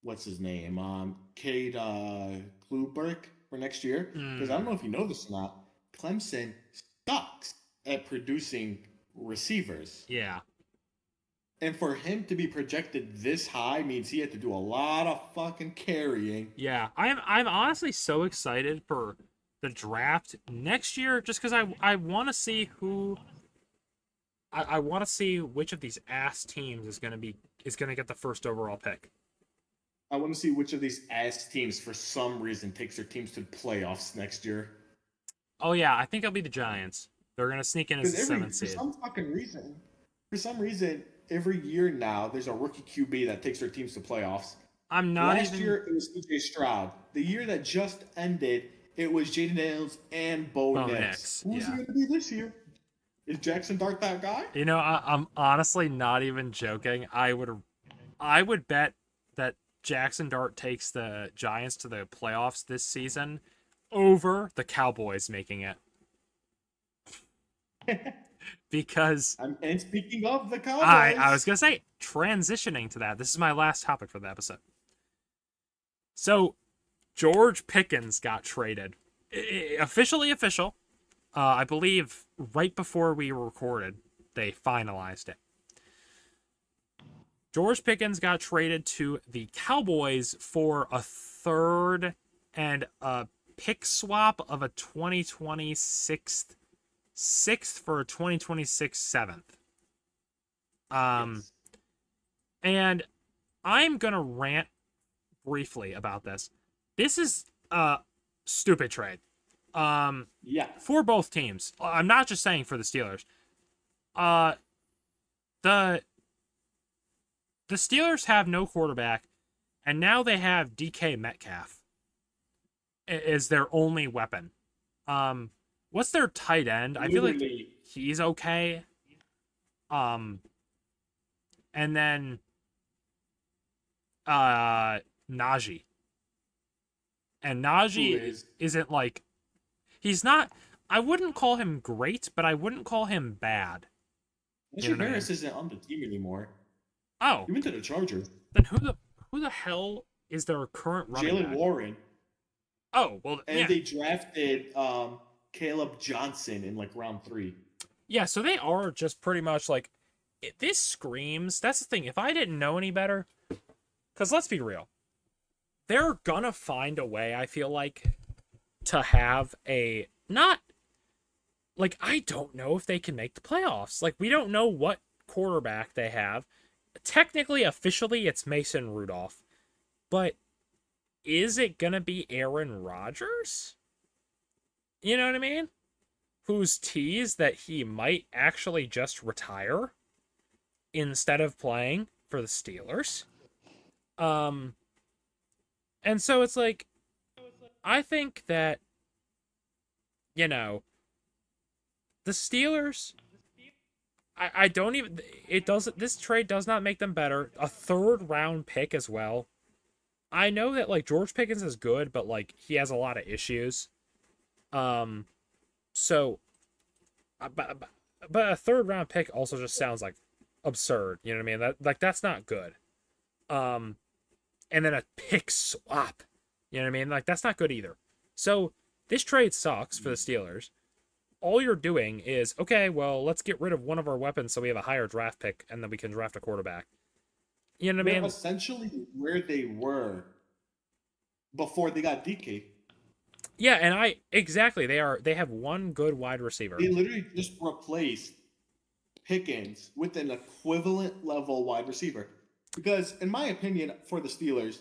Speaker 6: what's his name? Cade Kluberg for next year. Because I don't know if you know this or not. Clemson sucks at producing receivers.
Speaker 1: Yeah.
Speaker 6: And for him to be projected this high means he had to do a lot of fucking carrying.
Speaker 1: Yeah, I'm honestly so excited for the draft next year, just because I want to see who. I want to see which of these ass teams is gonna get the first overall pick.
Speaker 6: I want to see which of these ass teams, for some reason, takes their teams to the playoffs next year.
Speaker 1: Oh yeah, I think it'll be the Giants. They're gonna sneak in as the
Speaker 6: Because
Speaker 1: 7th
Speaker 6: for
Speaker 1: seed.
Speaker 6: some reason, every year now there's a rookie QB that takes their teams to playoffs.
Speaker 1: I'm not
Speaker 6: Last
Speaker 1: even.
Speaker 6: year it was CJ Stroud. The year that just ended, it was Jaden Daniels and Bo
Speaker 1: Bo
Speaker 6: Nix.
Speaker 1: Nix,
Speaker 6: Who's
Speaker 1: yeah.
Speaker 6: he going to be this year? Is Jackson Dart that guy?
Speaker 1: You know, I'm honestly not even joking. I would bet that Jackson Dart takes the Giants to the playoffs this season over the Cowboys making it. Because
Speaker 6: And speaking of the
Speaker 1: I was
Speaker 6: Cowboys,
Speaker 1: gonna say, transitioning to that, this is my last topic for the episode. So George Pickens got traded. Officially official. I believe right before we recorded, they finalized it. George Pickens got traded to the Cowboys for a third and a pick swap of a 2026 sixth for a 2026 seventh.
Speaker 6: yes.
Speaker 1: And I'm gonna rant briefly about this. This is a stupid trade.
Speaker 6: Yeah.
Speaker 1: For both teams. I'm not just saying for the Steelers. Uh, the Steelers have no quarterback, and now they have DK Metcalf is their only weapon. What's their tight end? I feel like
Speaker 6: Literally,
Speaker 1: he's okay. And then Najee. And
Speaker 6: who
Speaker 1: Najee
Speaker 6: is
Speaker 1: isn't like he's not I wouldn't call him great, but I wouldn't call him bad.
Speaker 6: Najee
Speaker 1: You know what I mean?
Speaker 6: Harris isn't on the team anymore.
Speaker 1: Oh,
Speaker 6: He went to the Chargers.
Speaker 1: then who the hell is their current running
Speaker 6: Jalen
Speaker 1: back?
Speaker 6: Warren.
Speaker 1: Oh, well,
Speaker 6: And
Speaker 1: yeah.
Speaker 6: they drafted Caleb Johnson in like round 3.
Speaker 1: Yeah, so they are just pretty much like this screams. That's the thing. If I didn't know any better, because let's be real, they're gonna find a way, I feel like, to have a not like I don't know if they can make the playoffs. Like we don't know what quarterback they have. Technically, officially, it's Mason Rudolph, but is it gonna be Aaron Rodgers? You know what I mean? Who's teased that he might actually just retire instead of playing for the Steelers. And so it's like I think that you know the Steelers I don't even it doesn't this trade does not make them better. A third round pick as well. I know that like George Pickens is good, but like he has a lot of issues. So but a third round pick also just sounds like absurd. You know what I mean? That's not good. And then a pick swap. You know what I mean? Like that's not good either. So this trade sucks for the Steelers. All you're doing is okay. Well, let's get rid of one of our weapons so we have a higher draft pick, and then we can draft a quarterback. You know what I
Speaker 6: They're
Speaker 1: mean?
Speaker 6: essentially where they were before they got DK.
Speaker 1: Yeah, and they have one good wide receiver.
Speaker 6: They literally just replaced Pickens with an equivalent level wide receiver. Because, in my opinion, for the Steelers,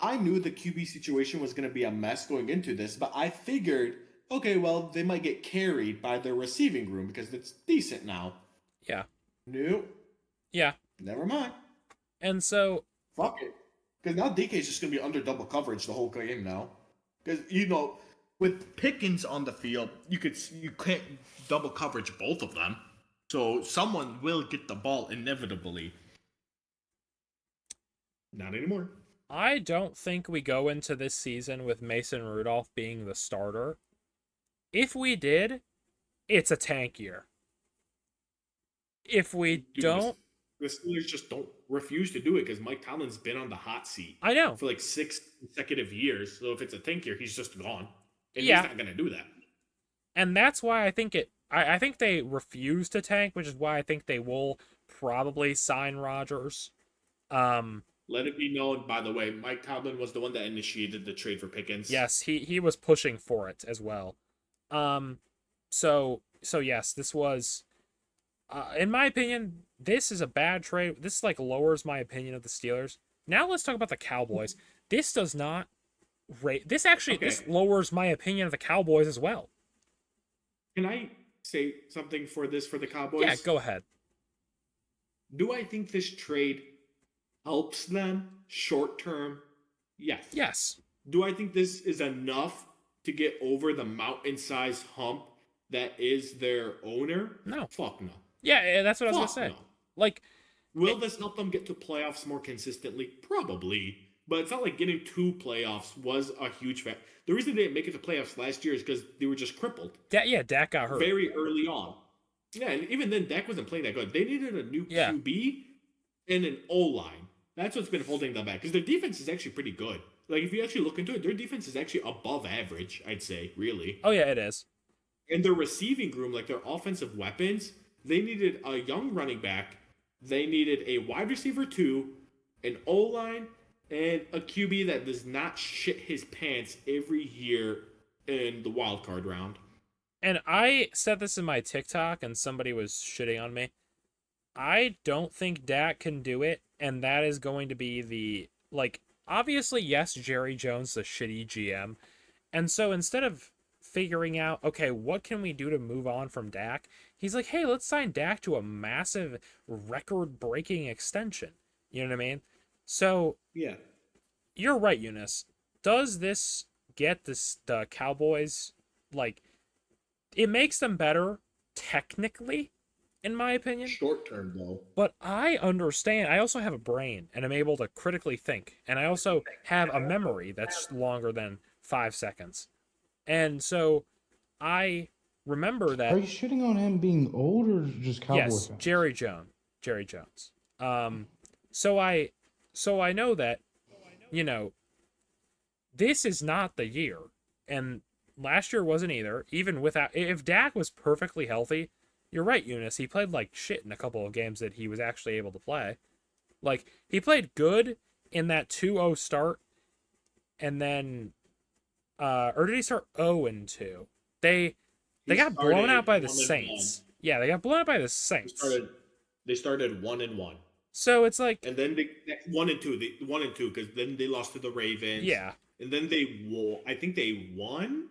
Speaker 6: I knew the QB situation was going to be a mess going into this, but I figured, okay, well, they might get carried by their receiving room because it's decent now.
Speaker 1: Yeah.
Speaker 6: Nope.
Speaker 1: Yeah.
Speaker 6: Never mind.
Speaker 1: And so
Speaker 6: Fuck it. Because now DK is just going to be under double coverage the whole game now. Because, with Pickens on the field, you can't double coverage both of them. So someone will get the ball inevitably. Not anymore.
Speaker 1: I don't think we go into this season with Mason Rudolph being the starter. If we did, it's a tank year. If we don't,
Speaker 6: the Steelers just don't refuse to do it because Mike Tomlin's been on the hot seat.
Speaker 1: I know
Speaker 6: for like 6 consecutive years. So if it's a tank year, he's just gone, and
Speaker 1: Yeah.
Speaker 6: he's not going to do that.
Speaker 1: And that's why I think I think they refuse to tank, which is why I think they will probably sign Rodgers.
Speaker 6: Let it be known, by the way, Mike Tomlin was the one that initiated the trade for Pickens.
Speaker 1: Yes, he was pushing for it as well. So yes, this was, in my opinion, this is a bad trade. This like lowers my opinion of the Steelers. Now let's talk about the Cowboys. This does not rate. This actually
Speaker 6: Okay.
Speaker 1: this lowers my opinion of the Cowboys as well.
Speaker 6: Can I say something for the Cowboys?
Speaker 1: Yeah, go ahead.
Speaker 6: Do I think this trade helps them short term? Yes.
Speaker 1: Yes.
Speaker 6: Do I think this is enough to get over the mountain-sized hump that is their owner?
Speaker 1: No.
Speaker 6: Fuck no.
Speaker 1: Yeah, that's what I was
Speaker 6: Fuck
Speaker 1: gonna say.
Speaker 6: no.
Speaker 1: Like,
Speaker 6: Will this help them get to playoffs more consistently? Probably. But it's not like getting to playoffs was a huge fact. The reason they didn't make it to playoffs last year is because they were just crippled
Speaker 1: Dak got hurt.
Speaker 6: very early on. Yeah, and even then, Dak wasn't playing that good. They needed a new
Speaker 1: Yeah.
Speaker 6: QB and an O line. That's what's been holding them back because their defense is actually pretty good. Like if you actually look into it, their defense is actually above average. I'd say, really.
Speaker 1: Oh yeah, it is.
Speaker 6: And their receiving room, like their offensive weapons, they needed a young running back. They needed a wide receiver 2, an O line, and a QB that does not shit his pants every year in the wild card round.
Speaker 1: And I said this in my TikTok, and somebody was shitting on me. I don't think Dak can do it, and that is going to be the like. Obviously, yes, Jerry Jones, the shitty GM, and so instead of figuring out, okay, what can we do to move on from Dak, he's like, hey, let's sign Dak to a massive, record-breaking extension. You know what I mean? So
Speaker 6: Yeah.
Speaker 1: you're right, Eunice. Does this get the Cowboys like? It makes them better technically, in my opinion.
Speaker 6: Short term, though.
Speaker 1: But I understand. I also have a brain, and I'm able to critically think, and I also have a memory that's longer than 5 seconds, and so I remember that.
Speaker 3: Are you shitting on him being old or just Cowboy
Speaker 1: Yes,
Speaker 3: fans?
Speaker 1: Jerry Jones. So I know that, this is not the year, and last year wasn't either. Even without, if Dak was perfectly healthy, you're right, Eunice. He played like shit in a couple of games that he was actually able to play. Like he played good in that 2-0 start, and then, or did he start 0-2? They got blown out by the Saints. Yeah, they got blown out by the Saints.
Speaker 6: They started 1-1.
Speaker 1: So it's like,
Speaker 6: And then they 1-2. They 1-2 because then they lost to the Ravens.
Speaker 1: yeah,
Speaker 6: And then I think they won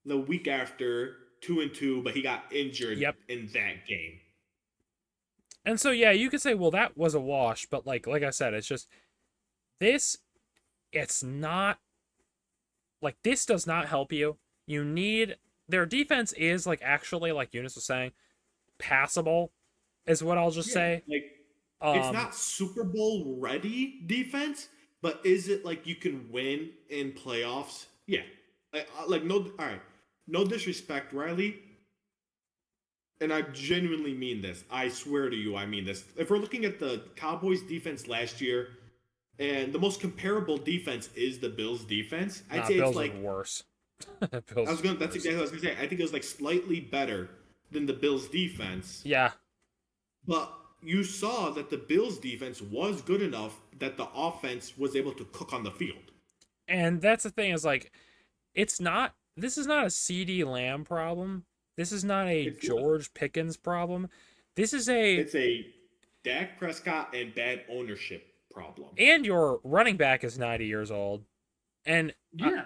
Speaker 6: the week after 2-2, but he got injured in that game.
Speaker 1: and so yeah, you could say, well, that was a wash, but like I said, it's just it's not like this does not help you. You need their defense is like actually, like Eunice was saying, passable, is what I'll just say.
Speaker 6: Like it's not Super Bowl ready defense, but is it like you can win in playoffs? Yeah. Like no, all right. No disrespect, Riley. And I genuinely mean this. I swear to you, I mean this. If we're looking at the Cowboys defense last year, and the most comparable defense is the Bills defense, I'd say
Speaker 1: Bills
Speaker 6: it's like
Speaker 1: are worse.
Speaker 6: that's exactly what I was gonna say. I think it was like slightly better than the Bills defense.
Speaker 1: Yeah.
Speaker 6: But you saw that the Bills defense was good enough that the offense was able to cook on the field.
Speaker 1: And that's the thing is like, this is not a CD Lamb problem. This is not a George Pickens problem. It's
Speaker 6: a Dak Prescott and bad ownership problem.
Speaker 1: And your running back is 90 years old. And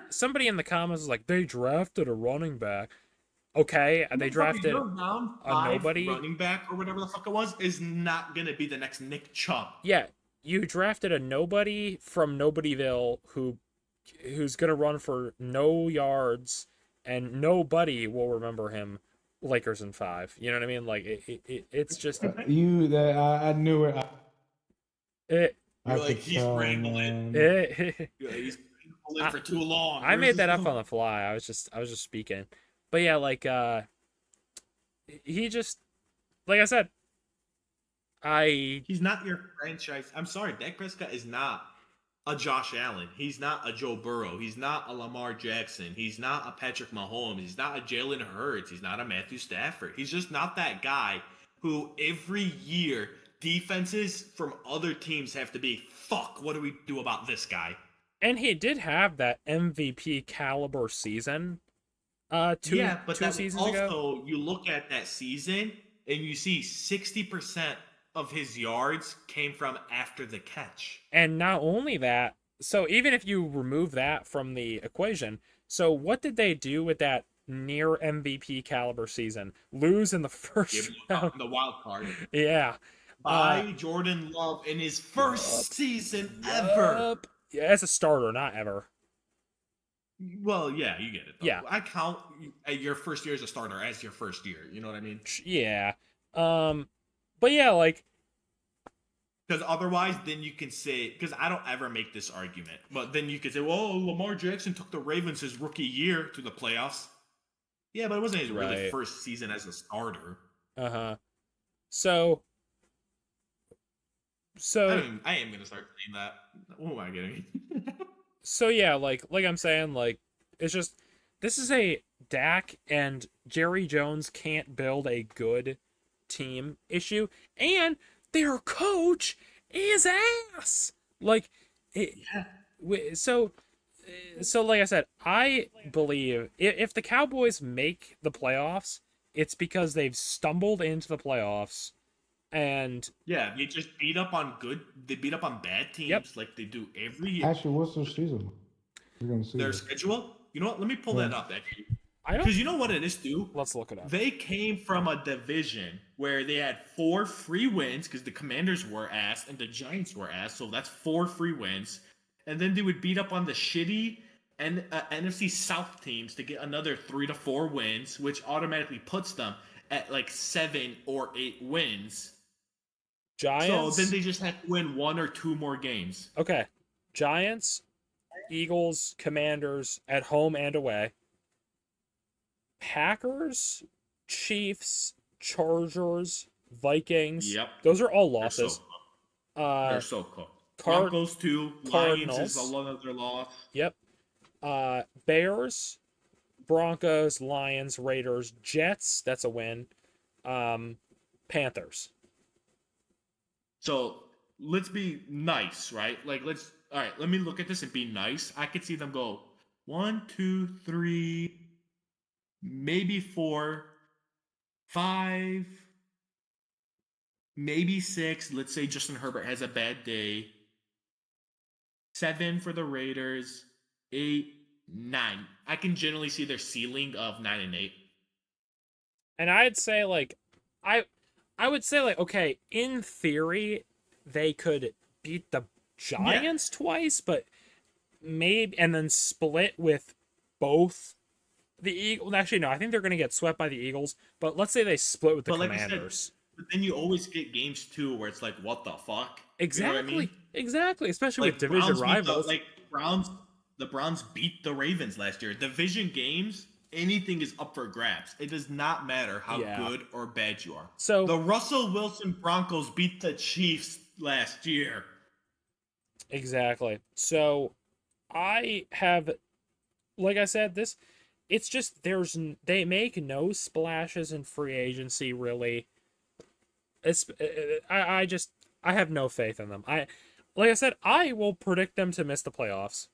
Speaker 1: somebody in the comments was like, they drafted a running back. Okay, they drafted
Speaker 5: your round
Speaker 1: a
Speaker 5: 5
Speaker 1: nobody.
Speaker 5: running back or whatever the fuck it was is not gonna be the next Nick Chubb.
Speaker 1: Yeah, you drafted a nobody from Nobodyville who's gonna run for no yards, and nobody will remember him. Lakers in 5. You know what I mean? Like it's just
Speaker 3: I knew it.
Speaker 5: You're like, he's wrangling. He's wrangling for too long.
Speaker 1: I made that up on the fly. I was just speaking. But yeah, like he just, like I said,
Speaker 5: he's not your franchise. I'm sorry, Dak Prescott is not a Josh Allen. He's not a Joe Burrow. He's not a Lamar Jackson. He's not a Patrick Mahomes. He's not a Jalen Hurts. He's not a Matthew Stafford. He's just not that guy who every year defenses from other teams have to be, fuck, what do we do about this guy?
Speaker 1: And he did have that MVP caliber season. Two seasons ago.
Speaker 5: Also, you look at that season and you see 60% of his yards came from after the catch.
Speaker 1: And not only that, so even if you remove that from the equation, so what did they do with that near MVP caliber season? Lose in the first round.
Speaker 5: The wild card.
Speaker 1: Yeah.
Speaker 5: by Jordan Love in his first season ever.
Speaker 1: Yeah, as a starter, not ever.
Speaker 5: Well, yeah, you get it. Though.
Speaker 1: Yeah.
Speaker 5: I count your first year as a starter as your first year. You know what I mean?
Speaker 1: Yeah. But yeah, like,
Speaker 5: because otherwise, then you can say, because I don't ever make this argument, but then you could say, well, Lamar Jackson took the Ravens his rookie year to the playoffs. Yeah, but it wasn't his really first season as a starter.
Speaker 1: So
Speaker 5: I am gonna start saying that. What am I getting?
Speaker 1: So yeah, like I'm saying, like, it's just, this is a Dak and Jerry Jones can't build a good team issue, and their coach is ass. Like, so like I said, I believe if the Cowboys make the playoffs, it's because they've stumbled into the playoffs. And
Speaker 5: yeah, they just beat up on bad teams like they do every year.
Speaker 3: Actually, what's their season? We're gonna see
Speaker 5: their schedule. You know what? Let me pull that up actually. Because you know what it is, too?
Speaker 1: Let's look it up.
Speaker 5: They came from a division where they had 4 free wins because the Commanders were ass and the Giants were ass, so that's 4 free wins. And then they would beat up on the shitty NFC South teams to get another 3 to 4 wins, which automatically puts them at like 7 or 8 wins.
Speaker 1: Giants.
Speaker 5: So then they just have to win 1 or 2 more games.
Speaker 1: Okay. Giants, Eagles, Commanders at home and away. Packers, Chiefs, Chargers, Vikings.
Speaker 5: Yep.
Speaker 1: Those are all losses.
Speaker 5: They're so cooked. Broncos too. Lions is another loss.
Speaker 1: Yep. Bears, Broncos, Lions, Raiders, Jets. That's a win. Panthers.
Speaker 5: So let's be nice, right? Like all right, let me look at this and be nice. I could see them go 1, 2, 3, maybe 4, 5, maybe 6. Let's say Justin Herbert has a bad day. 7 for the Raiders. 8, 9. I can generally see their ceiling of 9 and 8.
Speaker 1: And I'd say like I would say, like, okay, in theory, they could beat the Giants twice, but maybe, and then split with both the Eagles. Actually, no, I think they're going to get swept by the Eagles, but let's say they split with the Commanders.
Speaker 5: But then you always get games, too, where it's like, what the fuck?
Speaker 1: Exactly.
Speaker 5: You know what I mean?
Speaker 1: Exactly, especially
Speaker 5: like
Speaker 1: with division rivals.
Speaker 5: The Browns beat the Ravens last year. Division games, anything is up for grabs. It does not matter how good or bad you are.
Speaker 1: So
Speaker 5: the Russell Wilson Broncos beat the Chiefs last year.
Speaker 1: Exactly. So I have, like I said, it's just they make no splashes in free agency really. I have no faith in them. Like I said, I will predict them to miss the playoffs.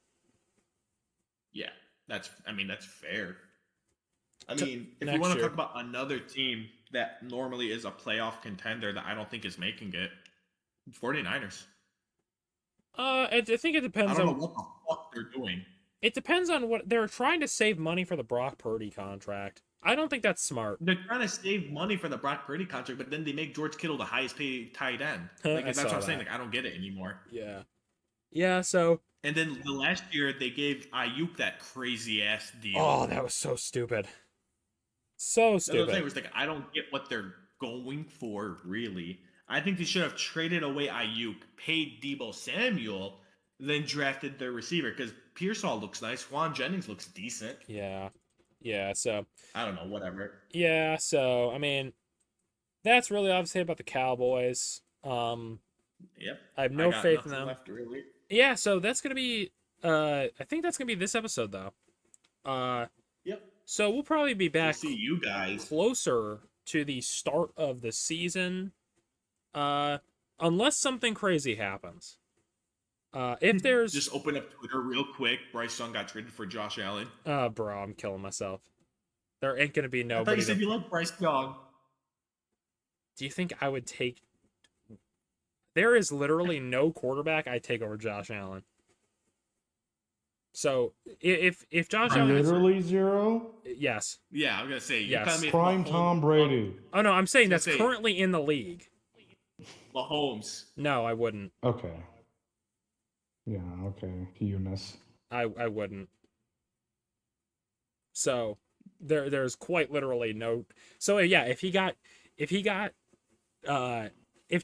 Speaker 5: Yeah, that's fair. If you want to talk about another team that normally is a playoff contender that I don't think is making it, 49ers.
Speaker 1: I think it depends on
Speaker 5: what the fuck they're doing.
Speaker 1: It depends on what they're trying to save money for the Brock Purdy contract. I don't think that's smart.
Speaker 5: They're trying to save money for the Brock Purdy contract, but then they make George Kittle the highest paid tight end. That's what I'm saying. Like, I don't get it anymore.
Speaker 1: Yeah. Yeah, so.
Speaker 5: And then the last year, they gave Ayuk that crazy ass deal.
Speaker 1: Oh, that was so stupid. So stupid.
Speaker 5: That's what I'm saying. I don't get what they're going for, really. I think they should have traded away Ayuk, paid Deebo Samuel, then drafted their receiver, because Pearsall looks nice. Juan Jennings looks decent.
Speaker 1: Yeah. Yeah, so.
Speaker 5: I don't know, whatever.
Speaker 1: Yeah, so, that's really all I've to say about the Cowboys.
Speaker 5: Yep.
Speaker 1: I have no faith in them.
Speaker 5: Left, really.
Speaker 1: Yeah, so that's going to be, I think that's going to be this episode, though.
Speaker 5: Yep.
Speaker 1: So we'll probably be back
Speaker 5: see you guys
Speaker 1: closer to the start of the season, unless something crazy happens. If there's
Speaker 5: just open up Twitter real quick. Bryce Young got traded for Josh Allen.
Speaker 1: Bro, I'm killing myself. There ain't gonna be nobody.
Speaker 5: I thought you said you love Bryce Young.
Speaker 1: Do you think I would take? There is literally no quarterback I take over Josh Allen. So if Josh Allen
Speaker 3: literally zero,
Speaker 1: yes,
Speaker 5: yeah, I'm gonna say
Speaker 1: yes,
Speaker 3: prime Tom Brady.
Speaker 1: Oh no, I'm saying that's currently in the league.
Speaker 5: Mahomes.
Speaker 1: No, I wouldn't.
Speaker 3: Okay. Yeah, okay. Eunice.
Speaker 1: I wouldn't. So there's quite literally no. So yeah, if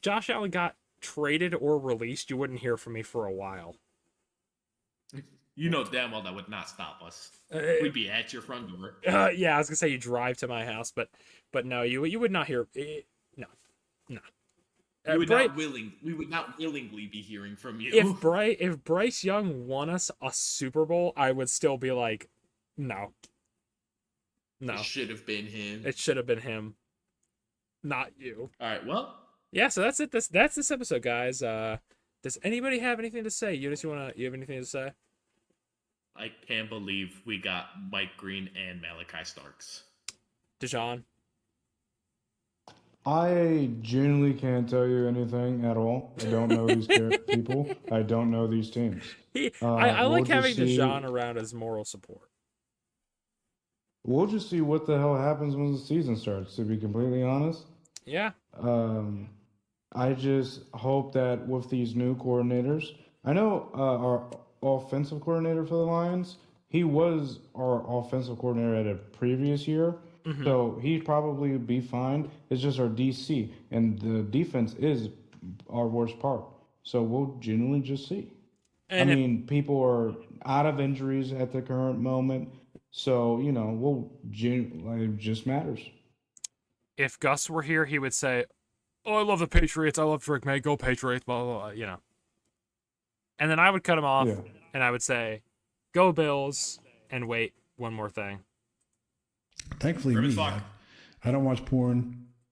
Speaker 1: Josh Allen got traded or released, you wouldn't hear from me for a while.
Speaker 5: You know damn well that would not stop us. We'd be at your front door.
Speaker 1: Yeah, I was gonna say you drive to my house, but no, you would not hear. No.
Speaker 5: We would not willingly be hearing from you.
Speaker 1: If Bryce Young won us a Super Bowl, I would still be like, no.
Speaker 5: It should have been him.
Speaker 1: It should have been him, not you.
Speaker 5: All right, well.
Speaker 1: Yeah, so that's it. That's this episode, guys. Does anybody have anything to say? You have anything to say?
Speaker 5: I can't believe we got Mike Green and Malachi Starks.
Speaker 1: Dijon?
Speaker 3: I genuinely can't tell you anything at all. I don't know these people. I don't know these teams.
Speaker 1: I like
Speaker 3: we'll
Speaker 1: having
Speaker 3: just see-
Speaker 1: Dijon around as moral support.
Speaker 3: We'll just see what the hell happens when the season starts, to be completely honest.
Speaker 1: Yeah.
Speaker 3: I just hope that with these new coordinators, I know our offensive coordinator for the Lions, he was our offensive coordinator at a previous year, so he'd probably be fine. It's just our DC, and the defense is our worst part. So we'll genuinely just see.
Speaker 1: And
Speaker 3: I mean, people are out of injuries at the current moment, so it just matters.
Speaker 1: if Gus were here, he would say, "Oh, I love the Patriots. I love Drake May. Go Patriots." Blah blah blah. And then I would cut him off,
Speaker 3: Yeah.
Speaker 1: and I would say, "Go Bills." And wait, one more thing.
Speaker 7: Thankfully,
Speaker 5: Urban
Speaker 7: me.
Speaker 5: fuck.
Speaker 7: I don't watch porn.